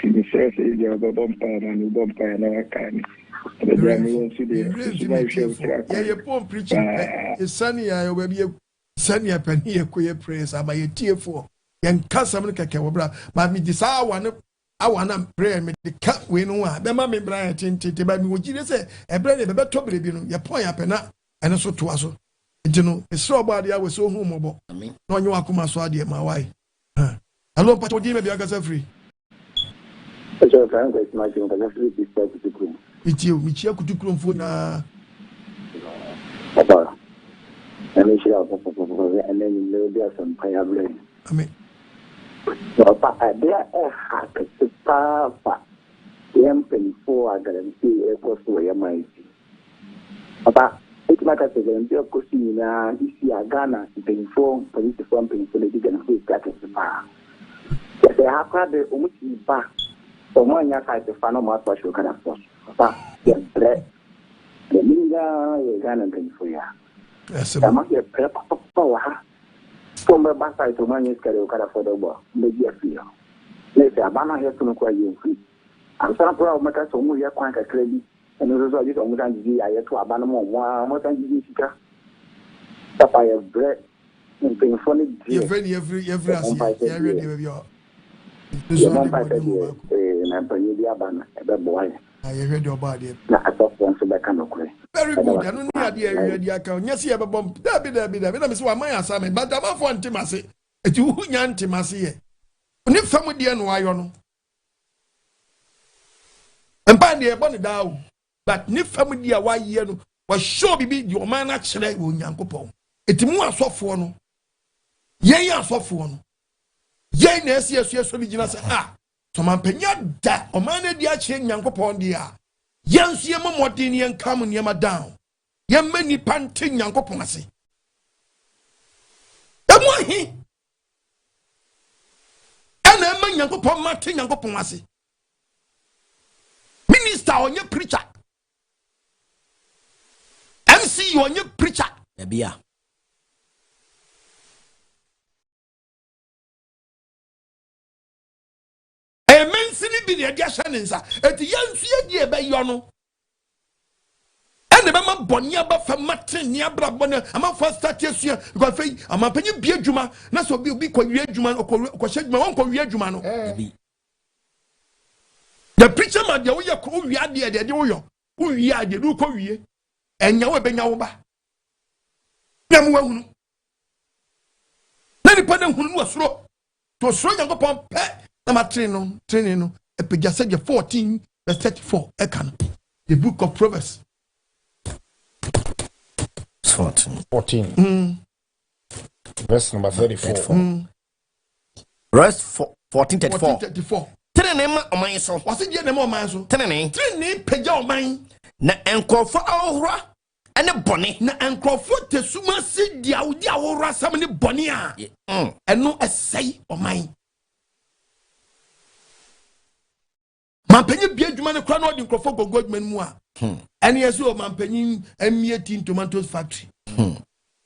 mi se dia babo mpaya na ni babo mpaya na kani yeah, pom preaching. It's sunny. I will be sunny up and here. Queer praise. I'm a tear for young Cassaman Kakabra. But me this I want to pray. Me the cat win one. The mammy Brian tinted by me. Would you say a brand of a better baby? Your point up and also to us. You know, it's so bad. I was so humble. No, you are Kuma Swadi, my wife. Hello, Pato Dima Biagas free. Michia kutukuru mfuna papa ameshira papa and then you there some Mpaebo amen papa there papa yempen for guarantee equals to your papa it matters again be ko si na isi Ghana pen for police from pen for the Ghana who got the power they have had the umuti ba so mo nya ka te fa no ma to show kana force Papa, the bread. The Minga, you can't pay for ya. I must get prep power. From the backside to manage Karaoke for the war, maybe a fear. Let's say, Abana has to look where you free. I'm so proud of my cousin, we are quite a credit, and also this almost I had to Abana one more than you see. Papa, your bread. Every very good. I don't need the account. Yes, you have a bomb. That be. Let me see what my assignment. But I'm not one Timasi. It's you who yan Timasi. When you family the NY, and by the bonnet down. But Nif family a why you was sure be your man actually will yanko. It's more soft one. Yea, soft one. Yea, yes, so be just so man penya da o man dia che nyankopon dia yansu ye momodin ye nkam niema down ye mani pante nyankopon ase emwahi ana ma nyankopon mate nyankopon ase minister onye preacher MC onye preacher ebia Sini bi de dia shanensa eti yansu ye die be yo no ene be ma boni aba fa matin ni abra boni ama fa start yesu because fe ama panyi bi adwuma na so bi kwa wi adwuma ko hye adwuma won ko wi adwuma no the preacher man de wo ye ko wi ade de wo yo wo wi ade du ko wi enya wo be nya wo ba nyam wa hunu na ni pa na hunu wa soro to soro nyango pon pe Number training no. Epejase 14 verse 34. Ekan. The book of Proverbs. 14. Verse number 34. Verse 14:34. 34. Tenenema oman so. What's it name oman so? Tenene. Training peja oman. Na enkofo ahora ene bone. Na enkofo tesuma si dia udi ahora sam ne bone a. Eno esai oman. Mampenyi bia dwuma ne kra na odi nkrofo gogo dwuma mu a ene yeso mampenyi emie tin tomatoes factory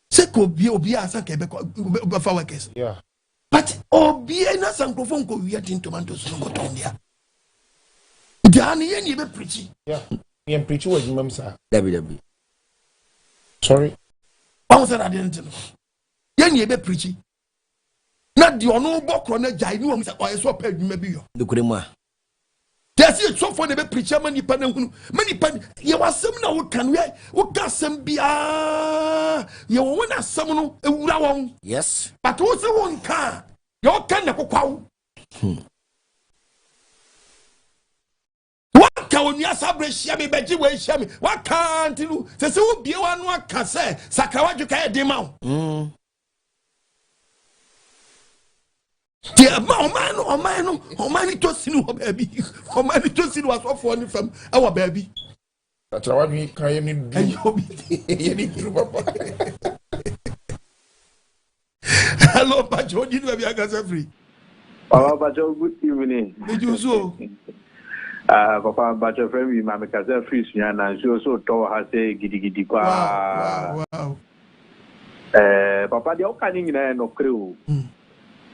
se ko bia obi asa ka be fa workers but obi na san nkrofo nko wi tin tomatoes no goton dia dan ye ni be preach ye preach we dwuma msa dabi sorry I say that didn't know ye ni be preach na di ono bokro na jai ni wo say o yeso pa dwuma bi yo dukuremu a Yes, it's so for the preacher many pan you was some now can we some be you want some no yes but what's the one car your can go what can you sabre me beji we shame what can't you say so be one can say sakawaju ka e demau Oman to sinu ho baby. Oman to sinu was off one from our baby. That's what we can you need to papa. Hello, Pacho, did you have free? Papa Pacho, good evening. Did you so? Papa Pacho, friend, we mamma casa free, and she also told her say giddy. Wow. Papa, the old canning no crew.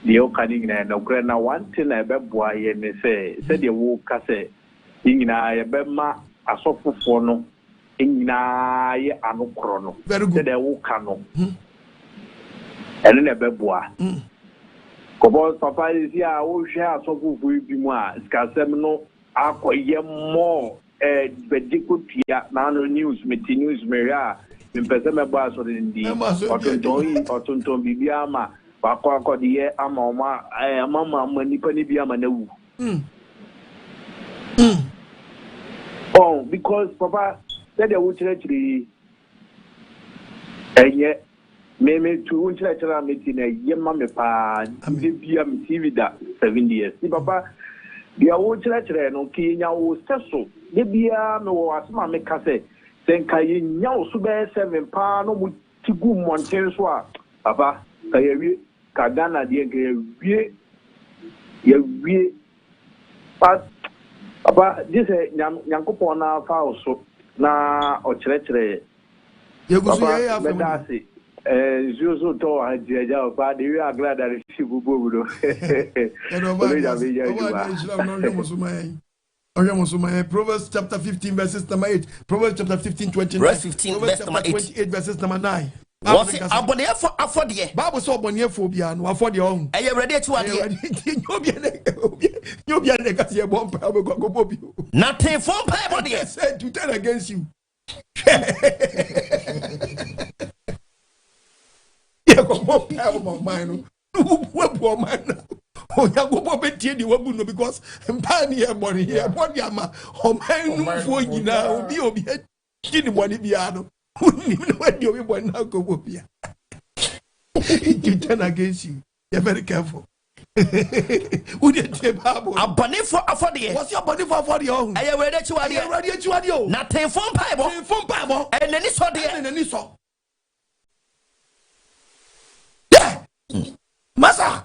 The opening and no grana one thing I bet boy and said the wool casse in I bema a soft for in I ano chrono. Very good. The wool cano and then a bed boy. Cobalt papa is here, I will share so good with you more. Scasemino, aqua yem more a bedicupia, nano news, meti news, Maria, in Pesema Bas or in the Autumn Bibiama. Akwa the year mama nipa ni bia manawu oh because papa said the church enye me to church meeting ye mama pa bia me TV da 7 years si papa bia wo church no kinya wo seso de bia me wo asema me kase senka ye nya wo so be 7 pa no mu tigu monten so a papa kayewi Kadana de wie but Papa, this is Yankupon House, na or Chere. Papa, Medasi, Zuzu to Ajaja, but you are glad that it's Shibubu. Proverbs chapter 15, verses number 8. Proverbs chapter 15, 29. Verse 15, Proverbs verse number 8. 28, verses number 9. What's it? Abonneer for affordie. Bible so abonneer phobia no affordie on. Are you ready to add? You be a kasi a bomb go bobi. Nothing for Mpaebo there. Said to turn against you. Yeah, go bomb Mpaebo man. What poor man. Oh, ya go bob tie di wabu no because Mpaebo here money here. What ya ma? O man no for nyina obi kini money bia no. When you will now go up here, you turn against you. You're very careful. Would you take Bible? A bunny for affordie. What's your body for the own? Are you ready to add? Ready to add you? Nothing for Mpaebo. And then it's what and then it's all. Yeah, Massa.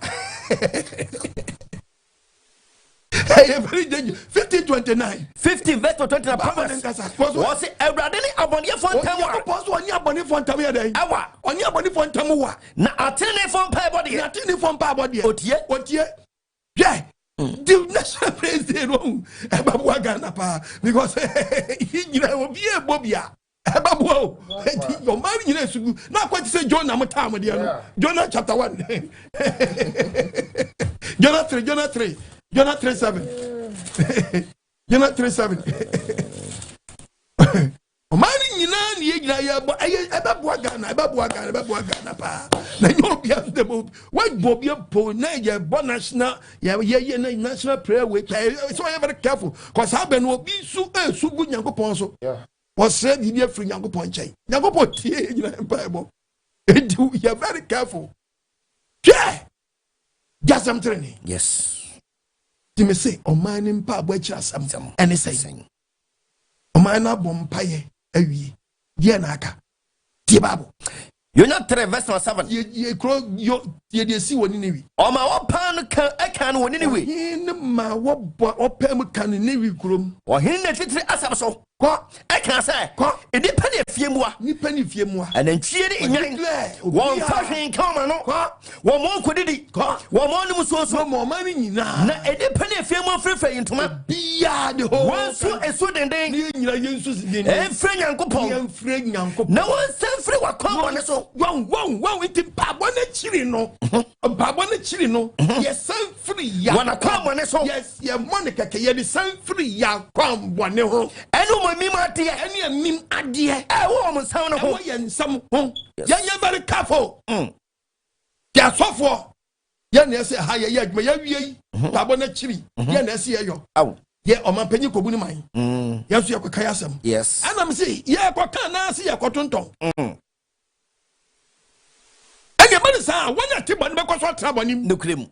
Hey, very dangerous. 15:29. 15 verse 29. Was it a radini abonnier for Tawa? Was on your bonnet for Tamia day? On your bonnet for Tamua. Now, I tell you from Mpaebo. Nothing from Mpaebo. What yet? Yeah. Do national president about Wagana because he will be a Bobia. Ababo, your man, you know, not quite to say Jonah Matam, Jonah chapter 1. Jonah 3, Jonah 3. Jonah 3:7. Jonah 3:7. O mani nyina ni ya bo Ghana pa. Na you be the mo. What bobia po na ye bo national ye national prayer week. So you very careful cause how ben obi su gu Nyankopon so. Yeah. Was said you be free Nyankopon nchen. Nyankopon tie nyina Mpaebo. You very careful. Yeah. Just some training. Yes. Me say Oman Mpaebo Akyiri Asem and say Oman na bompaye awie dia na aka tie Bible you not 3 verse 7 ye kro yo ye si woni ne wi o ma wo pan kan woni ne wi hin ma wo pam kan ne wi krom o hin na titiri asam so ko kan say ko edi pa ne fiemua ni pa ne fiemua anantwie ne nyan won fa hwen kama no ko wo mo kodidi ko wo mo nim so mo ma ni nyina na edi pa ne fiemua frefe ntoma bia de ho won so eso denden ni nyina yensu denden enfre Nyankopon enfre Nyankopon na won sanfre wakwa ne so wow iti Mpaebo na chiri no Mpaebo na chiri no yes sanfre ya wana kwa ne so yes ye monica ke ye sanfre ya kwa mbone ho enu mim ade ene mim ade wo mo san no ho ye nsam ho ye very careful ya sofo ye na ese ha ye adwuma ye wie Mpaebo na chiri ye na ese ye yo ye omanpanyi kobu ni man ye so ye kwaka yasam yes anam say ye kwaka na se ye kwatonton ene man sa wanya tiba ne bekoso atrabonim no krem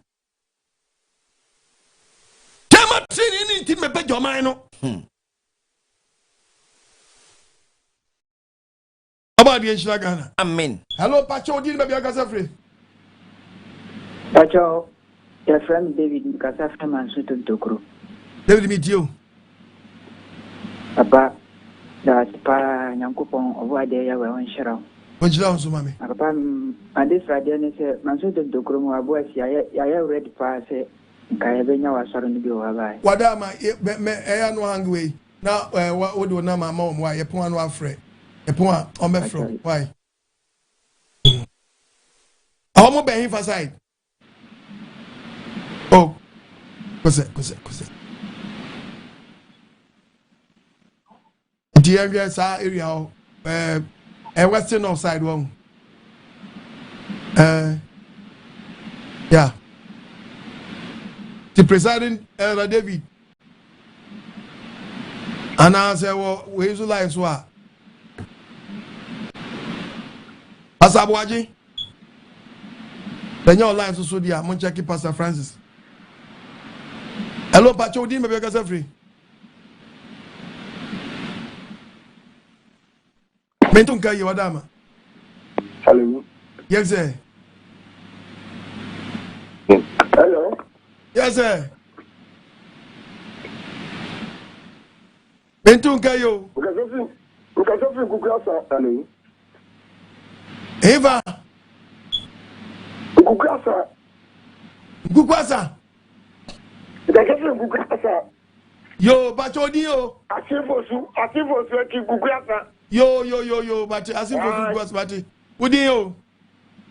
tema tini ni ti mebe joman no About the Enshila Ghana. Amen. Hello, Pacho, did maybe I got free? Pacho, your friend David Mikasafam and Sutu Dokro. David, meet you. Papa, that's Pa Yankupon over there, where one shero. What's your house, mammy? Papa, and this Friday, Mansutu Dokro, my boy, I read pass it. Kayabenya was sorry to be over. What am I? I no hungry. Now, what do na my mom? Why, upon one friend? Upon on my friend. Why? How much be for side? Oh, cause. The area western outside one. Yeah. The presiding Elder David. And I say, well, where's the life? So, Asabuaji. Then your life so dear. I'm checking Pastor Francis. Hello, Pacho. Did maybe I got free? Mentunka you adama. Hello. Yes, sir. Hello. Yes, sir. Entunka yo. Ukasofin kukuasa. Hello. Eva. Kukuasa. Kukuasa. Ukasofin kukuasa. Yo, Bachodi yo. Asifosu ki kukuasa. Yo, Bati, asifosu kukuasa Bati. Udi yo.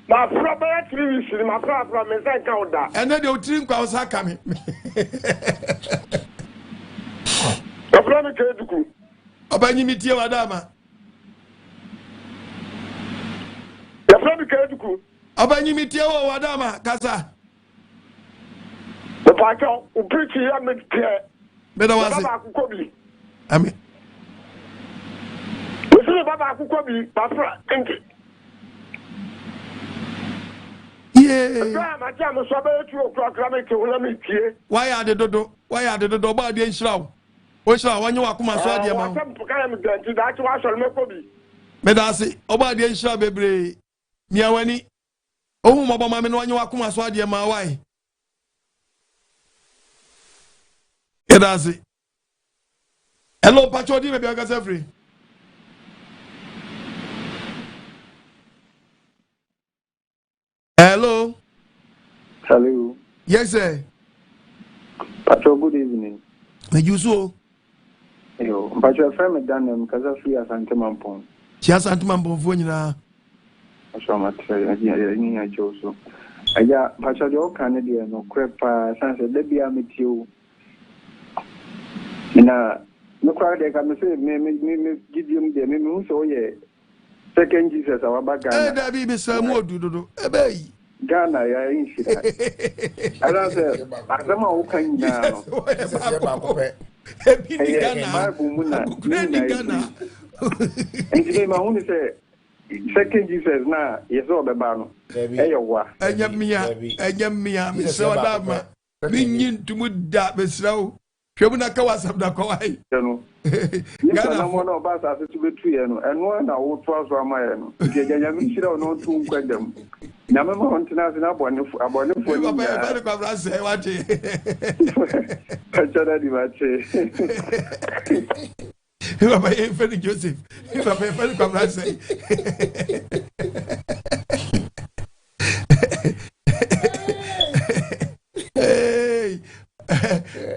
Ma fra ba 3 weeks ni ma fra me say ka oda. Ene de otiri nkwa osa ka me. Afra me keduku. Obanyi mitie wadama. Afra me keduku. Obanyi mitie wo wadama kasa. The pastor who preach here me clear. Beda wase. Baba akukobi. Amen. Usi baba akukobi, afra enke. Why are the dodo? Why are the dodo? Why the inshraw? What's wrong? When you walk my sword, dear man. Medasi, Oba the inshraw, baby. Miawani. Oh, Mama, Mamma, when you walk my sword, dear man. Why? Medasi. Hello, Pachodi, maybe I got free. Hello. Hello. Yes, sir. Patrol, good evening. You so? Yo, but your friend Daniel, because I free as Antimampon. She has Antimampon for you now. I saw my trail, I chose. I got Patrol Canadian, no crap, Sansa, they be a meet you. Now, no crowd, they can say, me give you the name, so yeah. Second Jesus, our back guy. Hey, that be some more do. Hey, Ghana, I ain't shit. I don't say, I don't know who can now. Ghana. And today, my only say, second Jesus now, yes, all the banner. Hey, what? And Yamia, Miss Dama. Minion to mud that, Miss Row. Shobuna Kawasam da Kawai. Ghana, one of us has to be true, and one I will trust for my own. You should have known to quit them. Number one to us in a bonnet for I say, what you are my infant Joseph. If I pay for come, I say. Hey,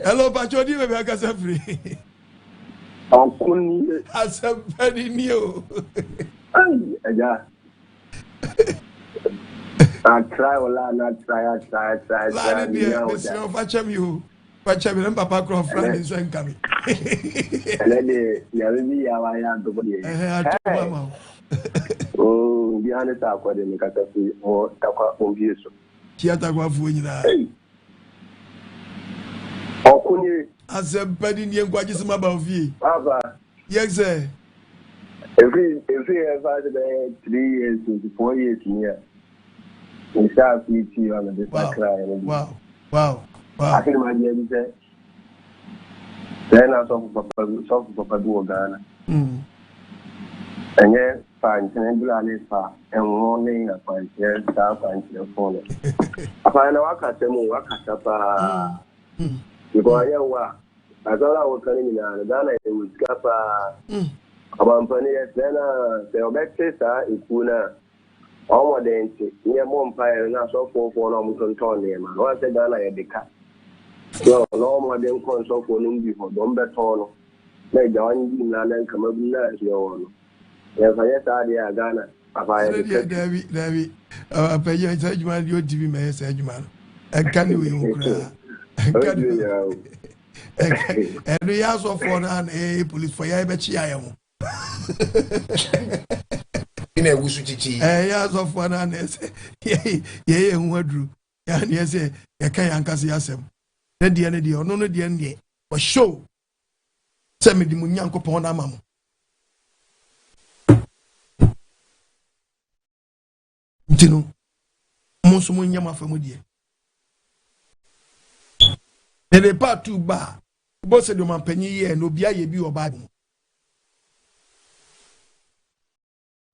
hello, Pachodi, maybe I got free. As a very new. Yeah. I try, not try. Pacham you, Papa Croft, Francis, and coming. Oh, behind the top, what in the catastrophe or Taka obvious. Chiatagua Fuina. How could you? As a body near Guajisma Bavi. Baba. Yes, sir. Every ever 3 years to 4 years here. We start with you on the cry. Wow. I think my dear said, then I saw Papa do Ghana. And yet, fine, and warning a fine, yes, staff and your phone. I find a work at them, work at up. Because I know I thought I was telling you, Ghana was Gapa. About Pania, then the Obectesa is Puna. All the near Mompire and I saw 4 almost on them. I was a Ghana at the cat. So, no more than console for them before don't bet on. They join you and come up with your own. Yes, I said, Ghana. David, I pay you, said you want your TV, may say, you man. And can you cry? And we also for an police for ya, but I am. In a Wusuchi, years of 1 and yea, and what drew. And yes, a Kayan Cassiasem. Then the end or no, the end, but show. Send me the Munyanko Ponamam. Tino Monsumunyama Famudi. And a part 2 bar. Both said, "Man, penny and Obia ye be or Bible."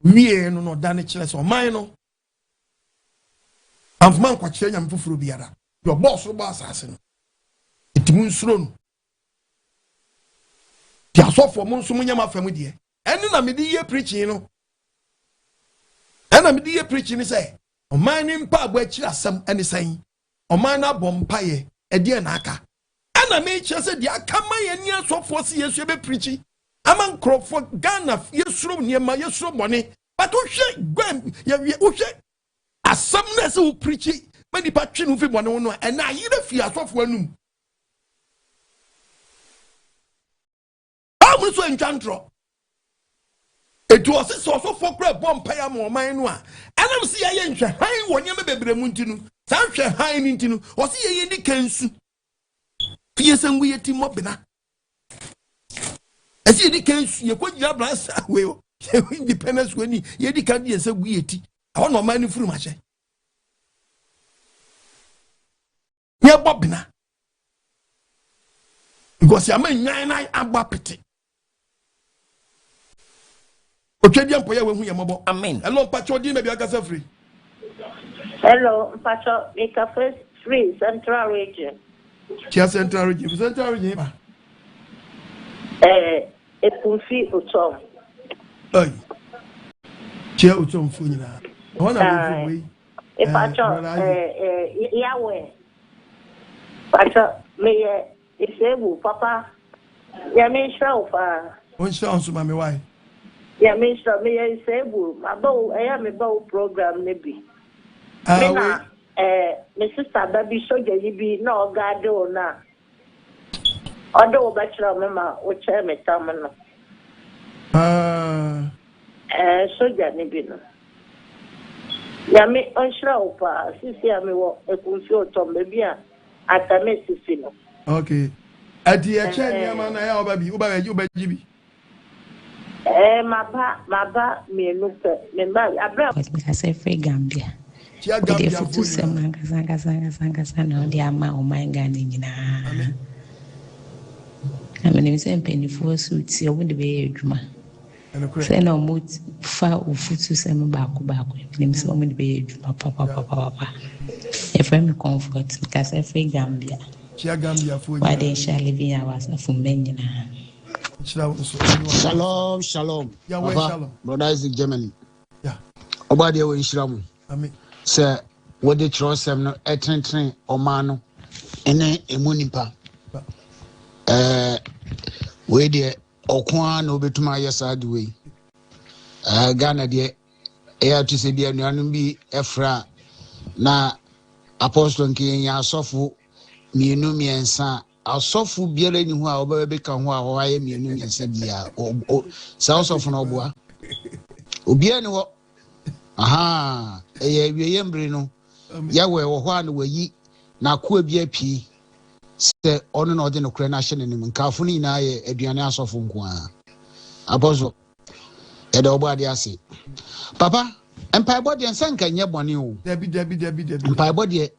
Me no damage less or mine. I'm man quite change and for Biara. Your boss will assassin. It moons thrown. The asofo mo nso munya mafam de enu na me di ye preaching no ena me di ye preaching say oman ni Mpaebo Akyiri Asem ene san oman na bompaye e de na aka ena me che say de aka ma ye ni asofo se yesu be preaching ama nkrofo Ghana yesuro niema yesuro bone but o hwe gwam ye o hwe asem na se o preaching ma ni pa twe no fi bone no ena yire fi asofo anum I'm so in Chantro. It was so for crab bomb pay more mine one. And I'm see I ain't high one yam baby muntinu. Such a high intinu, or see any cansu. Fierce and we team up in a. I see the case you put your brass away. Independence when you can't be so weird. I want no money for much. Near Bobina. Because your man 9 abapity. Amen. Hello, Pacho, maybe I can free. Hello, Pacho, make a first free Central Region. Chia Central Region. Central Region. Epunfi Utom. Oi. Chia Utom Funina. Pacho, Yahweh. Pacho, me, it's Papa. Yamin Shrofa. One sounds to my wife. Yeah, Mr. Me is able. I am a bow program, maybe. My sister, baby, so you be no God or not. Although Bachelor Mamma, which I am a tamana. So Janibino. Yami on Shropa, Sissy, me walk a confused Tom, maybe at a messy. Okay. At the Achaniaman, I will be you by GB. Maba me look I say free Gambia. The futu sanga no the ama o my Ghana nyina. I mean say penny for suit you won't be adwuma. Say no mo fa o futu sem baako. Nim say won't be adwuma papa. If I'm comfort because I free Gambia. Gambia for why they shall live in our from nyina. Shalom. Yahweh shalom. Brother Isaac Germany. Yeah. Obadi we Shiramu. Amen. Sir, what they trust them no etren Omano ene emunipa. We de okwa no betuma yesa de we. Ghana de e to se bia nuanum bi efra na apostle nke nya asofo mienu miensa asofo biara ni ho a obebe ka ho a ho aye mienu miensa bia sa asofo no oboa obia ni ho aha eye wiye mbre no yawe wo ho an wayi na ko bia pi se ono no de no kure na hye ne nim nkafo ni na ye aduane asofo nko a apostle ede obade ase papa Mpaebo de nsanka nye bone o dabi Mpaebo de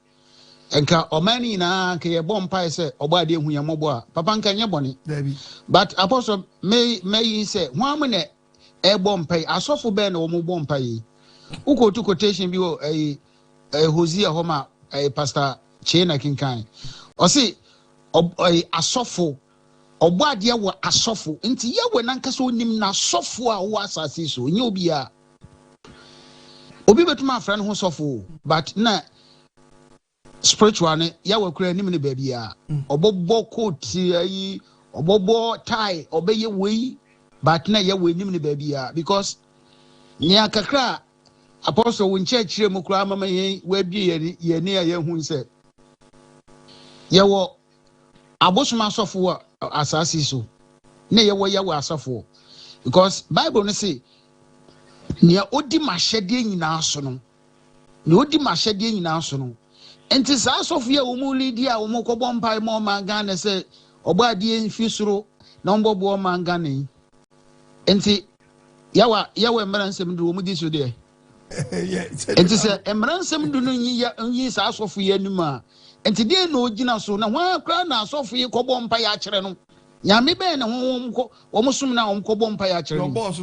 enka omani na nke ye bom pai se obade hu ye mobo a papa nka nye bone dabi but apostle may say ho am ne e bom pai asofo be na wo mo bom pai ukotu quotation bi o Hosea homa pastor Chena kinkan o se asofo obade wo asofo nti ye we nanka so nim na asofo a wo asase so nye obi a obi betuma afra ne ho sofo but na spiritual ne ya wakura nim ne baby a obobo coat ayi obobo tie obeye wei but na ya we nim ne baby a because ni akakra apostle won church mu kura mama yen we bi ye ne ya hu nse ye wo abosoma sofo asasi so na ye wo asofo because bible ne say ni odi mahede nyina so no ni odi mahede nyina so no enti sa sofia umulidi a umukobọ mpai mo mangane se obade enfi soro na mbọbọ mangane enti yawa emransem du omudi so de enti se emransem du no yi sa sofia nima enti de na ogina so na hwa kra na sofia kobọ mpai a kire no nyame be na wo som na wo kobọ mpai a kire no yo boss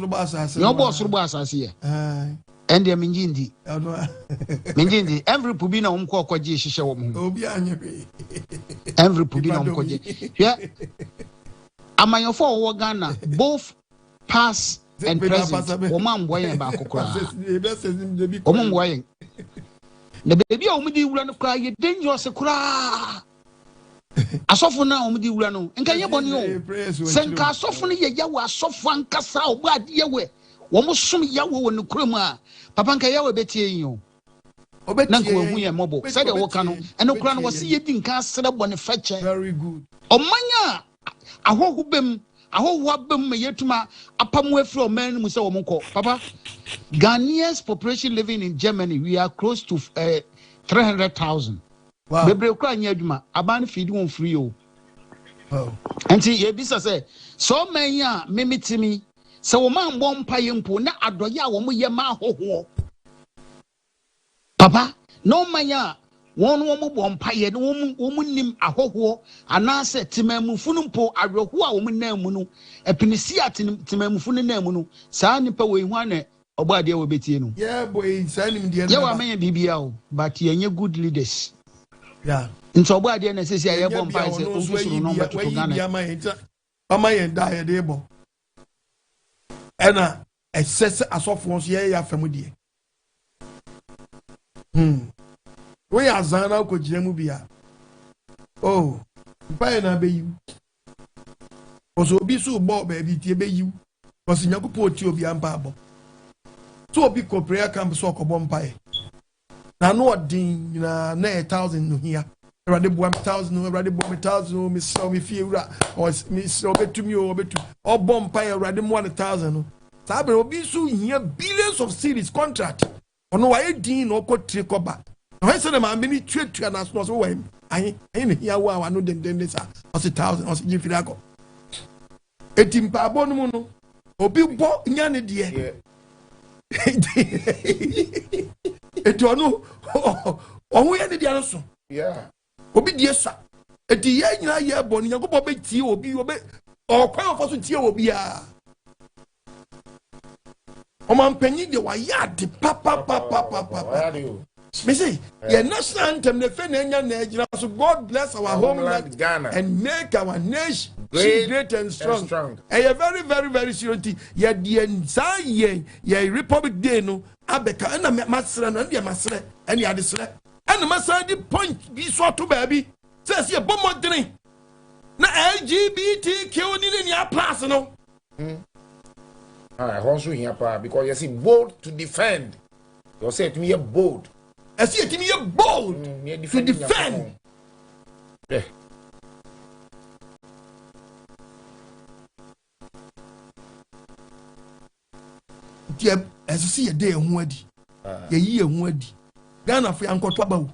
ru ba asase ye and the Minjindi. Minjindi, every pubina umkoji shisha womu. Every pubina umkoji. Yeah. amayofo wo Ghana both past and present omam boyen ba kokora omam boyen the baby omudi wura no kra ye dangerous kra asofo na omudi wura no nka ye boni o senka asofo no ye yawo asofo ankasa obu ade we wo mo som yawo wo no kra mu a papa nka yawo betie yin o na ko ehu ye mobo say de wo ka no eno kra no wo se ye di nka asere boni feche very good omanya ahohu bem ahohu abem me yetuma apamu afri oman mu se wo mko papa Ghanaians population living in Germany we are close to 300,000 wow bebre kra anya adwuma aban feed won free o oh enti ye bisa say so manya memitimi se wo man bom paye mpo na adoye a wo mo ye ma ahoho papa no manya won mo bom paye no wo nim ahoho anase timamufu no mpo awerho a wo na mu no epinisi timamufu no na mu no saa nipa we hu ane obade wo betie no yeah boy saa nim de yeah wa manya bibia o but yenye good leaders yeah nso obade na sesi aye bom paye se ofusuru no beto to Ghana ama yen da ye de bo ena excess asofo so ye ya famudie we azana ko jiremu bia oh pai na be you oso obi so bo ba bi tie be you oso nyakopo ti obi Mpaebo so obi ko prayer camp so ko bo mpae na no odin na 1000 no hia erade bo 1000 no erade bo 1000 mi so mi fie wura o mi so betumi o betu o bo mpae erade mo 1000 no sabe obi so hia billions of series contract ono wa edin no ko tri ko ba when say ma mini tweet na so so we ayi ne hia wa no den sa o 1000 o se jifira ko eti Mpaebo no mu no obi bo nya ne de eti ono ohu ye ne de so yeah obi die sa eti ye nyina ye bo ne Yakob be tie obi okwan ofo so tie obi a o man panyi de wa yard papa me say your national anthem the fe na nya na ejira so God bless our homeland Ghana and make our nation great and strong. A very very very serious ye the nsa ye Republic Day no abeka na masre no na masre and ya desre and masre the point bi so to baby says ye bomodene na LGBTQ ni a plus no also here because you see bold to defend you say to me a bold I see it me bold to defend yeah yeah as you see a day hu adi ye yi hu adi Ghana for yankoto abawo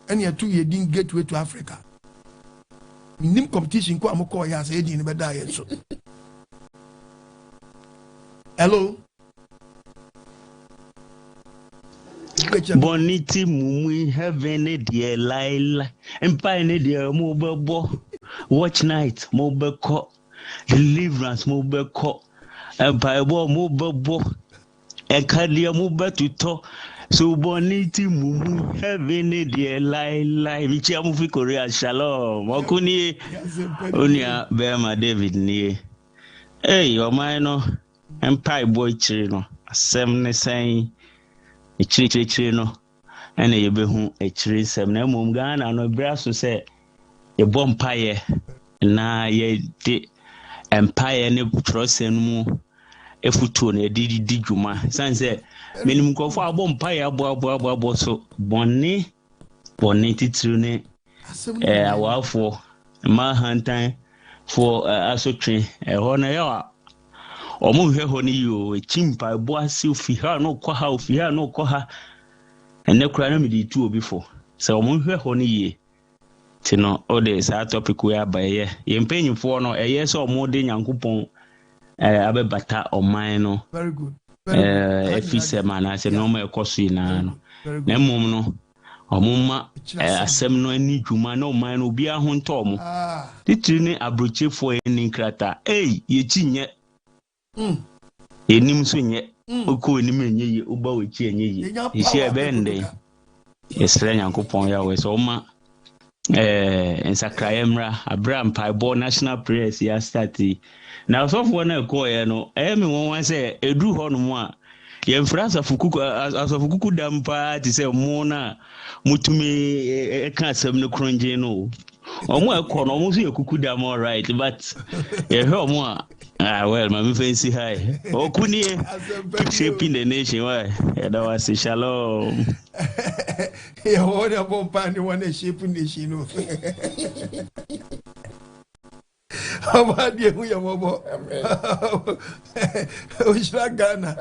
and ye 2 year din gateway to Africa nim competition ko amko ya say din be da ye so hello Boniti mumu heaven de laila empire de mo bebo watch night mo beko deliverance mo beko Mpaebo mo bebo ekadia mo betuto so boniti mumu heaven de laila bichi amufi Korea shalom okuni onia bema David ni your mind no Mpaebo Akyiri no asem ne san Akyiri no ene ye behu Akyiri sem na mom Ghana no bra so se ye bompaye na ye de empire ne process mu efutuo na di dwuma san se menim kofo abompaye abo so bonni titiri ne awafo ma hantan for asotwe ho na ya omu hwe ni yo Mpaebo ase ofi ha no kwa ha ofi ha no kwa ha ene kura na medi tu obi fo se omu hwe ni ye tino o de sa topic we abaye ye mpenyifo no eye se omu de Nyankopon abebata oman no very good efise mana se no ma ekoso ina no na mom no omuma asem no ani dwuma na oman no obi aho ntom titiri ne abrochefo eni krata ye chinye enim so nye oko enim enye ye oba wechi enye ye isi ebe nde esre Nyankopon ya we so ma Sakrayemra, Abraham Mpaebo National Prayers, ya stati. Now, so for one, no, one say, a drew honor. Yen Fransa Fukuku, as of Fuku Dampa, to say, Mona, Mutumi, a castle, no cronjeno. Or more corner, almost a cuckoo dam, all right, but a more. Well, my fancy high. Oh, Kuni, shaping the nation, why? That was a shalom. You hold a bomb pan, you want a shaping the nation. How about you, Yamobo? Ghana.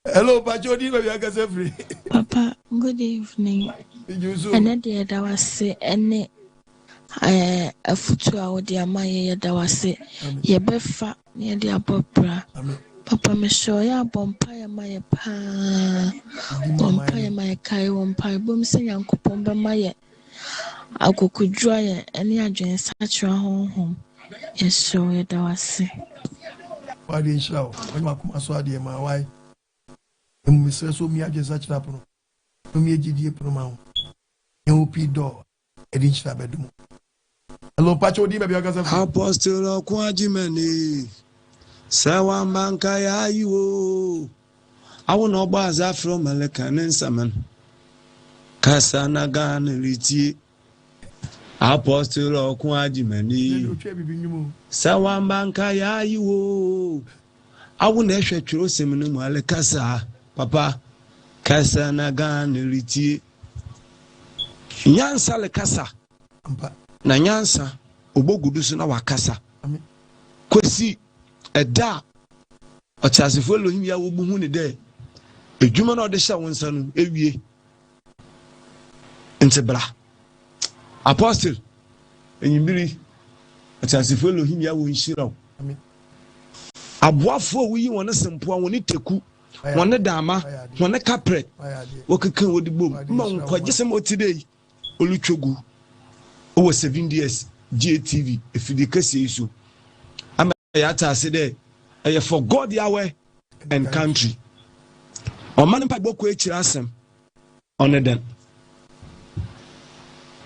Hello, Pachodi, you are free. Papa, good evening. And then the other was say, and a foot out the Amaya that was say, ye befa near the Abopra. Papa, me show ya bompire my pa, bompire my kai, bompire boom, say, Uncle Pomba Maya. I could dry any address at your home. Yes, so it was. Why didn't you? When my Kumaswadi and my wife, and we say so me address at Rapno, to me a GD promo, OP door, a dinch bedroom. Hello, Pacho Di Babiagas Apostle Quajimani Sawan Bankaya, you. I will not buy that from Malakan and Salmon Kasanagan Riti. Apostle Quajimani Sawan Bankaya, you. I will not shut your seminum Malakasa, Papa Kasanagan Riti Yansa Lekasa. Na nyansa obogudu so na wakasa kwesi eda ọchasefo lohim ya wo buhu ne de edwuma na ode hya wonsa no ewie ntebra apostle enyimiri ọchasefo lohim ya wo nhiraw aboafo wo yi won sempo won teku won dama won kapre wokekan wodi bom ma nkwaje sem otide olutwogu over 7 years GATV if you decay so I'm say there for God Yahweh and country Oman Mpaebo Akyiri Asem on them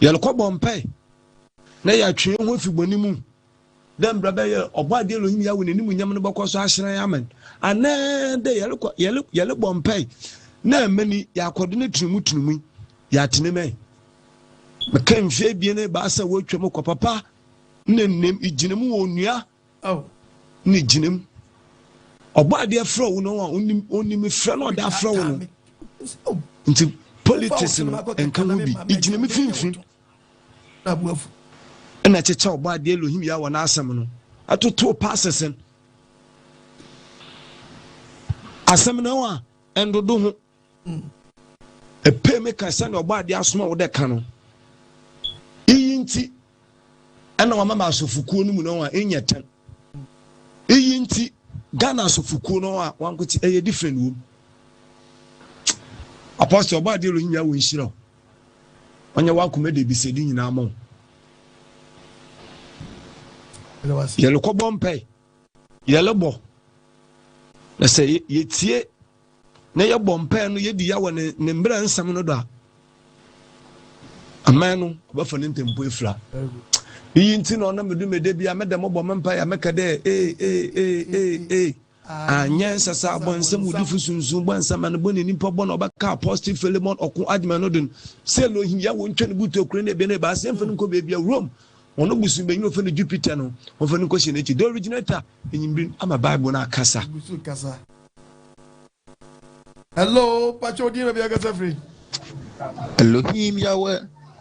yalko bompe na ya twe ho fi bonimu dem brother ye obade Elohim ya woni nimu nyam no bokso ahyeran amen ana de yalko bompe na mani ya kodene tunumu ya teneme mekan fie biene ba sa wo twem ko papa nennem iginem wo nua ne ginem obade afro wo no onim fra no da afro wo no nti politics no enka wo bi iginem finfin na buafu na checha obade Elohim ya wona asem no atoto pasesen asem no a endodo ho epeme ka sa na obade asoma wo de ka no iyinti ana wa mama asofukuo no mu no a enyetan iyinti Ghana asofukuo no a wankoti eye different wo apostle obade Elohim ya wo nhira onye wakoma de bisedi nyina mo yelo ko bompe yelo bo na se yetie na ye bompe no ye di ya wo ne mbra nsam no do a amanu obafa ne ntempo efra yinti no na medu medebia medem bo mempa ya meka de anya sasa abonsam udifu sunsun bonsam na boni nimpa bo na obaka apostle Philemon okun adman no den se lo hia wo ntwe ne buto kure ne be ne ba se mfa nko bebia Rome ono busu be nyo fe ne Jupiter no mfa nko hye ne chi the originator enyimbrin ama Bible na akasa hello Pacho Di Babiagas free Elohim Yahweh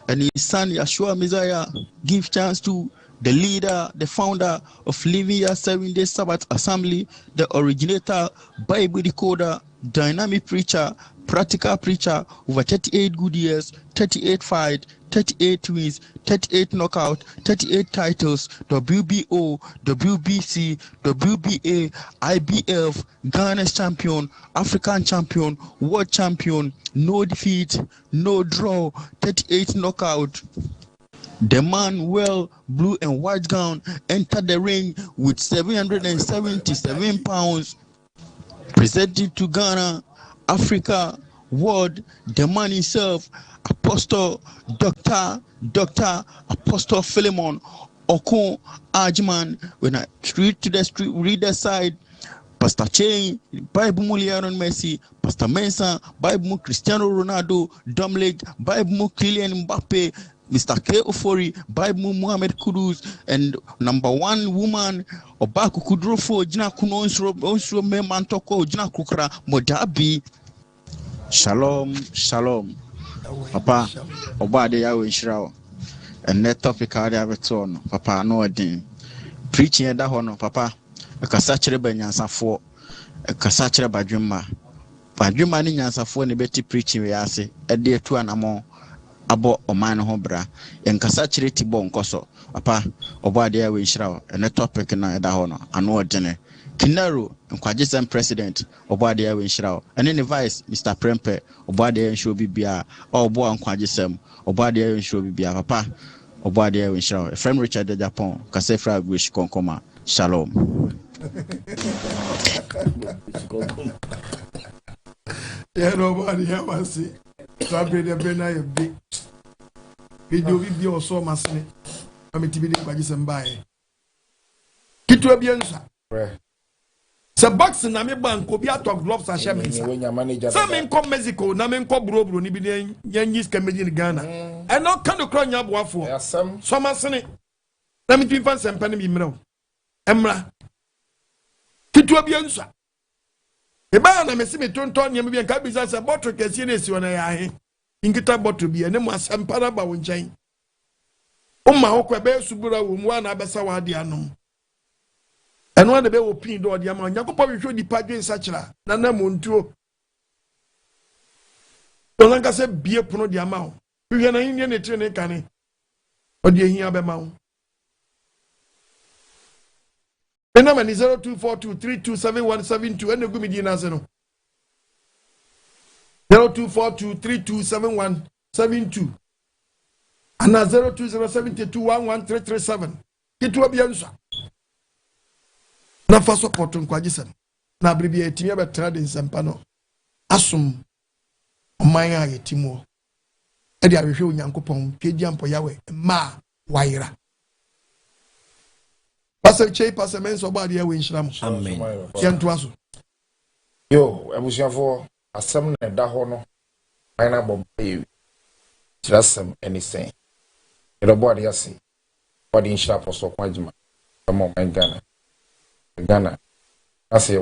and his son Yeshua Messiah give chance to the leader, the founder of Living Your 7-Day Sabbath Assembly, the originator, Bible decoder, dynamic preacher, practical preacher, over 38 good years, 38 fight, 38 wins, 38 knockout, 38 titles, WBO, WBC, WBA, IBF, Ghana's champion, African champion, world champion, no defeat, no draw, 38 knockout. The man, well, blue and white gown, entered the ring with 777 pounds, presented to Ghana, Africa, word, the man himself, Apostle Dr. Apostle Philemon Okon Ajman. When I read to the street, read the side, Pastor Chain, Bible mu Lionel Messi, Pastor Mensah, Bible mu Cristiano Ronaldo, Dominic, Bible mu Kylian Mbappe, Mr. K. Ofori, Bible Muhammad Kudus, and number one woman, Obaku Kudrofo, Jina Kuno Onsro Mantoko, Jina Kukra, Modabi. Shalom, shalom. Papa, Obade Yawe Shrao. And that topic I have it on, Papa, no idea. Preaching at that honor, Papa, a Cassachere Benyansafo, a Cassachere Bajuma. Bajuma Nyansafo, and Betty preaching, we are say, a dear two and a more. Abo Oman Hobra and Cassachere Tibon Coso, Papa, Obade Yawe Shrao, and the topic na that honor, and no gene. Kinaru and Quajism President, Obade Yawe Shrao, and any vice, Mr. Prempe, Obade and Show Bibia, or Bo and Quajism, Obade and Show Bibia, Papa, Obade Yawe Shrao, a friend Richard de Japon, Casefra Wish Konkoma, Shalom. Yeah, nobody ever see. Sabre de Bena, big video or so massy. I'm a TV Quajism by Kitu Bianza. Sa box na me bank obi atọ gloves a shame nsa. Some in come Mexico na me nko bro ni bi yan yis kamedi ni Ghana. E no kan do kro nya boafo. So masene. Na me twin fan sempa ne bi mra. Emra. Kitu Bianza. E ba na me se me tonton nya me bi nka bisa se bottle kesi na esi wona ya he. Inkita bottle bi ene mu asempa na ba wo nchen. Umma hokwa be subura wo mu na abesa wa de anom. And one the be opin do the amount Yakopo we show the padwe nsachira na na montuo to nanka se bie pono the amount we na yin ne tre ne kane o de hia be ma wo ena mani 0242327172 ene gumi di na se no 0242327172 ana 0207211337 kitu obianso na fa support Nkwajisem na bribi etimi abetra de nsempa no asom oman a yetimo e de ahwehwe Onyankopɔn twedi ampo yawe ma waira Pastor Chei Pastor Menso ba de yawe nhira mo amen yanto aso yo abusuafo asem na da ho no aina bo bayi trasem anything ero bo de ase body nhira poso kwajima mo man Ghana. Ghana. That's it.